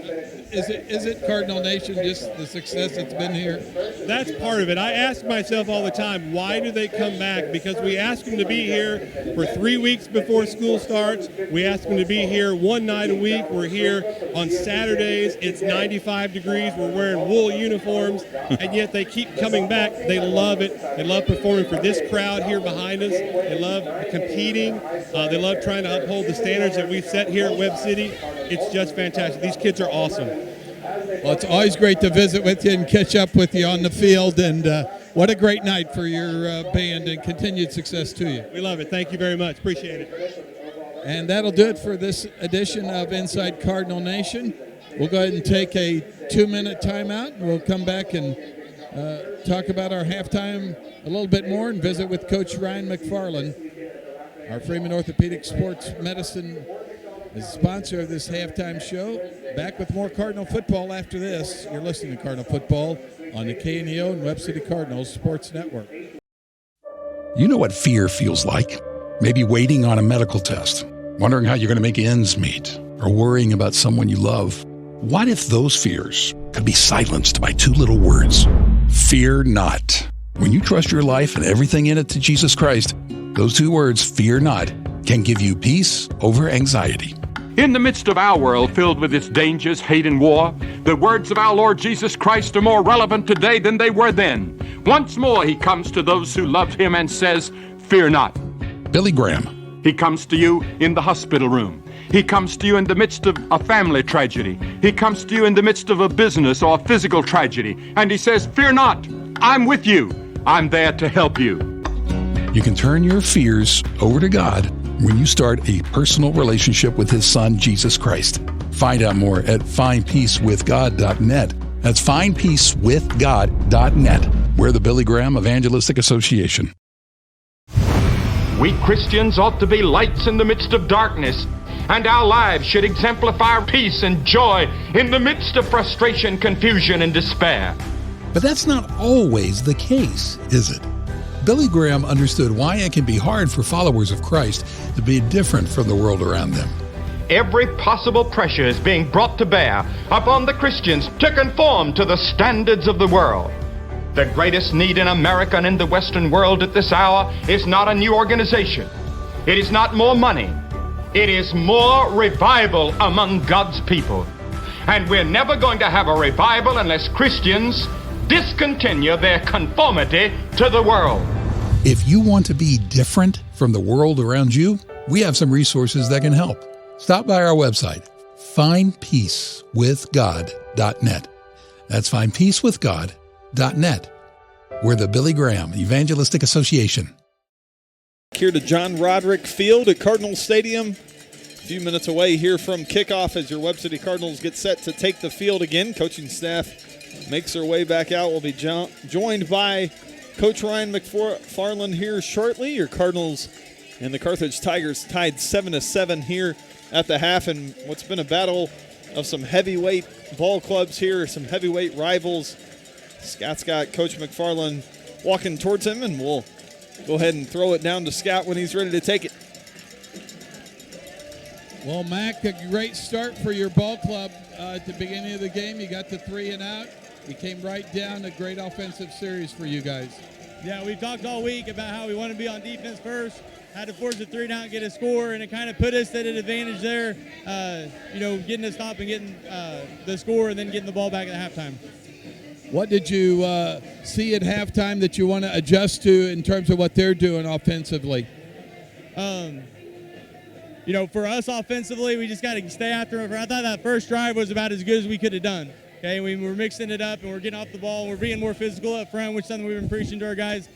Is it Cardinal Nation, just the success that's been here? That's part of it. I ask myself all the time, why do they come back? Because we ask them to be here for 3 weeks before school starts. We ask them to be here one night a week. We're here on Saturdays. It's 95 degrees. We're wearing wool uniforms, and yet they keep coming back. They love it. They love performing for this crowd here behind us. They love competing. They love trying to uphold the standards that we've set here at Webb City. It's just fantastic. These kids are awesome. Well, it's always great to visit with you and catch up with you on the field, and what a great night for your band, and continued success to you. We love it. Thank you very much. Appreciate it. And that'll do it for this edition of Inside Cardinal Nation. We'll go ahead and take a 2-minute timeout, and we'll come back and talk about our halftime a little bit more and visit with Coach Ryan McFarland. Our Freeman Orthopedic Sports Medicine is the sponsor of this halftime show. Back with more Cardinal football after this. You're listening to Cardinal Football on the KNEO and Webb City Cardinals Sports Network. You know what fear feels like? Maybe waiting on a medical test, wondering how you're going to make ends meet, or worrying about someone you love. What if those fears could be silenced by 2 little words? Fear not. When you trust your life and everything in it to Jesus Christ, those 2 words, fear not, can give you peace over anxiety. In the midst of our world filled with its dangers, hate, and war, the words of our Lord Jesus Christ are more relevant today than they were then. Once more he comes to those who love him and says, fear not. Billy Graham. He comes to you in the hospital room. He comes to you in the midst of a family tragedy. He comes to you in the midst of a business or physical tragedy. And he says, fear not, I'm with you. I'm there to help you. You can turn your fears over to God when you start a personal relationship with his son, Jesus Christ. Find out more at findpeacewithgod.net. That's findpeacewithgod.net. We're the Billy Graham Evangelistic Association. We Christians ought to be lights in the midst of darkness, and our lives should exemplify peace and joy in the midst of frustration, confusion, and despair. But that's not always the case, is it? Billy Graham understood why it can be hard for followers of Christ to be different from the world around them. Every possible pressure is being brought to bear upon the Christians to conform to the standards of the world. The greatest need in America and in the Western world at this hour is not a new organization. It is not more money. It is more revival among God's people. And we're never going to have a revival unless Christians discontinue their conformity to the world. If you want to be different from the world around you, we have some resources that can help. Stop by our website, findpeacewithgod.net. That's findpeacewithgod.net. We're the Billy Graham Evangelistic Association. Here to John Roderick Field at Cardinal Stadium. A few minutes away here from kickoff as your Webb City Cardinals get set to take the field again. Coaching staff makes their way back out. We'll be joined by Coach Ryan McFarland here shortly. Your Cardinals and the Carthage Tigers tied 7-7 here at the half, and what's been a battle of some heavyweight ball clubs here, some heavyweight rivals. Scott's got Coach McFarland walking towards him, and we'll go ahead and throw it down to Scott when he's ready to take it. Well, Mac, a great start for your ball club at the beginning of the game. You got the 3 and out. You came right down, a great offensive series for you guys. Yeah, we've talked all week about how we want to be on defense first, had to force a 3 down, get a score, and it kind of put us at an advantage there, getting a stop and getting the score and then getting the ball back at halftime. What did you see at halftime that you want to adjust to in terms of what they're doing offensively? For us offensively, we just got to stay after them. I thought that first drive was about as good as we could have done. Okay, we were mixing it up and we're getting off the ball. We're being more physical up front, which is something we've been preaching to our guys.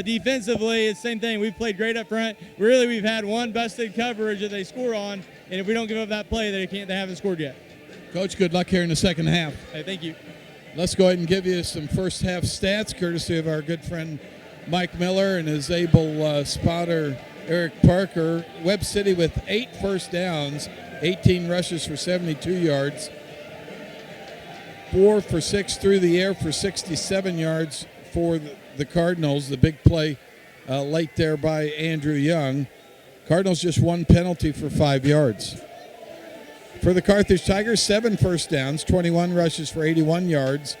Defensively, it's the same thing. We've played great up front. Really, we've had one busted coverage that they score on, and if we don't give up that play, they haven't scored yet. Coach, good luck here in the second half. Hey, thank you. Let's go ahead and give you some first half stats, courtesy of our good friend Mike Miller and his able spotter Eric Parker. Webb City with 8 first downs, 18 rushes for 72 yards, 4 for 6 through the air for 67 yards for the Cardinals. The big play late there by Andrew Young. Cardinals just 1 penalty for 5 yards. For the Carthage Tigers, 7 first downs, 21 rushes for 81 yards,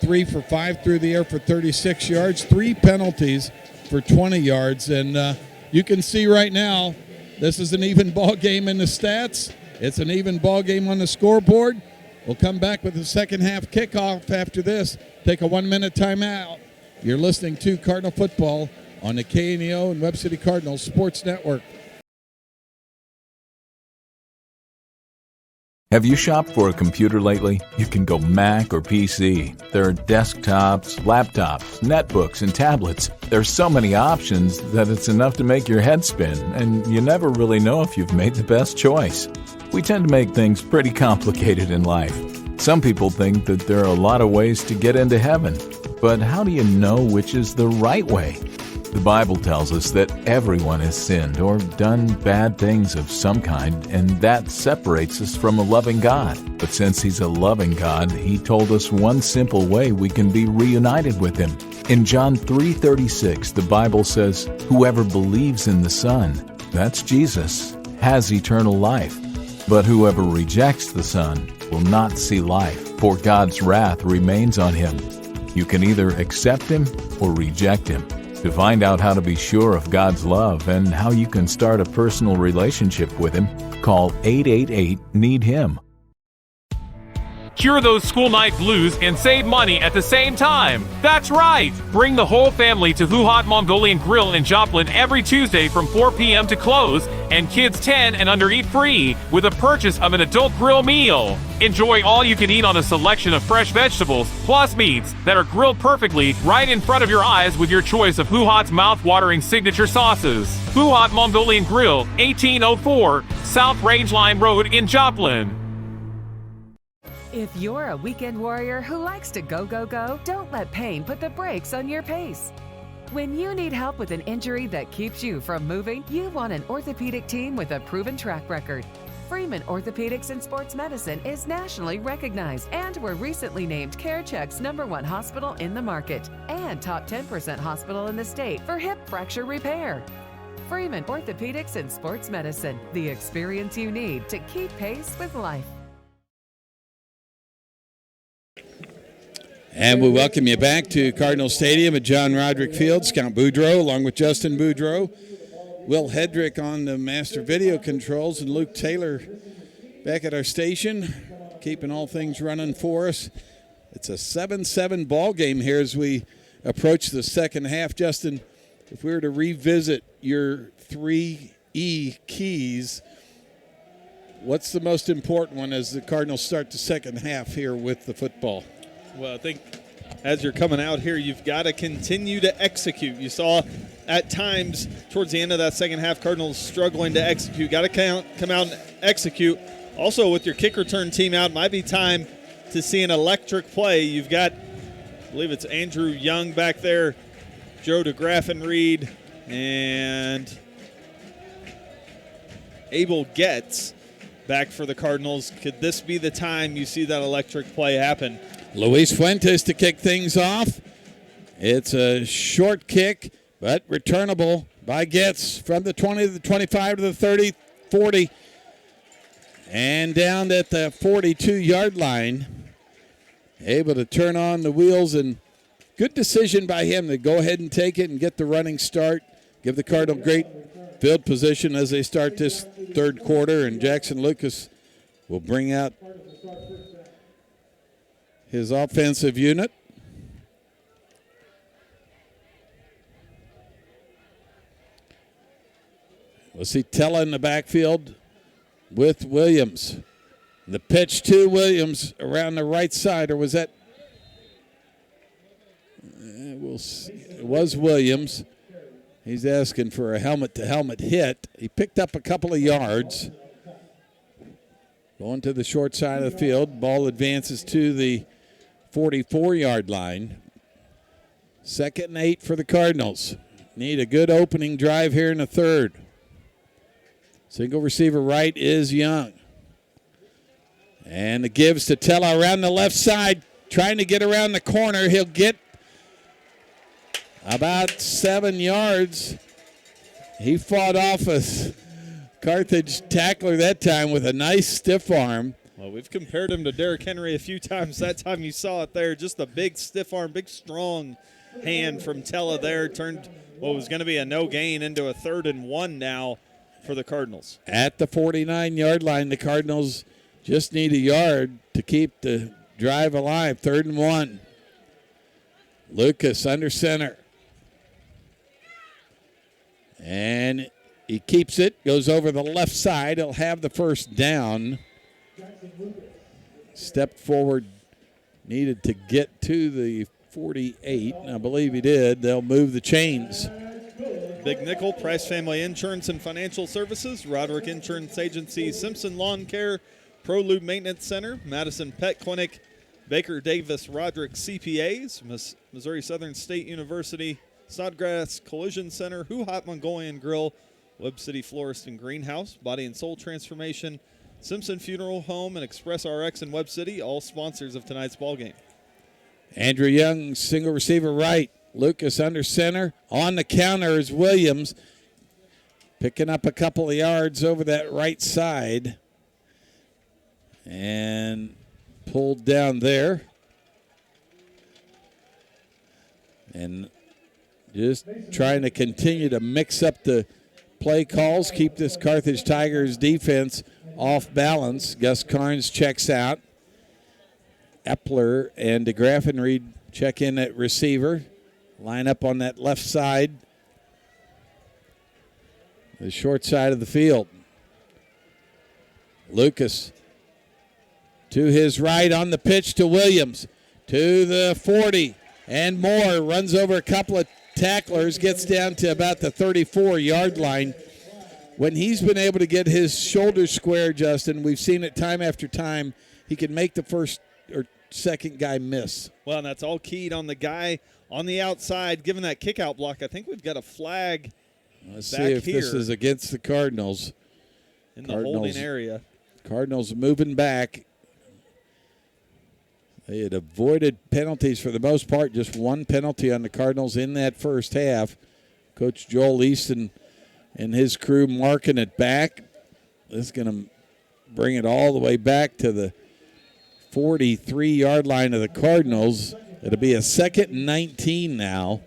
3 for 5 through the air for 36 yards, 3 penalties for 20 yards. And you can see right now, this is an even ball game in the stats. It's an even ball game on the scoreboard. We'll come back with the second half kickoff after this. Take a 1-minute timeout. You're listening to Cardinal Football on the KNEO and Webb City Cardinals Sports Network. Have you shopped for a computer lately? You can go Mac or PC. There are desktops, laptops, netbooks, and tablets. There's so many options that it's enough to make your head spin, and you never really know if you've made the best choice. We tend to make things pretty complicated in life. Some people think that there are a lot of ways to get into heaven, but how do you know which is the right way? The Bible tells us that everyone has sinned or done bad things of some kind, and that separates us from a loving God. But since He's a loving God, He told us one simple way we can be reunited with Him. In John 3:36, the Bible says, "Whoever believes in the Son," that's Jesus, "has eternal life. But whoever rejects the Son will not see life, for God's wrath remains on him." You can either accept Him or reject Him. To find out how to be sure of God's love and how you can start a personal relationship with Him, call 888-NEED-HIM. Cure those school night blues and save money at the same time. That's right! Bring the whole family to Who Hot Mongolian Grill in Joplin every Tuesday from 4 p.m. to close, and kids 10 and under eat free with a purchase of an adult grill meal. Enjoy all you can eat on a selection of fresh vegetables, plus meats that are grilled perfectly right in front of your eyes with your choice of Who Hot's mouth-watering signature sauces. Who Hot Mongolian Grill, 1804 South Rangeline Road in Joplin. If you're a weekend warrior who likes to go, go, go, don't let pain put the brakes on your pace. When you need help with an injury that keeps you from moving, you want an orthopedic team with a proven track record. Freeman Orthopedics and Sports Medicine is nationally recognized, and were recently named CareCheck's #1 hospital in the market and top 10% hospital in the state for hip fracture repair. Freeman Orthopedics and Sports Medicine, the experience you need to keep pace with life. And we welcome you back to Cardinal Stadium at John Roderick Field. Scott Boudreau along with Justin Boudreau. Will Hedrick on the master video controls, and Luke Taylor back at our station, keeping all things running for us. It's a 7-7 ball game here as we approach the second half. Justin, if we were to revisit your 3 E keys, what's the most important one as the Cardinals start the second half here with the football? Well, I think as you're coming out here, you've got to continue to execute. You saw at times towards the end of that second half, Cardinals struggling to execute. Got to come out and execute. Also, with your kick return team out, might be time to see an electric play. You've got, I believe it's Andrew Young back there, Joe DeGraffenried, and Abel Getz back for the Cardinals. Could this be the time you see that electric play happen? Luis Fuentes to kick things off. It's a short kick, but returnable by Getz from the 20 to the 25 to the 30, 40, and down at the 42-yard line. Able to turn on the wheels, and good decision by him to go ahead and take it and get the running start. Give the Cardinal great field position as they start this third quarter, and Jackson Lucas will bring out his offensive unit. We'll see Tella in the backfield with Williams. The pitch to Williams around the right side, or was that? We'll see. It was Williams. He's asking for a helmet-to-helmet hit. He picked up a couple of yards. Going to the short side of the field. Ball advances to the 44-yard line. 2nd and 8 for the Cardinals. Need a good opening drive here in the third. Single receiver right is Young. And it gives to Tella around the left side, trying to get around the corner. He'll get about 7 yards. He fought off a Carthage tackler that time with a nice stiff arm. Well, we've compared him to Derrick Henry a few times. That time you saw it there, just a big stiff arm, big strong hand from Tella there. Turned what was going to be a no gain into a 3rd and 1 now for the Cardinals. At the 49-yard line, the Cardinals just need a yard to keep the drive alive. 3rd and 1. Lucas under center. And he keeps it, goes over the left side. He'll have the first down. stepped forward, needed to get to the 48, and I believe he did. They'll move the chains. Big Nickel, Price Family Insurance and Financial Services, Roderick Insurance Agency, Simpson Lawn Care, ProLube Maintenance Center, Madison Pet Clinic, Baker Davis Roderick CPAs, Missouri Southern State University, Snodgrass Collision Center, Who Hot Mongolian Grill, Webb City Florist and Greenhouse, Body and Soul Transformation, Simpson Funeral Home, and Express RX in Webb City, all sponsors of tonight's ballgame. Andrew Young, single receiver right. Lucas under center. On the counter is Williams, picking up a couple of yards over that right side. And pulled down there. And just trying to continue to mix up the play calls, keep this Carthage Tigers defense off balance. Gus Carnes checks out. Epler and DeGraffenried check in at receiver. Line up on that left side, the short side of the field. Lucas to his right on the pitch to Williams. To the 40 and more. Runs over a couple of tacklers, gets down to about the 34-yard line. When he's been able to get his shoulders square, Justin, we've seen it time after time, he can make the first or second guy miss. Well, and that's all keyed on the guy on the outside giving that kick-out block. I think we've got a flag. Let's see if this is against the Cardinals. In the holding area. Cardinals moving back. They had avoided penalties for the most part. Just one penalty on the Cardinals in that first half. Coach Joel Easton and his crew marking it back. This is going to bring it all the way back to the 43-yard line of the Cardinals. It'll be a 2nd and 19 now.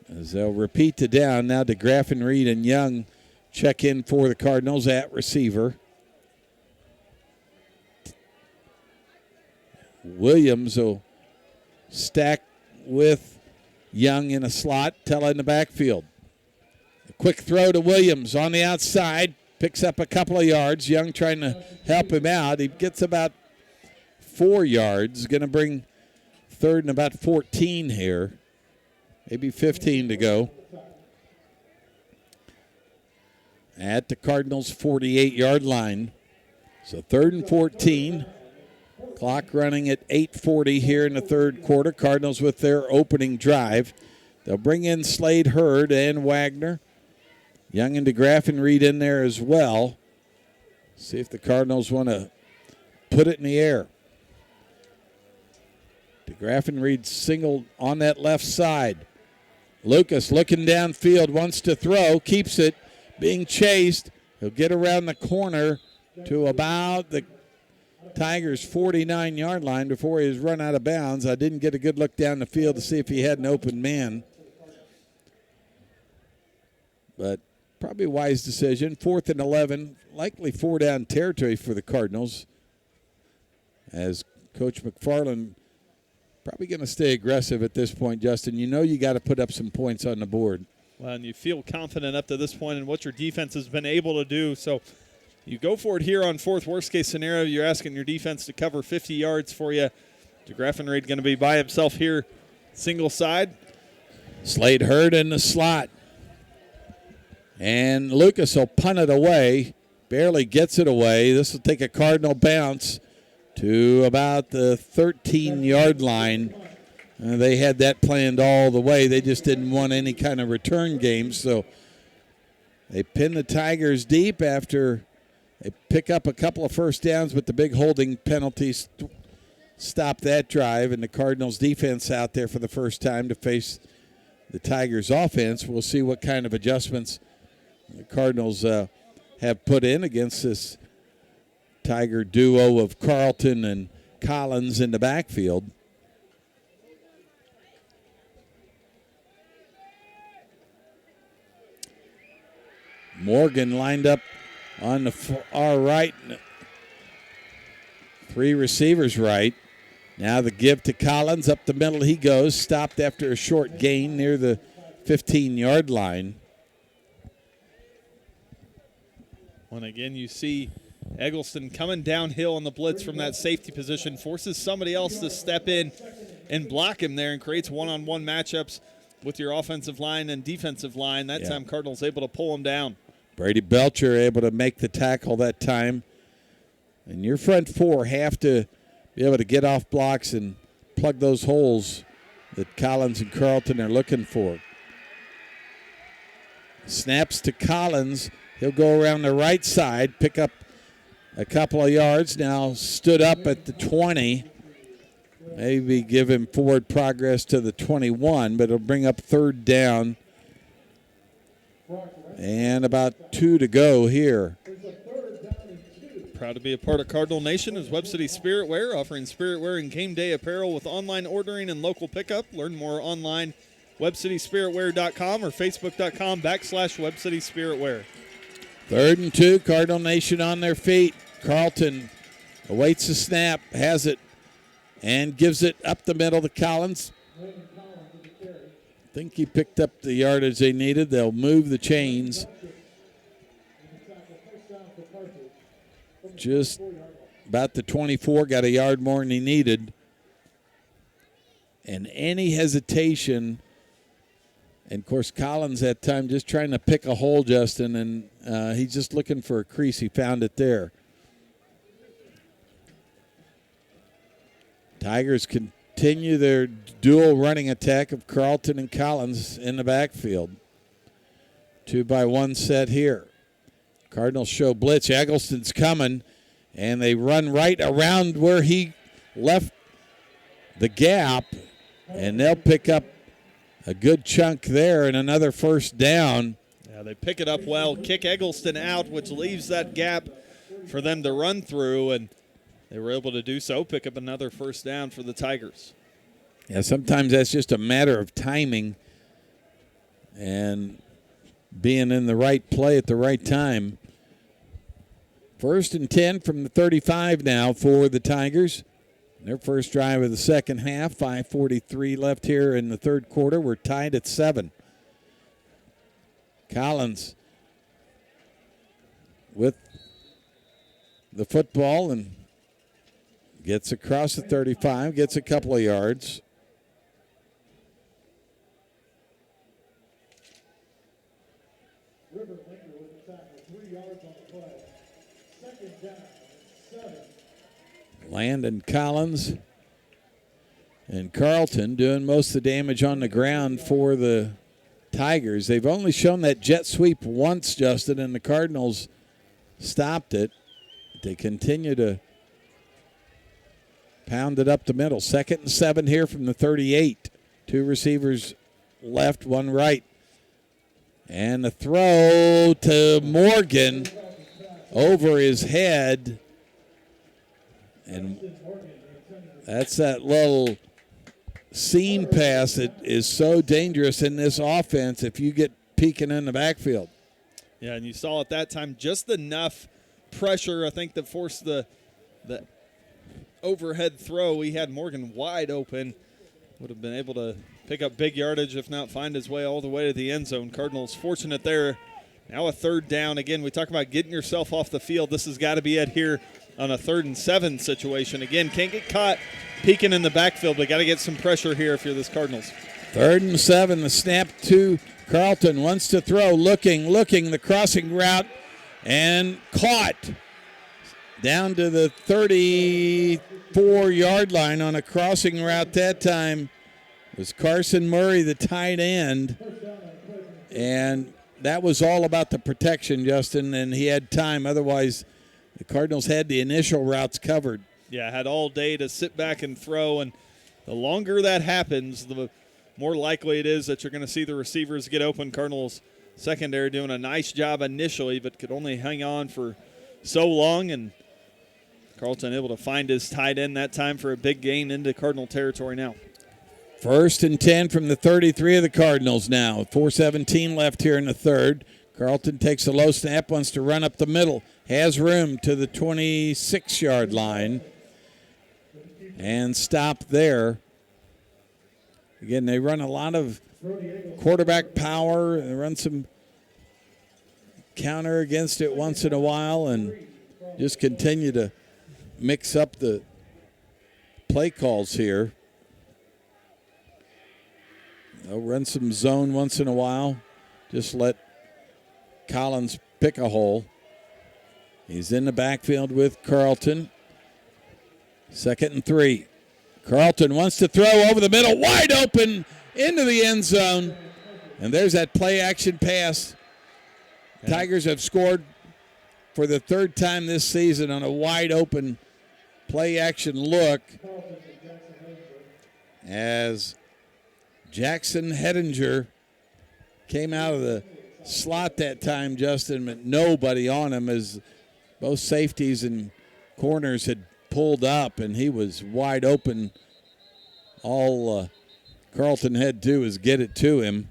As they'll repeat the down. Now DeGraffenried and Young check in for the Cardinals at receiver. Williams will stack with Young in a slot. Tella in the backfield. A quick throw to Williams on the outside. Picks up a couple of yards. Young trying to help him out. He gets about 4 yards. Going to bring 3rd and about 14 here. Maybe 15 to go. At the Cardinals' 48-yard line. So 3rd and 14. Clock running at 8:40 here in the third quarter. Cardinals with their opening drive. They'll bring in Slade Hurd and Wagner. Young and DeGraffenried in there as well. See if the Cardinals want to put it in the air. DeGraffenried singled on that left side. Lucas looking downfield, wants to throw, keeps it, being chased. He'll get around the corner to about the Tigers' 49-yard line before he was run out of bounds. I didn't get a good look down the field to see if he had an open man. But probably a wise decision. 4th and 11, likely 4-down territory for the Cardinals. As Coach McFarland probably going to stay aggressive at this point, Justin. You know you got to put up some points on the board. Well, and you feel confident up to this point in what your defense has been able to do. So you go for it here on 4th. Worst-case scenario, you're asking your defense to cover 50 yards for you. DeGraffenried going to be by himself here, single side. Slade Hurd in the slot. And Lucas will punt it away. Barely gets it away. This will take a Cardinal bounce to about the 13-yard line. They had that planned all the way. They just didn't want any kind of return game. So they pin the Tigers deep after they pick up a couple of first downs, but the big holding penalties stop that drive. And the Cardinals defense out there for the first time to face the Tigers offense. We'll see what kind of adjustments the Cardinals have put in against this Tiger duo of Carlton and Collins in the backfield. Morgan lined up on the far right. 3 receivers right. Now the give to Collins. Up the middle he goes. Stopped after a short gain near the 15-yard line. And again, you see Eggleston coming downhill on the blitz from that safety position, forces somebody else to step in and block him there and creates one-on-one matchups with your offensive line and defensive line. That time Cardinals able to pull him down. Brady Belcher able to make the tackle that time. And your front four have to be able to get off blocks and plug those holes that Collins and Carlton are looking for. Snaps to Collins. He'll go around the right side, pick up a couple of yards. Now stood up at the 20. Maybe give him forward progress to the 21, but it'll bring up third down. And about 2 to go here. Proud to be a part of Cardinal Nation is Webb City Spirit Wear, offering spirit wear and game day apparel with online ordering and local pickup. Learn more online, webcityspiritwear.com or facebook.com/Webb City Spirit Wear. 3rd and 2, Cardinal Nation on their feet. Carlton awaits the snap, has it, and gives it up the middle to Collins. I think he picked up the yardage they needed. They'll move the chains. Just about the 24, got a yard more than he needed. And any hesitation, and of course Collins that time just trying to pick a hole, Justin, and he's just looking for a crease. He found it there. Tigers continue their dual running attack of Carlton and Collins in the backfield. 2-by-1 set here. Cardinals show blitz. Eggleston's coming, and they run right around where he left the gap, and they'll pick up a good chunk there and another first down. Yeah, they pick it up well, kick Eggleston out, which leaves that gap for them to run through, and they were able to do so, pick up another first down for the Tigers. Yeah, sometimes that's just a matter of timing and being in the right play at the right time. 1st and 10 from the 35 now for the Tigers. Their first drive of the second half, 5:43 left here in the third quarter. We're tied at 7. Collins with the football and gets across the 35, gets a couple of yards. Landon Collins and Carlton doing most of the damage on the ground for the Tigers. They've only shown that jet sweep once, Justin, and the Cardinals stopped it. They continue to pound it up the middle. 2nd and 7 here from the 38. 2 receivers left, 1 right. And the throw to Morgan over his head. And that's that little seam pass that is so dangerous in this offense if you get peeking in the backfield. Yeah, and you saw at that time just enough pressure, I think, that forced the overhead throw. He had Morgan wide open. Would have been able to pick up big yardage, if not find his way all the way to the end zone. Cardinals fortunate there. Now a 3rd down. Again, we talk about getting yourself off the field. This has got to be it here on a 3rd and 7 situation. Again, can't get caught peeking in the backfield, but got to get some pressure here if you're this Cardinals. 3rd and 7, the snap to Carlton. Wants to throw, looking, the crossing route, and caught down to the 34-yard line on a crossing route that time. It was Carson Murray, the tight end, and that was all about the protection, Justin, and he had time. Otherwise, the Cardinals had the initial routes covered. Yeah, had all day to sit back and throw, and the longer that happens, the more likely it is that you're going to see the receivers get open. Cardinals secondary doing a nice job initially, but could only hang on for so long, and Carlton able to find his tight end that time for a big gain into Cardinal territory now. 1st and 10 from the 33 of the Cardinals now. 4:17 left here in the 3rd. Carlton takes a low snap, wants to run up the middle. Has room to the 26-yard line. And stop there. Again, they run a lot of quarterback power. They run some counter against it once in a while. And just continue to mix up the play calls here. They'll run some zone once in a while. Just let Collins pick a hole. He's in the backfield with Carlton. 2nd and 3. Carlton wants to throw over the middle, wide open into the end zone. And there's that play-action pass. Tigers have scored for the 3rd time this season on a wide-open play-action look as Jackson Hedinger came out of the slot that time, Justin, but nobody on him as both safeties and corners had pulled up, and he was wide open. All Carlton had to do was get it to him.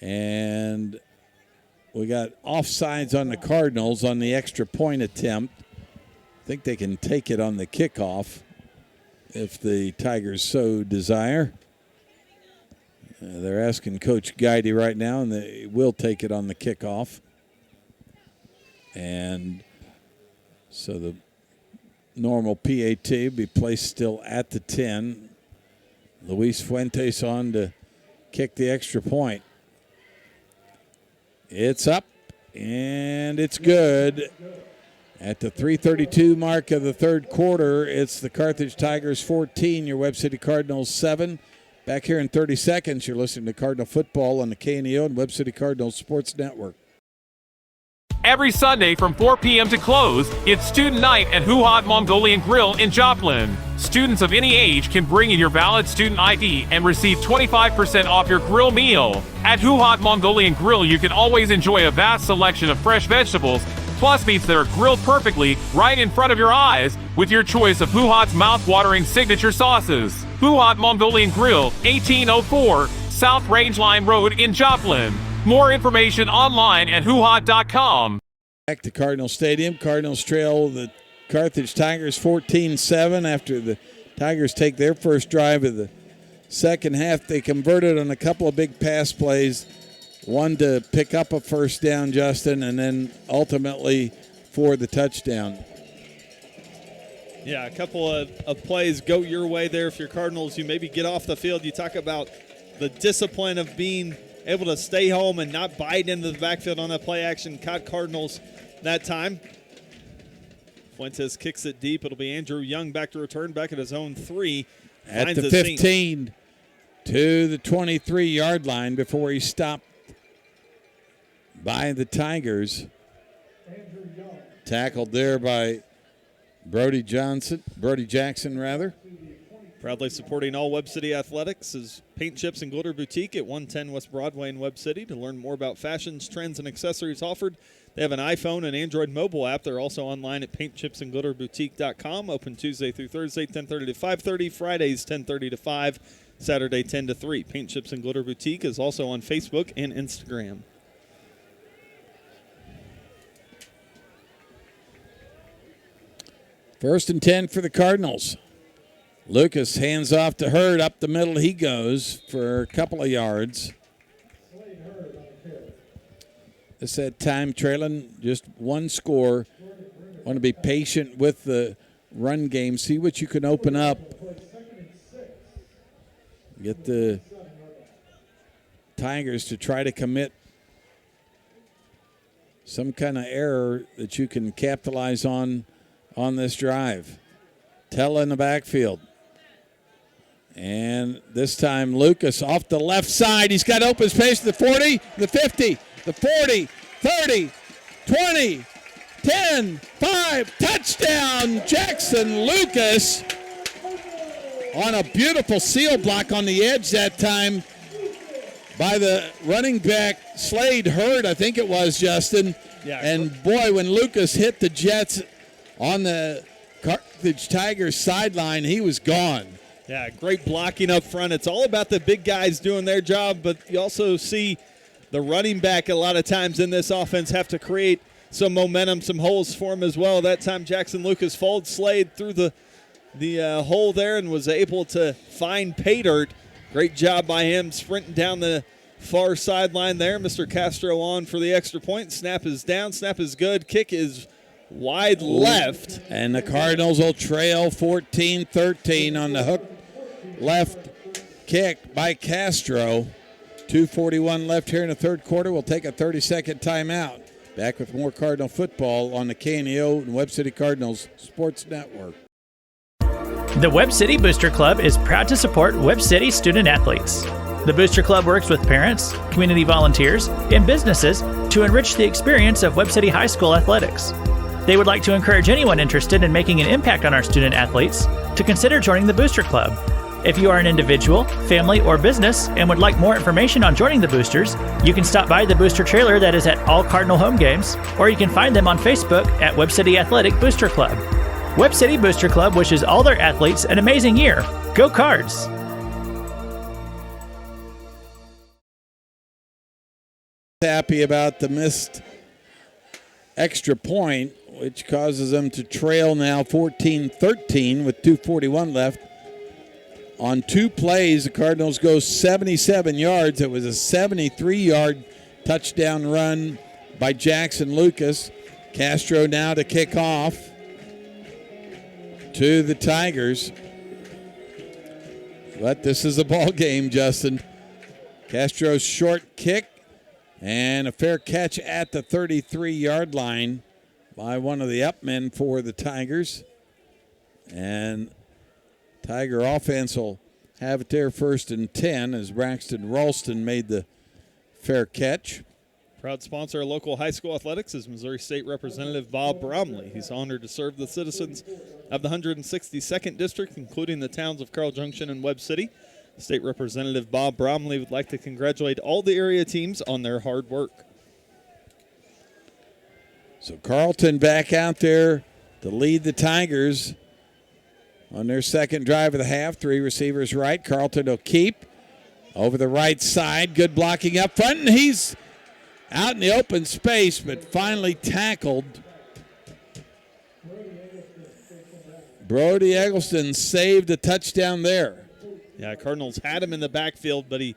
And we got offsides on the Cardinals on the extra point attempt. I think they can take it on the kickoff if the Tigers so desire. They're asking Coach Guidey right now, and they will take it on the kickoff. And so the normal PAT be placed still at the 10. Luis Fuentes on to kick the extra point. It's up, and it's good. At the 3:32 mark of the 3rd quarter, it's the Carthage Tigers 14, your Webb City Cardinals 7. Back here in 30 seconds, you're listening to Cardinal Football on the KNEO and Webb City Cardinals Sports Network. Every Sunday from 4 p.m. to close, it's Student Night at Huhat Mongolian Grill in Joplin. Students of any age can bring in your valid student ID and receive 25% off your grill meal. At Huhat Mongolian Grill, you can always enjoy a vast selection of fresh vegetables, plus meats that are grilled perfectly right in front of your eyes with your choice of Huhat's mouth-watering signature sauces. Huhat Mongolian Grill, 1804 South Rangeline Road in Joplin. More information online at huhat.com. Back to Cardinal Stadium. Cardinals trail the Carthage Tigers 14-7 after the Tigers take their first drive of the second half. They converted on a couple of big pass plays, one to pick up a first down, Justin, and then ultimately for the touchdown. Yeah, a couple of plays go your way there if you're Cardinals. You maybe get off the field. You talk about the discipline of being able to stay home and not bite into the backfield on that play action. Caught Cardinals that time. Fuentes kicks it deep. It'll be Andrew Young back to return, back at his own 3. At the 15 to the 23-yard line before he stopped by the Tigers. Tackled there by Brody Jackson. Proudly supporting all Webb City athletics is Paint Chips and Glitter Boutique at 110 West Broadway in Webb City. To learn more about fashions, trends, and accessories offered, they have an iPhone and Android mobile app. They're also online at paintchipsandglitterboutique.com. Open Tuesday through Thursday, 10:30 to 5:30. Fridays, 10:30 to 5. Saturday, 10 to 3. Paint Chips and Glitter Boutique is also on Facebook and Instagram. First and 10 for the Cardinals. Lucas hands off to Hurd. Up the middle he goes for a couple of yards. This had time trailing, just one score. Want to be patient with the run game. See what you can open up. Get the Tigers to try to commit some kind of error that you can capitalize on this drive. Tell in the backfield. And this time Lucas off the left side. He's got open space to the 40, the 50, the 40, 30, 20, 10, 5. Touchdown, Jackson Lucas. On a beautiful seal block on the edge that time by the running back, Slade Hurd, I think it was, Justin. Yeah. And boy, when Lucas hit the Jets on the Carthage Tigers sideline, he was gone. Yeah, great blocking up front. It's all about the big guys doing their job, but you also see the running back a lot of times in this offense have to create some momentum, some holes for him as well. That time Jackson Lucas followed Slade through the hole there and was able to find pay dirt. Great job by him sprinting down the far sideline there. Mr. Castro on for the extra point. Snap is down. Snap is good. Kick is wide left. And the Cardinals will trail 14-13 on the hook left kick by Castro. 2:41 left here in the third quarter. We'll take a 30-second timeout. Back with more Cardinal football on the KNEO and Webb City Cardinals Sports Network. The Webb City Booster Club is proud to support Webb City student athletes. The Booster Club works with parents, community volunteers, and businesses to enrich the experience of Webb City High School athletics. They would like to encourage anyone interested in making an impact on our student athletes to consider joining the Booster Club. If you are an individual, family, or business and would like more information on joining the Boosters, you can stop by the Booster trailer that is at all Cardinal home games, or you can find them on Facebook at Webb City Athletic Booster Club. Webb City Booster Club wishes all their athletes an amazing year. Go Cards! Happy about the missed extra point, which causes them to trail now 14-13 with 2:41 left. On 2 plays, the Cardinals go 77 yards. It was a 73-yard touchdown run by Jackson Lucas. Castro now to kick off to the Tigers. But this is a ball game, Justin. Castro's short kick and a fair catch at the 33-yard line by one of the upmen for the Tigers. And Tiger offense will have it there 1st and 10 as Braxton Ralston made the fair catch. Proud sponsor of local high school athletics is Missouri State Representative Bob Bromley. He's honored to serve the citizens of the 162nd District, including the towns of Carl Junction and Webb City. State Representative Bob Bromley would like to congratulate all the area teams on their hard work. So Carlton back out there to lead the Tigers on their second drive of the half. 3 receivers right. Carlton will keep over the right side. Good blocking up front, and he's out in the open space, but finally tackled. Brody Eggleston saved a touchdown there. Yeah, Cardinals had him in the backfield, but he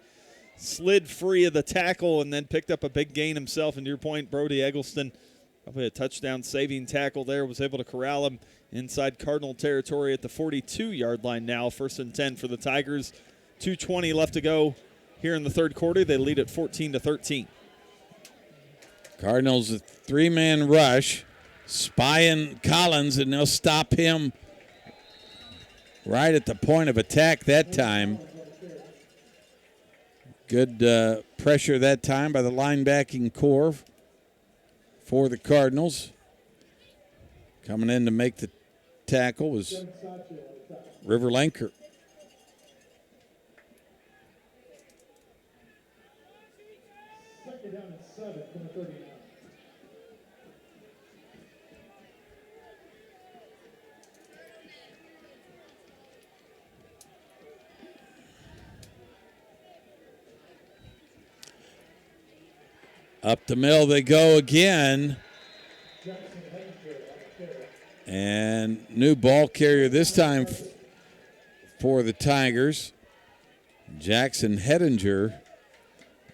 slid free of the tackle and then picked up a big gain himself. And to your point, Brody Eggleston, probably a touchdown-saving tackle there, was able to corral him inside Cardinal territory at the 42-yard line now. 1st and 10 for the Tigers. 2:20 left to go here in the third quarter. They lead at 14-13. Cardinals a 3-man rush, spying Collins, and they'll stop him right at the point of attack that time. Good pressure that time by the linebacking core for the Cardinals. Coming in to make the tackle was River Lanker. Up the middle they go again. And new ball carrier this time for the Tigers, Jackson Hedinger.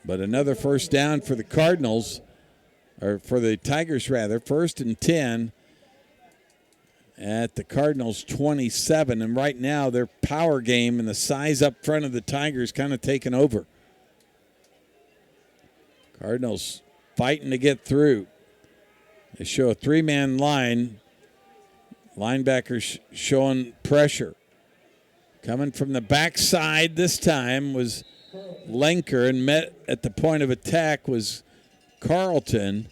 But another first down for the Cardinals, or for the Tigers rather. 1st and 10 at the Cardinals 27. And right now their power game and the size up front of the Tigers kind of taken over. Cardinals fighting to get through. They show a 3-man line. Linebackers showing pressure. Coming from the backside this time was Lenker, and met at the point of attack was Carlton.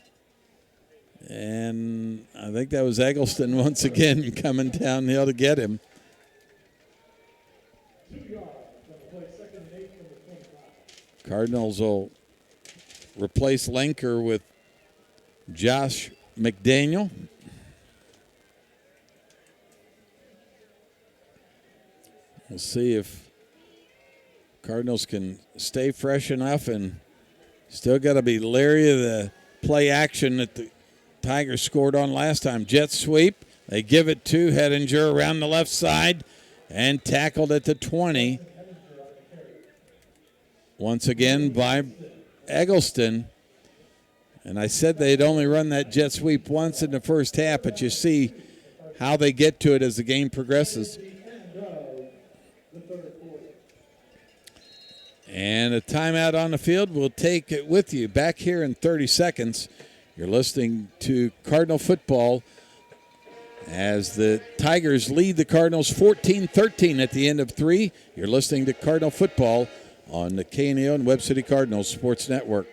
And I think that was Eggleston once again coming downhill to get him. Cardinals will replace Lenker with Josh McDaniel. We'll see if Cardinals can stay fresh enough, and still got to be leery of the play action that the Tigers scored on last time. Jet sweep. They give it to Hedinger around the left side and tackled at the 20. Once again by Eggleston. And I said they'd only run that jet sweep once in the first half, but you see how they get to it as the game progresses. And a timeout on the field. We'll take it with you back here in 30 seconds. You're listening to Cardinal football as the Tigers lead the Cardinals 14-13 at the end of 3. You're listening to Cardinal football on the KNEO and Webb City Cardinals Sports Network.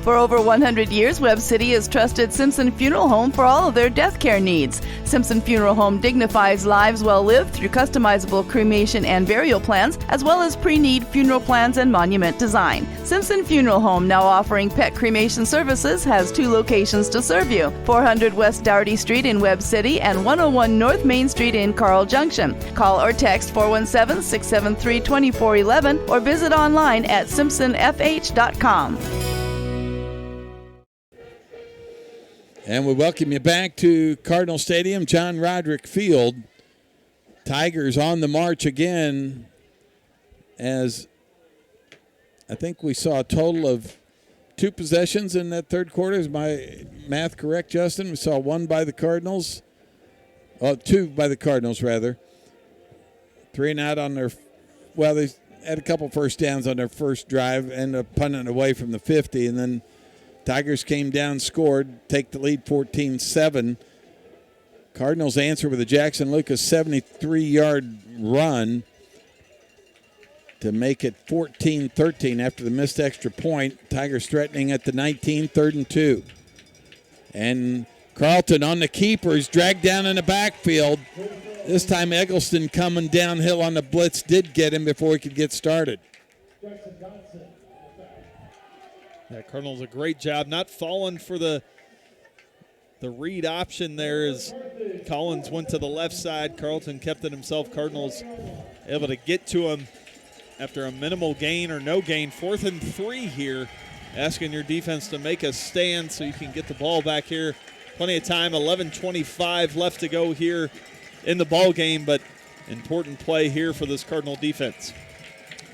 For over 100 years, Webb City has trusted Simpson Funeral Home for all of their death care needs. Simpson Funeral Home dignifies lives well lived through customizable cremation and burial plans, as well as pre-need funeral plans and monument design. Simpson Funeral Home, now offering pet cremation services, has 2 locations to serve you: 400 West Dougherty Street in Webb City and 101 North Main Street in Carl Junction. Call or text 417-673-2411 or visit online at simpsonfh.com. And we welcome you back to Cardinal Stadium, John Roderick Field. Tigers on the march again, as I think we saw a total of 2 possessions in that third quarter. Is my math correct, Justin? We saw 1 by the Cardinals. 2 by the Cardinals, rather. 3 and out on their, well, they had a couple first downs on their first drive, ended up punting away from the 50, and then Tigers came down, scored, take the lead 14-7. Cardinals answer with a Jackson Lucas 73-yard run to make it 14-13 after the missed extra point. Tigers threatening at the 19, 3rd and 2. And Carlton on the keepers, dragged down in the backfield. This time Eggleston coming downhill on the blitz did get him before he could get started. Yeah, Cardinals a great job not falling for the read option there as Collins went to the left side. Carlton kept it himself. Cardinals able to get to him after a minimal gain or no gain. 4th and 3 here, asking your defense to make a stand so you can get the ball back here. Plenty of time, 11:25 left to go here in the ball game, but important play here for this Cardinal defense.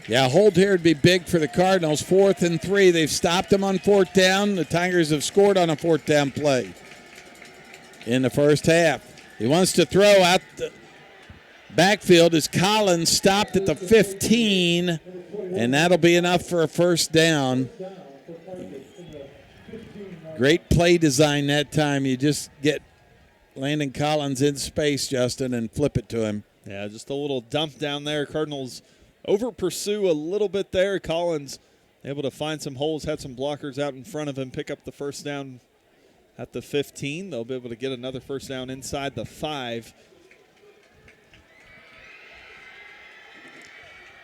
Yeah, a hold here would be big for the Cardinals. 4th and 3. They've stopped them on 4th down. The Tigers have scored on a 4th down play in the first half. He wants to throw out the backfield as Collins stopped at the 15, and that'll be enough for a first down. Great play design that time. You just get Landon Collins in space, Justin, and flip it to him. Yeah, just a little dump down there. Cardinals over pursue a little bit there. Collins able to find some holes, had some blockers out in front of him, pick up the first down at the 15. They'll be able to get another first down inside the 5.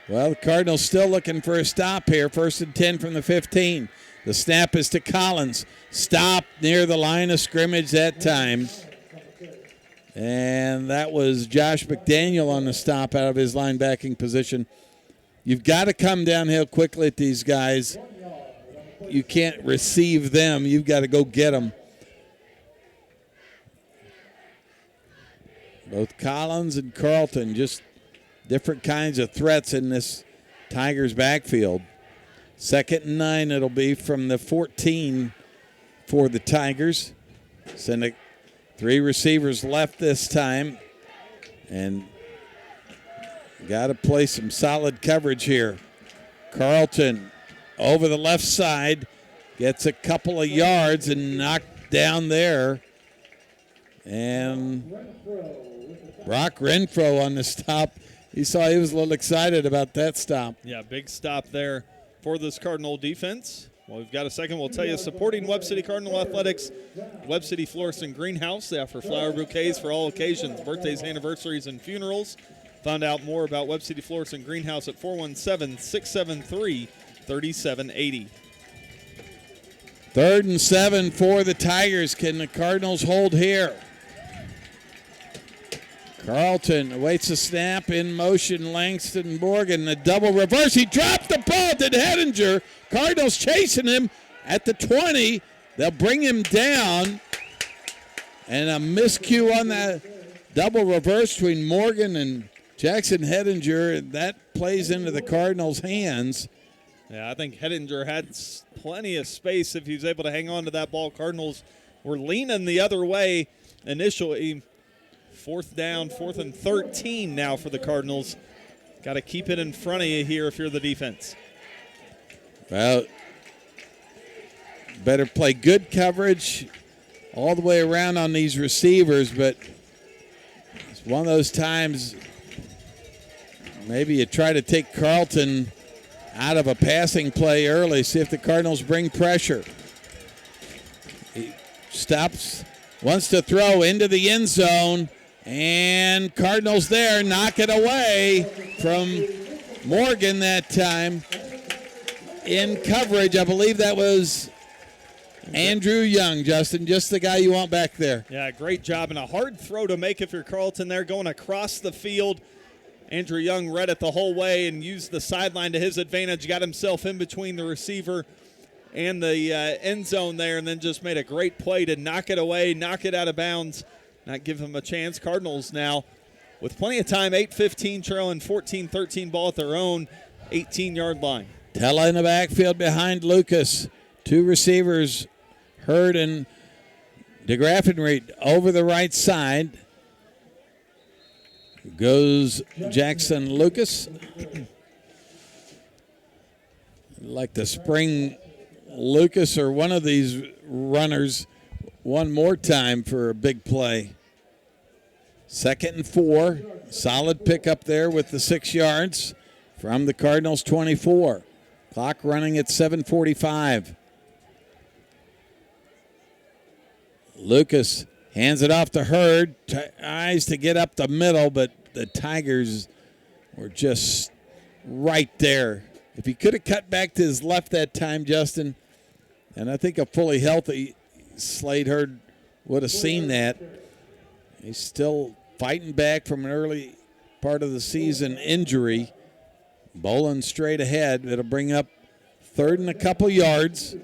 Well, the Cardinals still looking for a stop here. 1st and 10 from the 15. The snap is to Collins. Stop near the line of scrimmage that time. And that was Josh McDaniel on the stop out of his linebacking position. You've got to come downhill quickly at these guys. You can't receive them. You've got to go get them. Both Collins and Carlton, just different kinds of threats in this Tigers backfield. 2nd and 9 it'll be from the 14 for the Tigers. Send it. 3 receivers left this time. And got to play some solid coverage here. Carlton over the left side. Gets a couple of yards and knocked down there. And Brock Renfro on the stop. He saw he was a little excited about that stop. Yeah, big stop there for this Cardinal defense. Well, we've got a second. We'll tell you, supporting Webb City Cardinal Athletics, Webb City Florist and Greenhouse. They offer flower bouquets for all occasions, birthdays, anniversaries, and funerals. Find out more about Webb City Florist and Greenhouse at 417-673-3780. 3rd and 7 for the Tigers. Can the Cardinals hold here? Carlton awaits the snap, in motion, Langston Morgan, the double reverse. He dropped the ball to Hedinger. Cardinals chasing him at the 20. They'll bring him down. And a miscue on that double reverse between Morgan and Jackson Hedinger. That plays into the Cardinals' hands. Yeah, I think Hettinger had plenty of space if he was able to hang on to that ball. Cardinals were leaning the other way initially. Fourth down, 4th and 13 now for the Cardinals. Got to keep it in front of you here if you're the defense. Well, better play good coverage all the way around on these receivers, but it's one of those times maybe you try to take Carlton out of a passing play early, see if the Cardinals bring pressure. He stops, wants to throw into the end zone, and Cardinals there knock it away from Morgan that time. In coverage, I believe that was Andrew Young, Justin, just the guy you want back there. Yeah, great job, and a hard throw to make if you're Carlton there, going across the field. Andrew Young read it the whole way and used the sideline to his advantage, got himself in between the receiver and the end zone there, and then just made a great play to knock it away, knock it out of bounds, not give him a chance. Cardinals now with plenty of time, 8:15 trailing, 14-13 ball at their own 18-yard line. Tella in the backfield behind Lucas. Two receivers, Hurd and DeGraffenried over the right side. Goes Jackson Lucas. Like to spring Lucas or one of these runners one more time for a big play. 2nd and 4. Solid pickup there with the 6 yards from the Cardinals 24. Clock running at 7:45. Lucas hands it off to Hurd. Tries to get up the middle, but the Tigers were just right there. If he could have cut back to his left that time, Justin, and I think a fully healthy Slade Hurd would have seen that. He's still fighting back from an early part of the season injury. Bowling straight ahead. It'll bring up 3rd and a couple yards.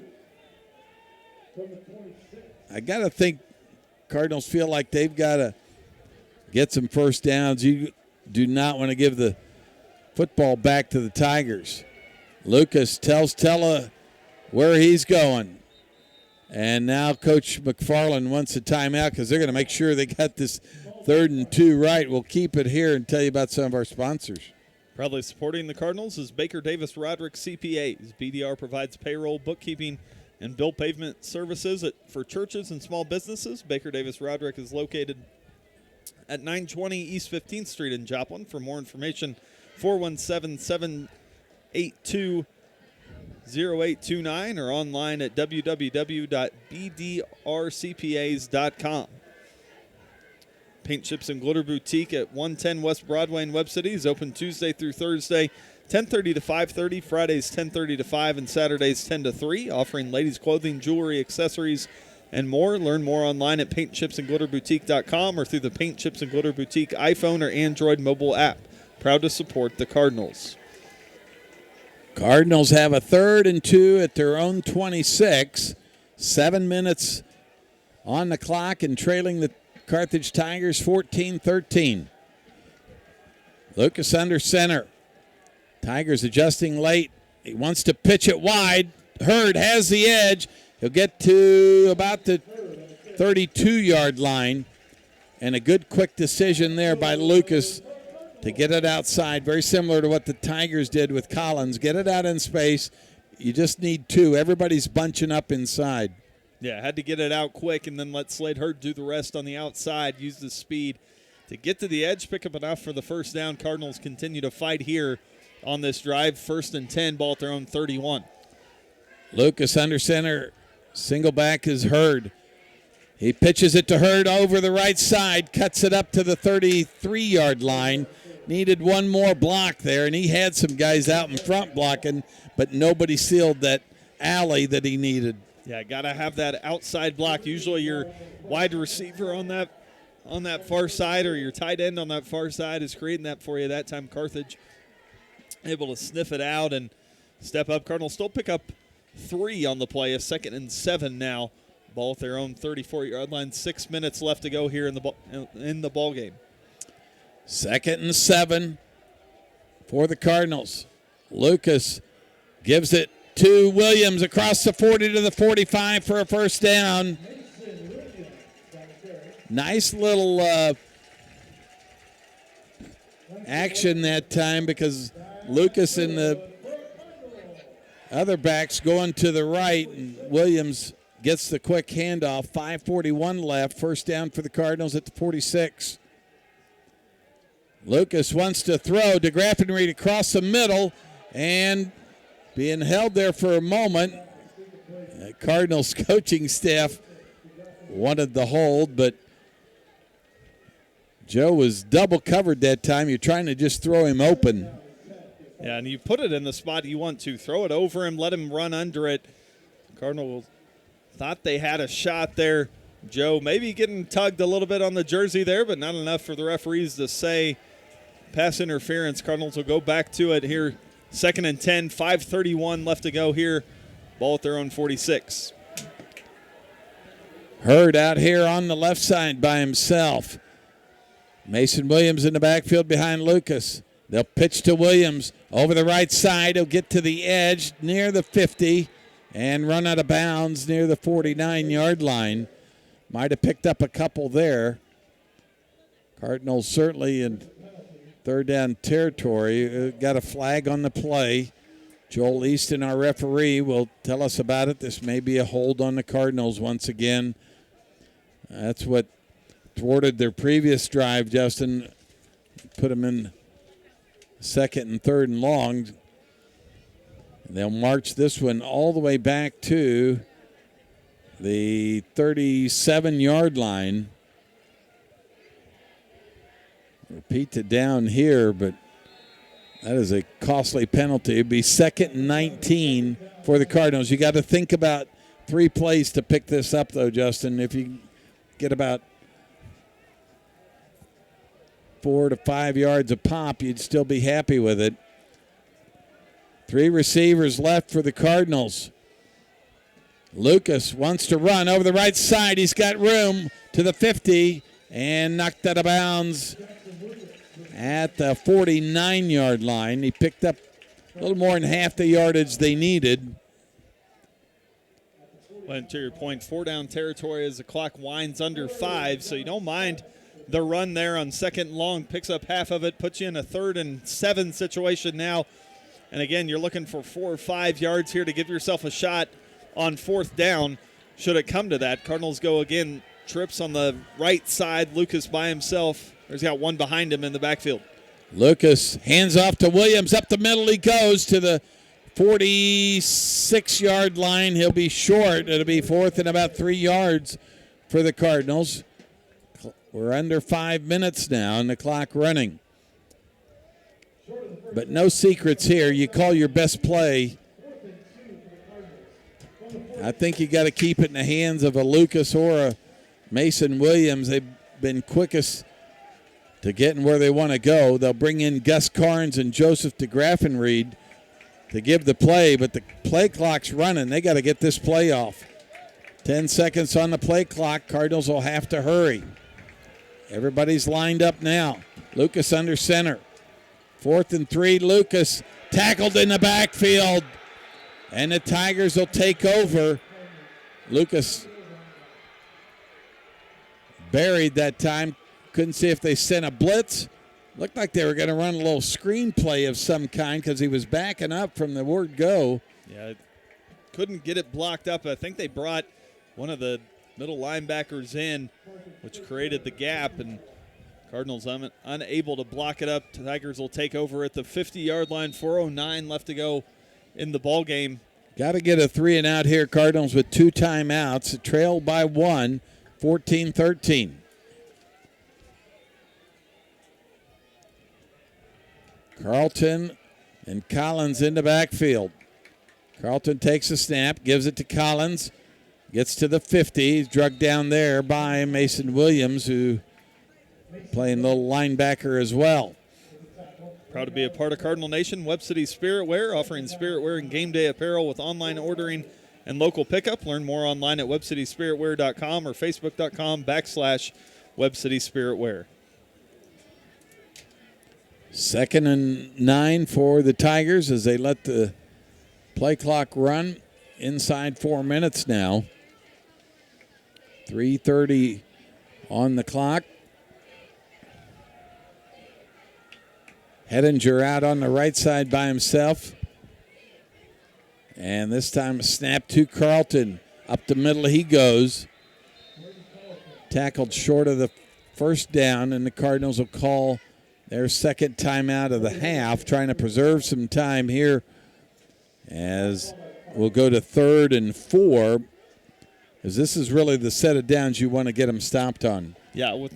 I got to think Cardinals feel like they've got to get some first downs. You do not want to give the football back to the Tigers. Lucas tells Tella where he's going. And now Coach McFarland wants a timeout because they're going to make sure they got this 3rd and 2 right. We'll keep it here and tell you about some of our sponsors. Proudly supporting the Cardinals is Baker Davis Roderick CPAs. BDR provides payroll, bookkeeping, and bill payment services for churches and small businesses. Baker Davis Roderick is located at 920 East 15th Street in Joplin. For more information, 417-782-0829 or online at www.bdrcpas.com. Paint Chips and Glitter Boutique at 110 West Broadway in Webb City is open Tuesday through Thursday, 10:30 to 5:30, Fridays 10:30 to 5, and Saturdays 10 to 3, offering ladies' clothing, jewelry, accessories, and more. Learn more online at paintchipsandglitterboutique.com or through the Paint Chips and Glitter Boutique iPhone or Android mobile app. Proud to support the Cardinals. Cardinals have a 3rd and 2 at their own 26. 7 minutes on the clock and trailing the Carthage Tigers 14-13. Lucas under center. Tigers adjusting late. He wants to pitch it wide. Hurd has the edge. He'll get to about the 32-yard line. And a good quick decision there by Lucas to get it outside. Very similar to what the Tigers did with Collins. Get it out in space. You just need 2. Everybody's bunching up inside. Yeah, had to get it out quick and then let Slade Hurd do the rest on the outside. Use the speed to get to the edge, pick up enough for the first down. Cardinals continue to fight here on this drive. 1st and 10, ball at their own 31. Lucas under center. Single back is Hurd. He pitches it to Hurd over the right side, cuts it up to the 33-yard line. Needed one more block there, and he had some guys out in front blocking, but nobody sealed that alley that he needed. Yeah, got to have that outside block. Usually your wide receiver on that far side or your tight end on that far side is creating that for you. That time Carthage able to sniff it out and step up. Cardinals still pick up 3 on the play. A 2nd and 7 now. Ball at their own 34-yard line. 6 minutes left to go here in the ball game. 2nd and 7 for the Cardinals. Lucas Gives it to Williams across the 40 to the 45 for a first down. Nice little action that time because Lucas and the other backs going to the right, and Williams gets the quick handoff. 5:41 left. First down for the Cardinals at the 46. Lucas wants to throw. DeGraffenried across the middle and being held there for a moment. The Cardinals coaching staff wanted the hold, but Joe was double covered that time. You're trying to just throw him open. Yeah, and you put it in the spot you want to. Throw it over him, let him run under it. Cardinals thought they had a shot there. Joe maybe getting tugged a little bit on the jersey there, but not enough for the referees to say pass interference. Cardinals will go back to it here. 2nd and 10, 5:31 left to go here. Ball at their own 46. Hurd out here on the left side by himself. Mason Williams in the backfield behind Lucas. They'll pitch to Williams over the right side. He'll get to the edge near the 50 and run out of bounds near the 49-yard line. Might have picked up a couple there. Cardinals certainly in third down territory. Got a flag on the play. Joel Easton, our referee, will tell us about it. This may be a hold on the Cardinals once again. That's what thwarted their previous drive, Justin. Put them in 2nd and 3rd and long. They'll march this one all the way back to the 37-yard line. Repeat it down here, but that is a costly penalty. It'd be 2nd and 19 for the Cardinals. You got to think about 3 plays to pick this up, though, Justin. If you get about 4 to 5 yards a pop, you'd still be happy with it. 3 receivers left for the Cardinals. Lucas wants to run over the right side. He's got room to the 50 and knocked out of bounds at the 49-yard line. He picked up a little more than half the yardage they needed. Well, to your point, 4-down territory as the clock winds under 5, so you don't mind the run there on 2nd and long. Picks up half of it, puts you in a 3rd and 7 situation now. And again, you're looking for 4 or 5 yards here to give yourself a shot on 4th down should it come to that. Cardinals go again, trips on the right side. Lucas by himself. He's got one behind him in the backfield. Lucas hands off to Williams. Up the middle he goes to the 46-yard line. He'll be short. It'll be 4th and about 3 yards for the Cardinals. We're under 5 minutes now and the clock running. But no secrets here. You call your best play. I think you got to keep it in the hands of a Lucas or a Mason Williams. They've been quickest to getting where they want to go. They'll bring in Gus Carnes and Joseph DeGraffenried to give the play, but the play clock's running. They got to get this play off. 10 seconds on the play clock. Cardinals will have to hurry. Everybody's lined up now. Lucas under center. 4th and 3. Lucas tackled in the backfield, and the Tigers will take over. Lucas buried that time. Couldn't see if they sent a blitz. Looked like they were going to run a little screenplay of some kind because he was backing up from the word go. Yeah, couldn't get it blocked up. I think they brought one of the middle linebackers in, which created the gap, and Cardinals unable to block it up. Tigers will take over at the 50-yard line. 4:09 left to go in the ball game. Got to get a 3 and out here. Cardinals with 2 timeouts. Trailed by 1, 14-13. Carlton and Collins in the backfield. Carlton takes a snap, gives it to Collins, gets to the 50. He's drugged down there by Mason Williams, who playing a little linebacker as well. Proud to be a part of Cardinal Nation. Webb City Spirit Wear, offering spirit wear and game day apparel with online ordering and local pickup. Learn more online at webcityspiritwear.com or facebook.com/Webb City Spirit Wear. 2nd and 9 for the Tigers as they let the Play clock run inside 4 minutes now. 3:30 on the clock. Hedinger out on the right side by himself. And this time a snap to Carlton. Up the middle he goes. Tackled short of the first down, and the Cardinals will call their second timeout of the half, trying to preserve some time here as we'll go to 3rd and 4, as this is really the set of downs you want to get them stopped on. Yeah, with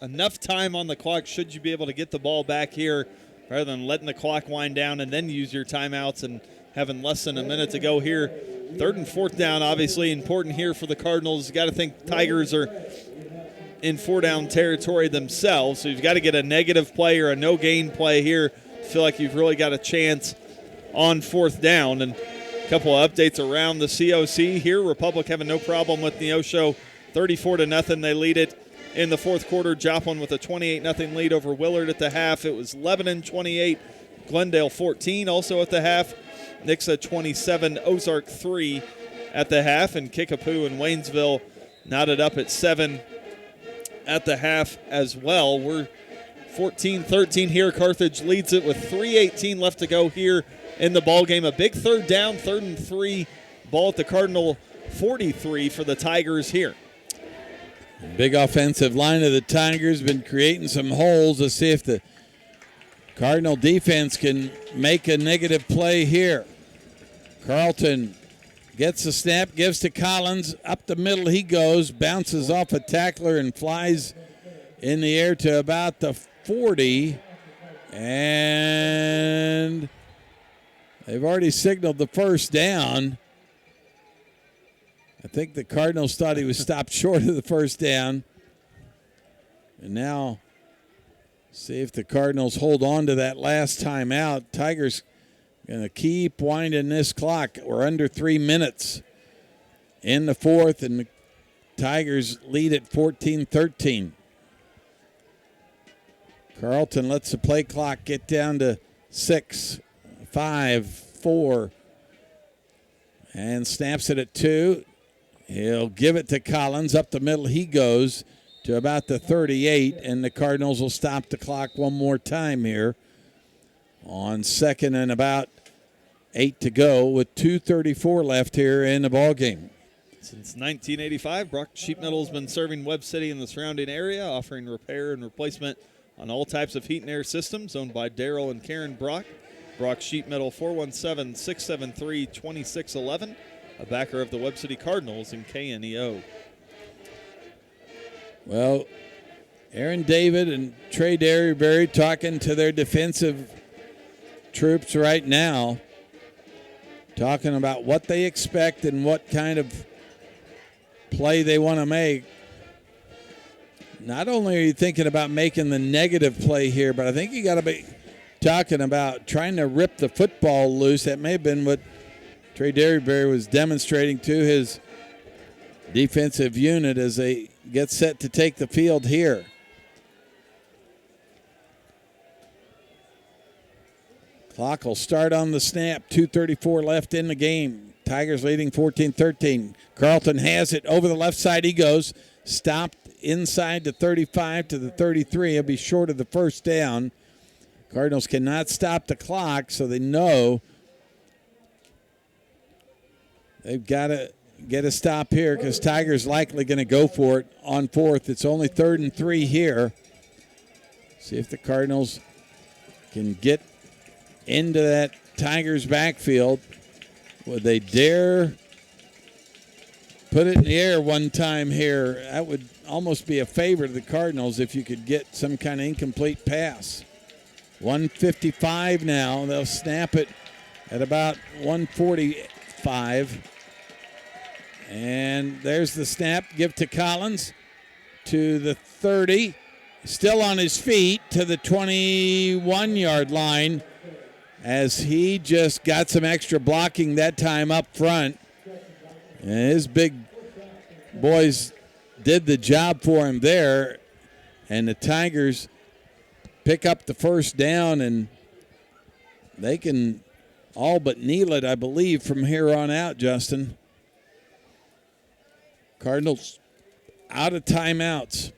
enough time on the clock, should you be able to get the ball back here rather than letting the clock wind down and then use your timeouts and having less than a minute to go here. 3rd and 4th down, obviously important here for the Cardinals. You got to think Tigers are in 4-down territory themselves, so you've got to get a negative play or a no-gain play here to feel like you've really got a chance on 4th down. And a couple of updates around the COC here. Republic having no problem with Neosho, 34-0. They lead it in the 4th quarter. Joplin with a 28-0 lead over Willard at the half. It was Lebanon 28, Glendale 14 also at the half. Nixa 27, Ozark 3 at the half, and Kickapoo and Waynesville knotted up at 7 at the half as well. We're 14-13 here. Carthage leads it with 3:18 left to go here in the ball game. A big 3rd down, 3rd and 3, ball at the Cardinal 43 for the Tigers here. Big offensive line of the Tigers been creating some holes. Let's see if the Cardinal defense can make a negative play here. Carlton gets the snap, gives to Collins. Up the middle he goes, bounces off a tackler and flies in the air to about the 40. And they've already signaled the first down. I think the Cardinals thought he was stopped short of the first down. And now see if the Cardinals hold on to that last time out. Tigers going to keep winding this clock. We're under 3 minutes in the 4th, and the Tigers lead at 14-13. Carlton lets the play clock get down to 6, 5, 4, and snaps it at 2. He'll give it to Collins. Up the middle he goes to about the 38, and the Cardinals will stop the clock one more time here on 2nd and about 8 to go with 2:34 left here in the ball game. Since 1985, Brock Sheet Metal has been serving Webb City and the surrounding area, offering repair and replacement on all types of heat and air systems, owned by Daryl and Karen Brock. Brock Sheet Metal, 417-673-2611, a backer of the Webb City Cardinals and KNEO. Well, Aaron David and Trey Derryberry talking to their defensive troops right now, talking about what they expect and what kind of play they want to make. Not only are you thinking about making the negative play here, but I think you got to be talking about trying to rip the football loose. That may have been what Trey Derryberry was demonstrating to his defensive unit as they get set to take the field here. Clock will start on the snap. 2:34 left in the game. Tigers leading 14-13. Carlton has it. Over the left side he goes. Stopped inside the 35 to the 33. He'll be short of the first down. Cardinals cannot stop the clock, so they know they've got to get a stop here because Tigers likely going to go for it on 4th. It's only 3rd and 3 here. See if the Cardinals can get into that Tigers backfield. Would they dare put it in the air one time here? That would almost be a favor to the Cardinals if you could get some kind of incomplete pass. 1:55 now. They'll snap it at about 1:45. And there's the snap. Give to Collins to the 30. Still on his feet to the 21-yard line as he just got some extra blocking that time up front. And his big boys did the job for him there. And the Tigers pick up the first down, and they can all but kneel it, I believe, from here on out, Justin. Cardinals out of timeouts.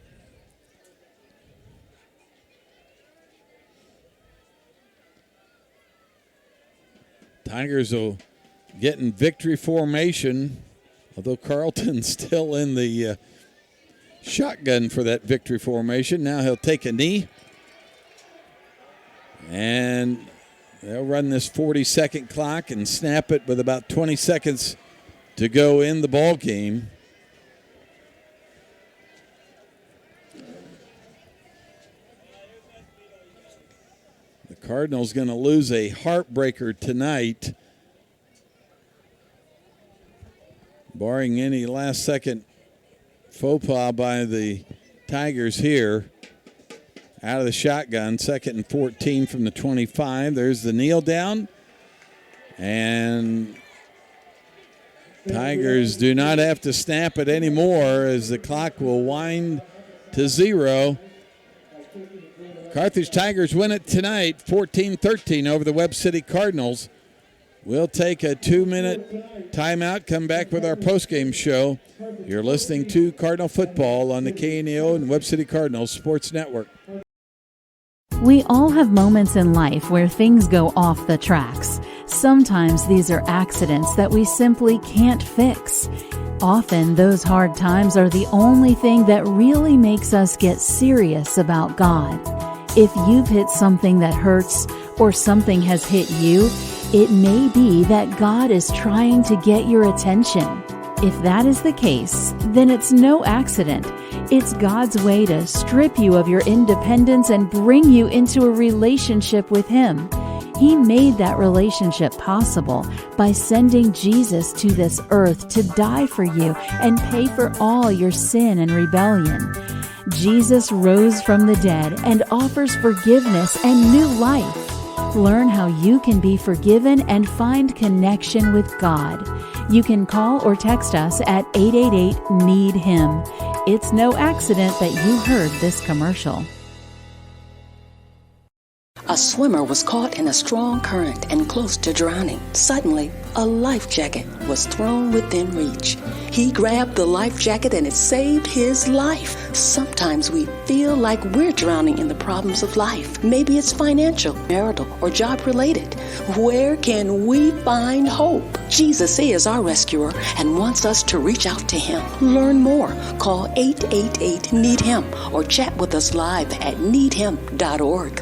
Tigers will get in victory formation, although Carlton's still in the shotgun for that victory formation. Now he'll take a knee. And they'll run this 40-second clock and snap it with about 20 seconds to go in the ball game. The Cardinals going to lose a heartbreaker tonight, barring any last-second faux pas by the Tigers here. Out of the shotgun, 2nd and 14 from the 25. There's the kneel down. And Tigers do not have to snap it anymore as the clock will wind to 0. Carthage Tigers win it tonight, 14-13 over the Webb City Cardinals. We'll take a 2-minute timeout, come back with our postgame show. You're listening to Cardinal Football on the KNEO and Webb City Cardinals Sports Network. We all have moments in life where things go off the tracks. Sometimes these are accidents that we simply can't fix. Often those hard times are the only thing that really makes us get serious about God. If you've hit something that hurts or something has hit you, it may be that God is trying to get your attention. If that is the case, then it's no accident. It's God's way to strip you of your independence and bring you into a relationship with Him. He made that relationship possible by sending Jesus to this earth to die for you and pay for all your sin and rebellion. Jesus rose from the dead and offers forgiveness and new life. Learn how you can be forgiven and find connection with God. You can call or text us at 888-NEED-HIM. It's no accident that you heard this commercial. A swimmer was caught in a strong current and close to drowning. Suddenly, a life jacket was thrown within reach. He grabbed the life jacket and it saved his life. Sometimes we feel like we're drowning in the problems of life. Maybe it's financial, marital, or job related. Where can we find hope? Jesus is our rescuer and wants us to reach out to Him. Learn more. Call 888-NEED-HIM or chat with us live at needhim.org.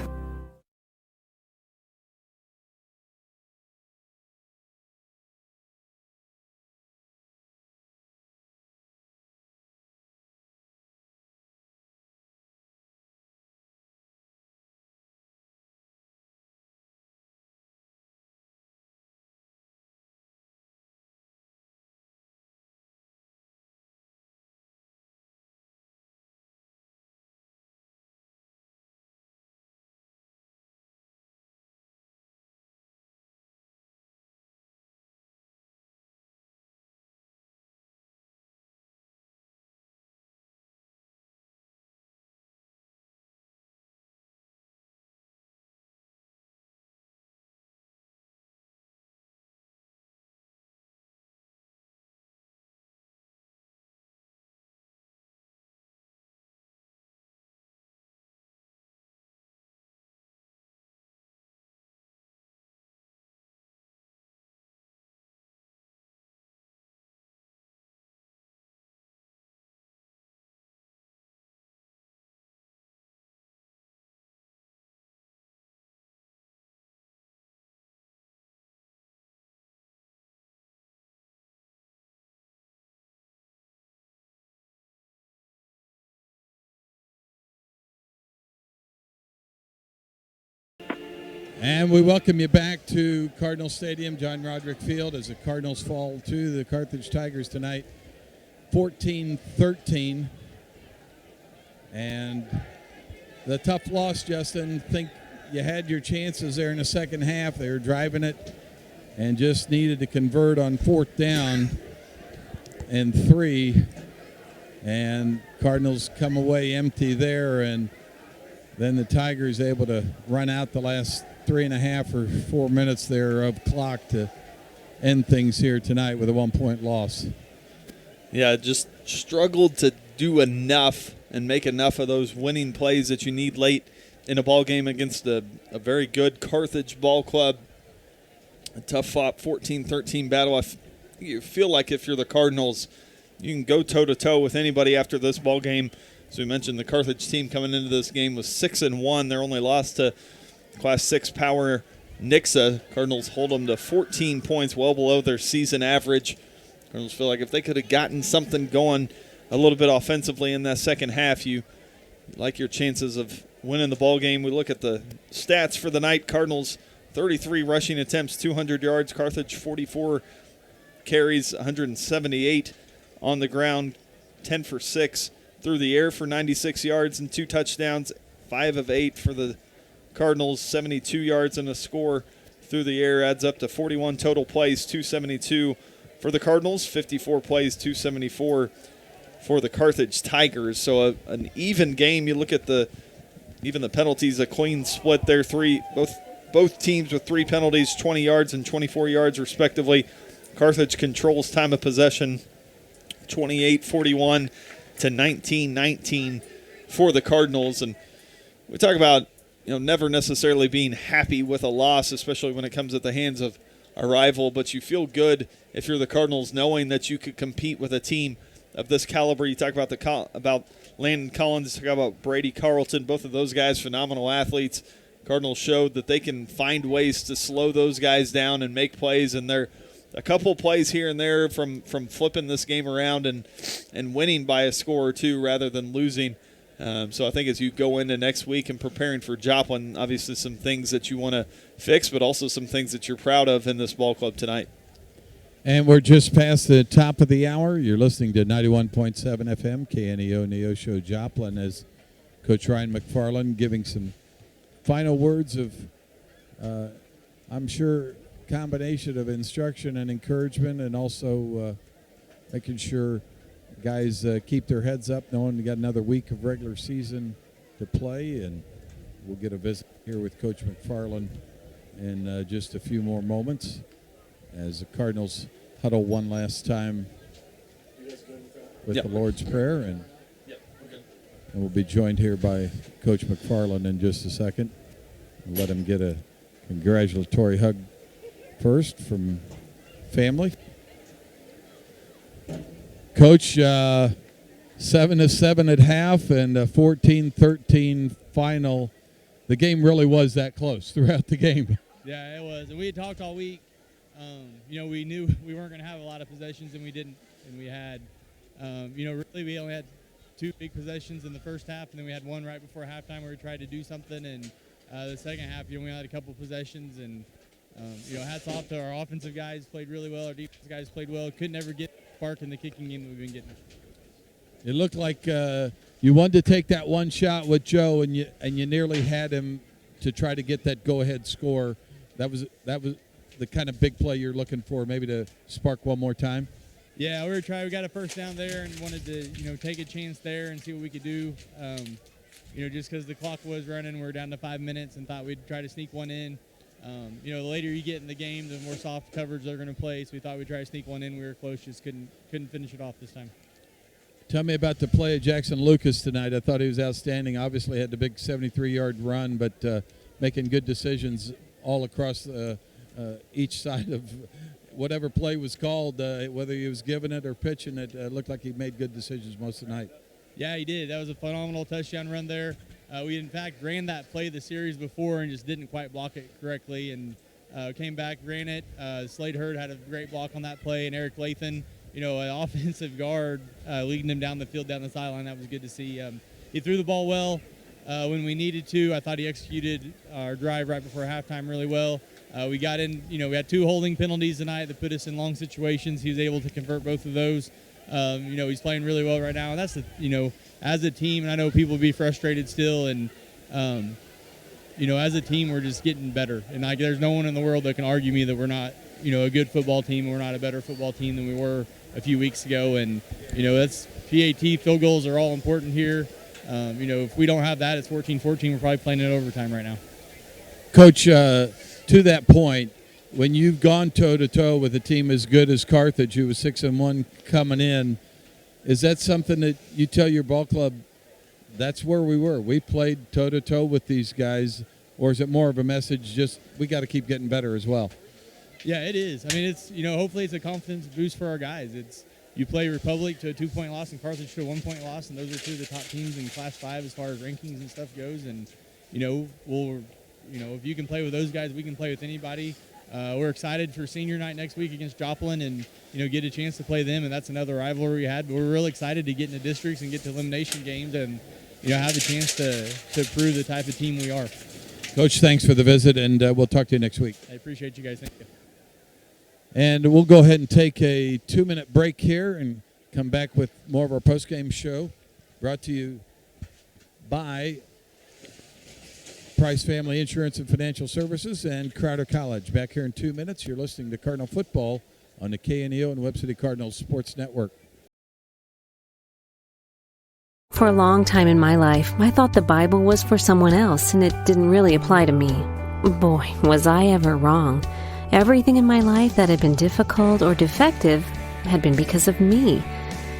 And we welcome you back to Cardinal Stadium, John Roderick Field, as the Cardinals fall to the Carthage Tigers tonight, 14-13. And the tough loss, Justin. Think you had your chances there in the second half. They were driving it and just needed to convert on 4th down and 3. And Cardinals come away empty there, and then the Tigers able to run out the last 3.5 or 4 minutes there of clock to end things here tonight with a 1-point loss. Yeah, just struggled to do enough and make enough of those winning plays that you need late in a ball game against a very good Carthage ball club. A tough-fought 14-13 battle. You feel like if you're the Cardinals, you can go toe-to-toe with anybody after this ball game. As we mentioned, the Carthage team coming into this game was 6-1. Their only loss to Class 6 power Nixa. Cardinals hold them to 14 points, well below their season average. Cardinals feel like if they could have gotten something going a little bit offensively in that second half, you like your chances of winning the ball game. We look at the stats for the night. Cardinals 33 rushing attempts, 200 yards. Carthage 44 carries, 178 on the ground, 10 for 6 through the air for 96 yards and 2 touchdowns, 5 of 8 for the Cardinals, 72 yards and a score through the air adds up to 41 total plays, 272 for the Cardinals, 54 plays, 274 for the Carthage Tigers. So an even game. You look at even the penalties, a clean split there. Both teams with 3 penalties, 20 yards and 24 yards respectively. Carthage controls time of possession, 28-41 to 19-19 for the Cardinals. And we talk about never necessarily being happy with a loss, especially when it comes at the hands of a rival, but you feel good if you're the Cardinals knowing that you could compete with a team of this caliber. You talk about Landon Collins, you talk about Brady Carlton, both of those guys phenomenal athletes. Cardinals showed that they can find ways to slow those guys down and make plays, and they're a couple plays here and there from flipping this game around and winning by a score or two rather than losing. So I think as you go into next week and preparing for Joplin, obviously some things that you want to fix, but also some things that you're proud of in this ball club tonight. And we're just past the top of the hour. You're listening to 91.7 FM, KNEO Neosho Joplin, as Coach Ryan McFarland giving some final words of, I'm sure, combination of instruction and encouragement, and also making sure guys keep their heads up, knowing we got another week of regular season to play, and we'll get a visit here with Coach McFarland in just a few more moments as the Cardinals huddle one last time with the Lord's Prayer, and we'll be joined here by Coach McFarland in just a second. We'll let him get a congratulatory hug first from family. Coach, 7-7 at half and a 14-13 final. The game really was that close throughout the game. Yeah, it was. And we had talked all week. We knew we weren't going to have a lot of possessions, and we didn't. And we had, really we only had 2 big possessions in the first half, and then we had one right before halftime where we tried to do something. And the second half, we had a couple possessions, and hats off to our offensive guys, played really well. Our defensive guys played well. Couldn't ever get spark in the kicking game that we've been getting. It looked like you wanted to take that one shot with Joe, and you nearly had him to try to get that go-ahead score. That was the kind of big play you're looking for, maybe to spark one more time. Yeah, we were trying. We got a first down there and wanted to take a chance there and see what we could do. Just because the clock was running, we were down to 5 minutes and thought we'd try to sneak one in. The later you get in the game, the more soft coverage they're going to play. So we thought we'd try to sneak one in. We were close, just couldn't finish it off this time. Tell me about the play of Jackson Lucas tonight. I thought he was outstanding. Obviously had the big 73-yard run, but making good decisions all across each side of whatever play was called, whether he was giving it or pitching it. Looked like he made good decisions most of the night. Yeah, he did. That was a phenomenal touchdown run there. We, in fact, ran that play the series before and just didn't quite block it correctly, and came back, ran it. Slade Hurd had a great block on that play, and Eric Lathan, an offensive guard, leading him down the field, down the sideline. That was good to see. He threw the ball well when we needed to. I thought he executed our drive right before halftime really well. We got in, we had 2 holding penalties tonight that put us in long situations. He was able to convert both of those. He's playing really well right now. And that's as a team, and I know people will be frustrated still, and as a team, we're just getting better. And there's no one in the world that can argue me that we're not, a good football team. And we're not a better football team than we were a few weeks ago. And that's PAT field goals are all important here. If we don't have that, it's 14-14. We're probably playing in overtime right now. Coach, to that point, when you've gone toe-to-toe with a team as good as Carthage, who was 6-1 coming in, is that something that you tell your ball club, that's where we were? We played toe-to-toe with these guys, or is it more of a message just we got to keep getting better as well? Yeah, it is. I mean, it's, hopefully it's a confidence boost for our guys. It's, you play Republic to a 2-point loss and Carthage to a 1-point loss, and those are two of the top teams in Class 5 as far as rankings and stuff goes. And, if you can play with those guys, we can play with anybody. We're excited for senior night next week against Joplin and, get a chance to play them, and that's another rivalry we had. But we're really excited to get into districts and get to elimination games and, have a chance to prove the type of team we are. Coach, thanks for the visit, and we'll talk to you next week. I appreciate you guys. Thank you. And we'll go ahead and take a 2-minute break here and come back with more of our postgame show, brought to you by Price Family Insurance and Financial Services and Crowder College. Back here in 2 minutes. You're listening to Cardinal Football on the KNEO and Webb City Cardinals Sports Network. For a long time in my life, I thought the Bible was for someone else and it didn't really apply to me. Boy, was I ever wrong. Everything in my life that had been difficult or defective had been because of me.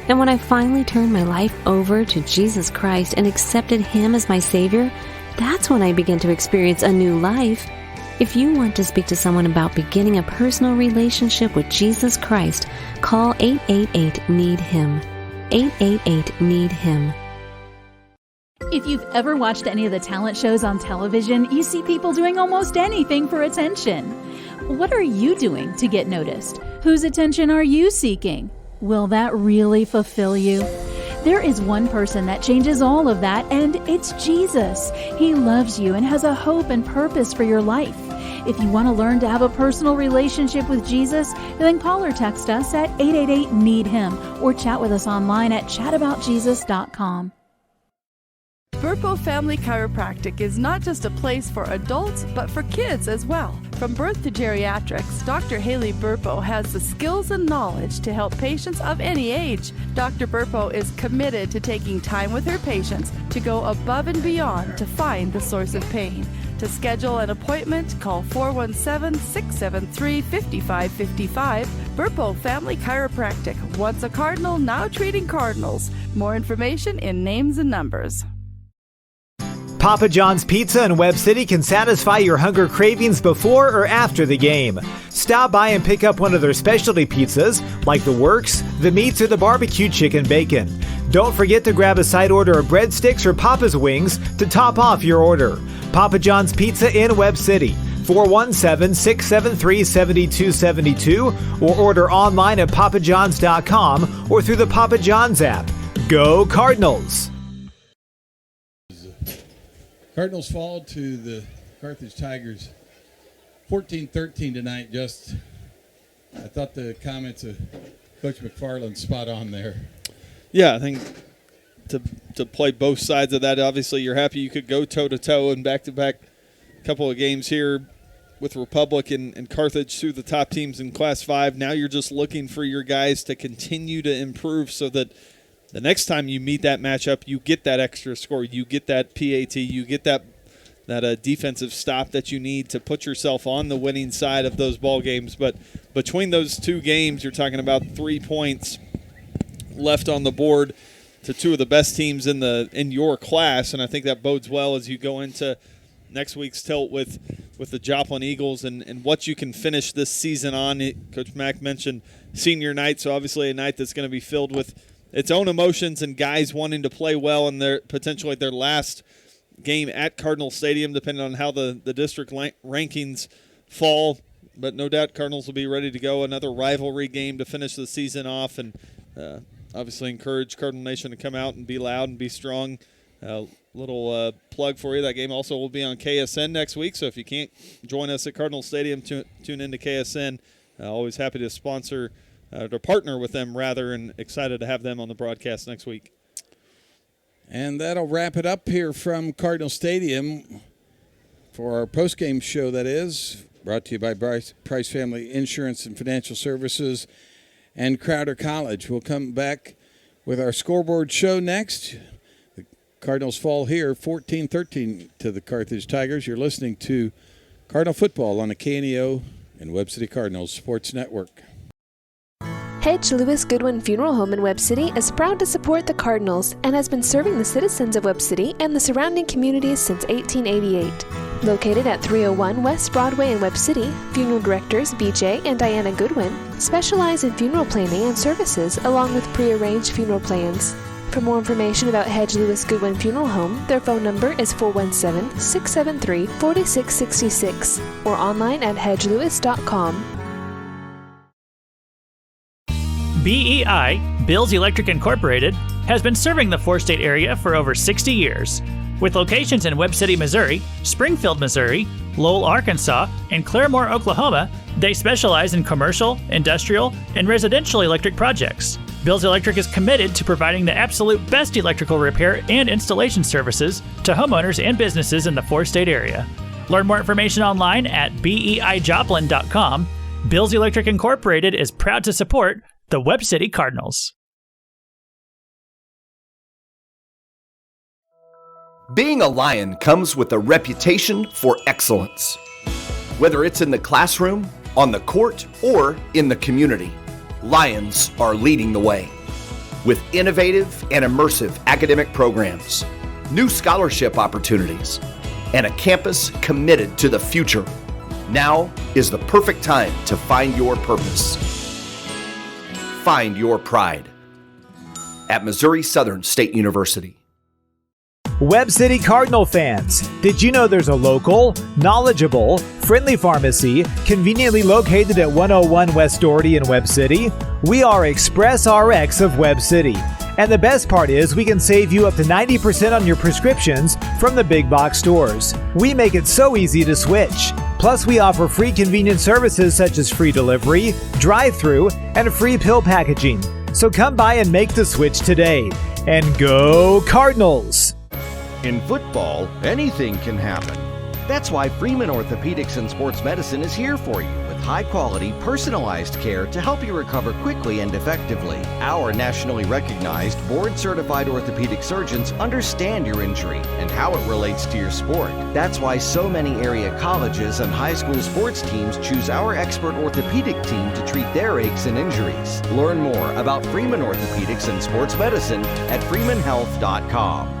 And when I finally turned my life over to Jesus Christ and accepted Him as my Savior, that's when I began to experience a new life. If you want to speak to someone about beginning a personal relationship with Jesus Christ, call 888-NEED-HIM. 888-NEED-HIM. If you've ever watched any of the talent shows on television, you see people doing almost anything for attention. What are you doing to get noticed? Whose attention are you seeking? Will that really fulfill you? There is one person that changes all of that, and it's Jesus. He loves you and has a hope and purpose for your life. If you want to learn to have a personal relationship with Jesus, then call or text us at 888-NEED-HIM or chat with us online at chataboutjesus.com. Burpo Family Chiropractic is not just a place for adults, but for kids as well. From birth to geriatrics, Dr. Haley Burpo has the skills and knowledge to help patients of any age. Dr. Burpo is committed to taking time with her patients to go above and beyond to find the source of pain. To schedule an appointment, call 417-673-5555. Burpo Family Chiropractic. Once a Cardinal, now treating Cardinals. More information in names and numbers. Papa John's Pizza in Webb City can satisfy your hunger cravings before or after the game. Stop by and pick up one of their specialty pizzas, like the Works, the Meats, or the Barbecue Chicken Bacon. Don't forget to grab a side order of breadsticks or Papa's Wings to top off your order. Papa John's Pizza in Webb City, 417-673-7272, or order online at papajohns.com or through the Papa John's app. Go Cardinals! Cardinals fall to the Carthage Tigers 14-13 tonight. I thought the comments of Coach McFarland spot on there. Yeah, I think to play both sides of that, obviously you're happy you could go toe-to-toe in back-to-back couple of games here with Republic and Carthage, two of the top teams in Class 5. Now you're just looking for your guys to continue to improve so that the next time you meet that matchup, you get that extra score, you get that PAT, you get that defensive stop that you need to put yourself on the winning side of those ball games. But between those two games, you're talking about 3 points left on the board to two of the best teams in your class, and I think that bodes well as you go into next week's tilt with the Joplin Eagles and what you can finish this season on. Coach Mack mentioned senior night, so obviously a night that's going to be filled with its own emotions and guys wanting to play well in potentially their last game at Cardinal Stadium, depending on how the district rankings fall. But no doubt Cardinals will be ready to go. Another rivalry game to finish the season off, and obviously encourage Cardinal Nation to come out and be loud and be strong. Little plug for you. That game also will be on KSN next week, so if you can't join us at Cardinal Stadium, tune into KSN. Always happy to sponsor to partner with them, rather, and excited to have them on the broadcast next week. And that'll wrap it up here from Cardinal Stadium for our postgame show, that is, brought to you by Price Family Insurance and Financial Services and Crowder College. We'll come back with our scoreboard show next. The Cardinals fall here 14-13 to the Carthage Tigers. You're listening to Cardinal football on the KNEO and Webb City Cardinals Sports Network. Hedge Lewis Goodwin Funeral Home in Webb City is proud to support the Cardinals and has been serving the citizens of Webb City and the surrounding communities since 1888. Located at 301 West Broadway in Webb City, funeral directors BJ and Diana Goodwin specialize in funeral planning and services along with prearranged funeral plans. For more information about Hedge Lewis Goodwin Funeral Home, their phone number is 417-673-4666 or online at hedgelewis.com. BEI, Bills Electric Incorporated, has been serving the four-state area for over 60 years. With locations in Webb City, Missouri, Springfield, Missouri, Lowell, Arkansas, and Claremore, Oklahoma, they specialize in commercial, industrial, and residential electric projects. Bills Electric is committed to providing the absolute best electrical repair and installation services to homeowners and businesses in the four-state area. Learn more information online at BEIJoplin.com. Bills Electric Incorporated is proud to support the Webb City Cardinals. Being a Lion comes with a reputation for excellence. Whether it's in the classroom, on the court, or in the community, Lions are leading the way. With innovative and immersive academic programs, new scholarship opportunities, and a campus committed to the future, now is the perfect time to find your purpose. Find your pride at Missouri Southern State University. Webb City Cardinal fans, did you know there's a local, knowledgeable, friendly pharmacy conveniently located at 101 West Doherty in Webb City? We are Express RX of Webb City. And the best part is we can save you up to 90% on your prescriptions from the big box stores. We make it so easy to switch. Plus, we offer free convenient services such as free delivery, drive-through, and free pill packaging. So come by and make the switch today. And go Cardinals! In football, anything can happen. That's why Freeman Orthopedics and Sports Medicine is here for you with high-quality, personalized care to help you recover quickly and effectively. Our nationally recognized, board-certified orthopedic surgeons understand your injury and how it relates to your sport. That's why so many area colleges and high school sports teams choose our expert orthopedic team to treat their aches and injuries. Learn more about Freeman Orthopedics and Sports Medicine at freemanhealth.com.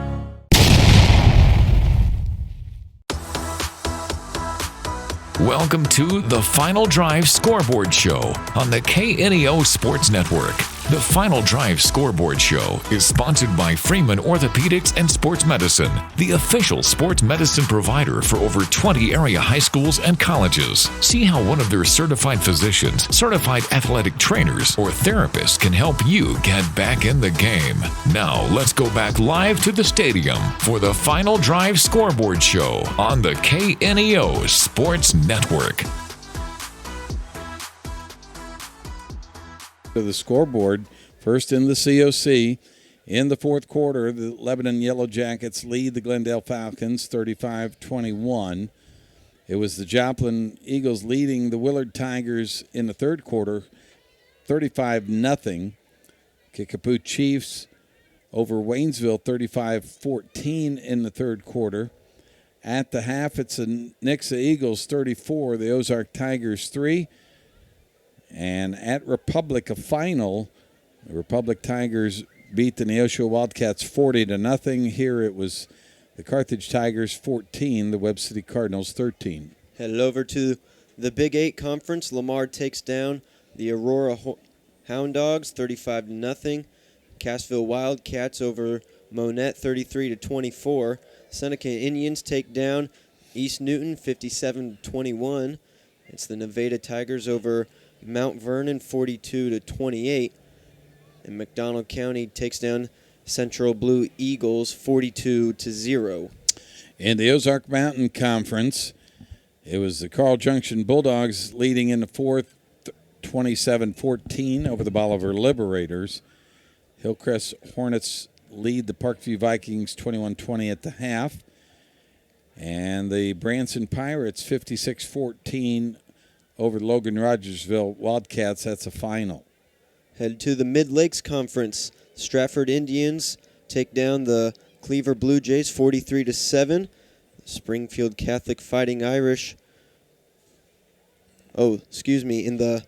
Welcome to the Final Drive Scoreboard Show on the KNEO Sports Network. The Final Drive Scoreboard Show is sponsored by Freeman Orthopedics and Sports Medicine, the official sports medicine provider for over 20 area high schools and colleges. See how one of their certified physicians, certified athletic trainers, or therapists can help you get back in the game. Now, let's go back live to the stadium for the Final Drive Scoreboard Show on the KNEO Sports Network. To the scoreboard, first in the COC. In the fourth quarter, the Lebanon Yellow Jackets lead the Glendale Falcons 35-21. It was the Joplin Eagles leading the Willard Tigers in the third quarter 35-0. Kickapoo Chiefs over Waynesville 35-14 in the third quarter. At the half, it's the Nixa Eagles 34, the Ozark Tigers 3. And at Republic, a final, the Republic Tigers beat the Neosho Wildcats 40-0. Here it was the Carthage Tigers 14, the Webb City Cardinals 13. Headed over to the Big 8 Conference. Lamar takes down the Aurora Hound Dogs 35-0. Cassville Wildcats over Monette 33-24. Seneca Indians take down East Newton 57-21. It's the Nevada Tigers over Mount Vernon 42-28, and McDonald County takes down Central Blue Eagles 42-0. In the Ozark Mountain Conference, it was the Carl Junction Bulldogs leading in the fourth 27-14 over the Bolivar Liberators. Hillcrest Hornets lead the Parkview Vikings 21-20 at the half. And the Branson Pirates 56-14 over Logan Rogersville Wildcats. That's a final. Headed to the Mid-Lakes Conference. Stratford Indians take down the Cleaver Blue Jays 43-7. Springfield Catholic Fighting Irish in the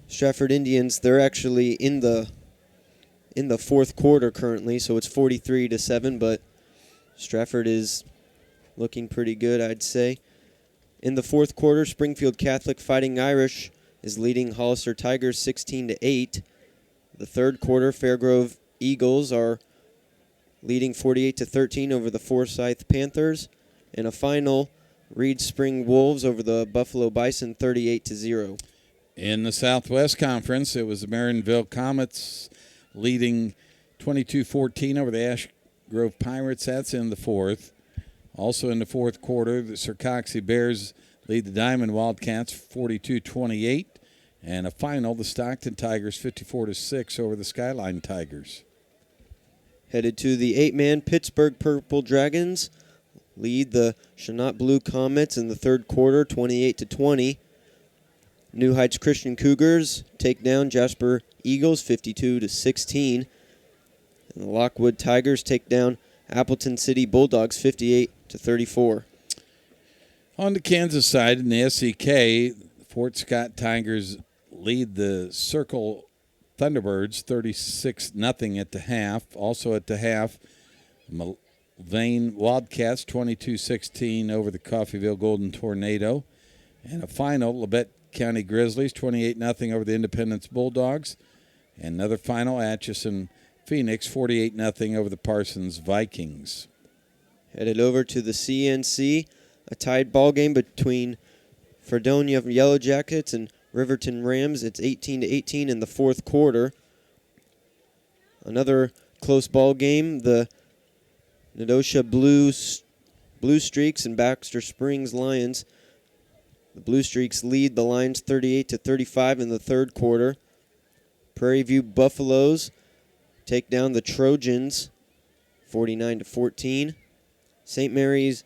Stratford Indians, they're actually in the fourth quarter currently, so it's 43-7, but Stratford is looking pretty good, I'd say. In the fourth quarter, Springfield Catholic Fighting Irish is leading Hollister Tigers 16-8. The third quarter, Fairgrove Eagles are leading 48-13 over the Forsyth Panthers. And a final, Reed Spring Wolves over the Buffalo Bison 38-0. In the Southwest Conference, it was the Marinville Comets leading 22-14 over the Ash Grove Pirates. That's in the fourth. Also in the fourth quarter, the Circoxie Bears lead the Diamond Wildcats 42-28. And a final, the Stockton Tigers 54-6 over the Skyline Tigers. Headed to the 8-man, Pittsburgh Purple Dragons lead the Chanot Blue Comets in the third quarter 28-20. New Heights Christian Cougars take down Jasper Eagles 52-16. And the Lockwood Tigers take down Appleton City Bulldogs 58-34. On the Kansas side, in the SEK, Fort Scott Tigers lead the Circle Thunderbirds 36-0 at the half. Also at the half, Mulvane Wildcats 22-16 over the Coffeyville Golden Tornado. And a final, Labette County Grizzlies 28-0 over the Independence Bulldogs. And another final, Atchison Phoenix 48-0 over the Parsons Vikings. Headed over to the CNC, a tied ball game between Fredonia Yellow Jackets and Riverton Rams. It's 18-18 in the fourth quarter. Another close ball game, the Nedosha Blue Streaks and Baxter Springs Lions. The Blue Streaks lead the Lions 38-35 in the third quarter. Prairie View Buffaloes take down the Trojans 49-14. St. Mary's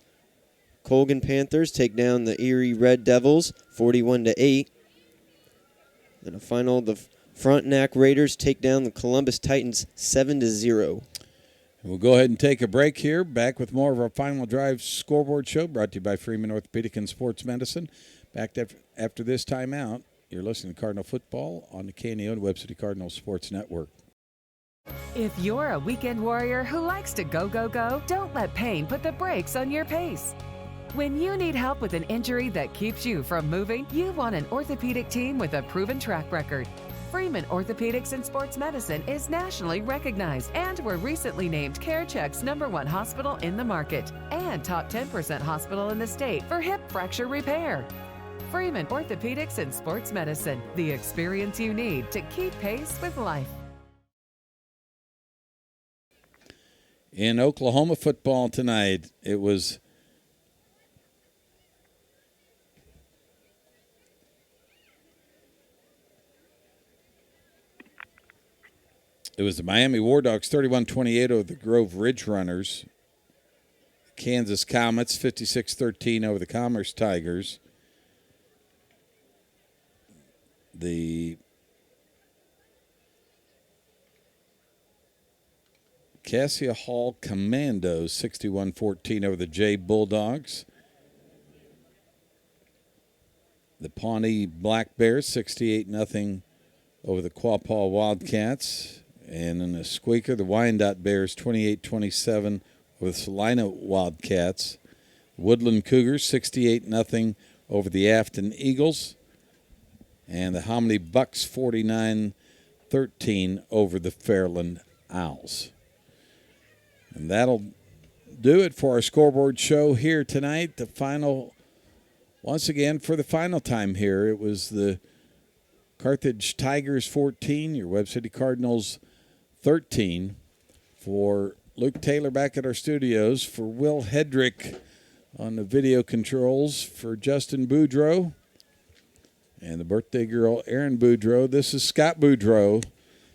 Colgan Panthers take down the Erie Red Devils 41-8. And a final, the Frontenac Raiders take down the Columbus Titans 7-0. We'll go ahead and take a break here. Back with more of our Final Drive Scoreboard Show, brought to you by Freeman Orthopedic and Sports Medicine. Back after this timeout, you're listening to Cardinal Football on the KNEO and Webb City Cardinal Sports Network. If you're a weekend warrior who likes to go, go, go, don't let pain put the brakes on your pace. When you need help with an injury that keeps you from moving, you want an orthopedic team with a proven track record. Freeman Orthopedics and Sports Medicine is nationally recognized and were recently named CareCheck's #1 hospital in the market and top 10% hospital in the state for hip fracture repair. Freeman Orthopedics and Sports Medicine, the experience you need to keep pace with life. In Oklahoma football tonight, it was the Miami War Dogs 31-28 over the Grove Ridge Runners. Kansas Comets 56-13 over the Commerce Tigers. The Cassia Hall Commandos 61-14 over the Jay Bulldogs. The Pawnee Black Bears 68-0 over the Quapaw Wildcats. And in the squeaker, the Wyandotte Bears 28-27 over the Salina Wildcats. Woodland Cougars 68-0 over the Afton Eagles. And the Hominy Bucks 49-13 over the Fairland Owls. And that'll do it for our scoreboard show here tonight. The final, once again, for the final time here, it was the Carthage Tigers 14, your Webb City Cardinals 13. For Luke Taylor back at our studios, for Will Hedrick on the video controls, for Justin Boudreau and the birthday girl Erin Boudreau, this is Scott Boudreau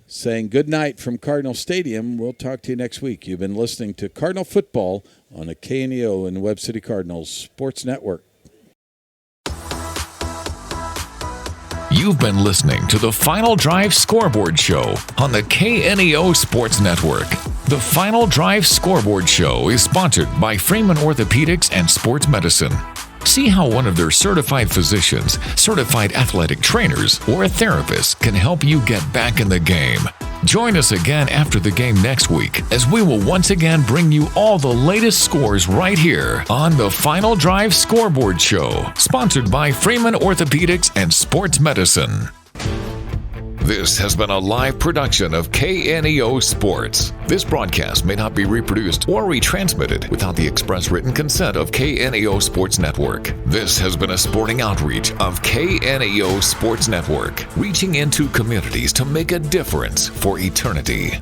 saying good night from Cardinal Stadium. We'll talk to you next week. You've been listening to Cardinal Football on the KNEO and Webb City Cardinals Sports Network. You've been listening to the Final Drive Scoreboard Show on the KNEO Sports Network. The Final Drive Scoreboard Show is sponsored by Freeman Orthopedics and Sports Medicine. See how one of their certified physicians, certified athletic trainers, or a therapist can help you get back in the game. Join us again after the game next week as we will once again bring you all the latest scores right here on the Final Drive Scoreboard Show, sponsored by Freeman Orthopedics and Sports Medicine. This has been a live production of KNEO Sports. This broadcast may not be reproduced or retransmitted without the express written consent of KNEO Sports Network. This has been a sporting outreach of KNEO Sports Network, reaching into communities to make a difference for eternity.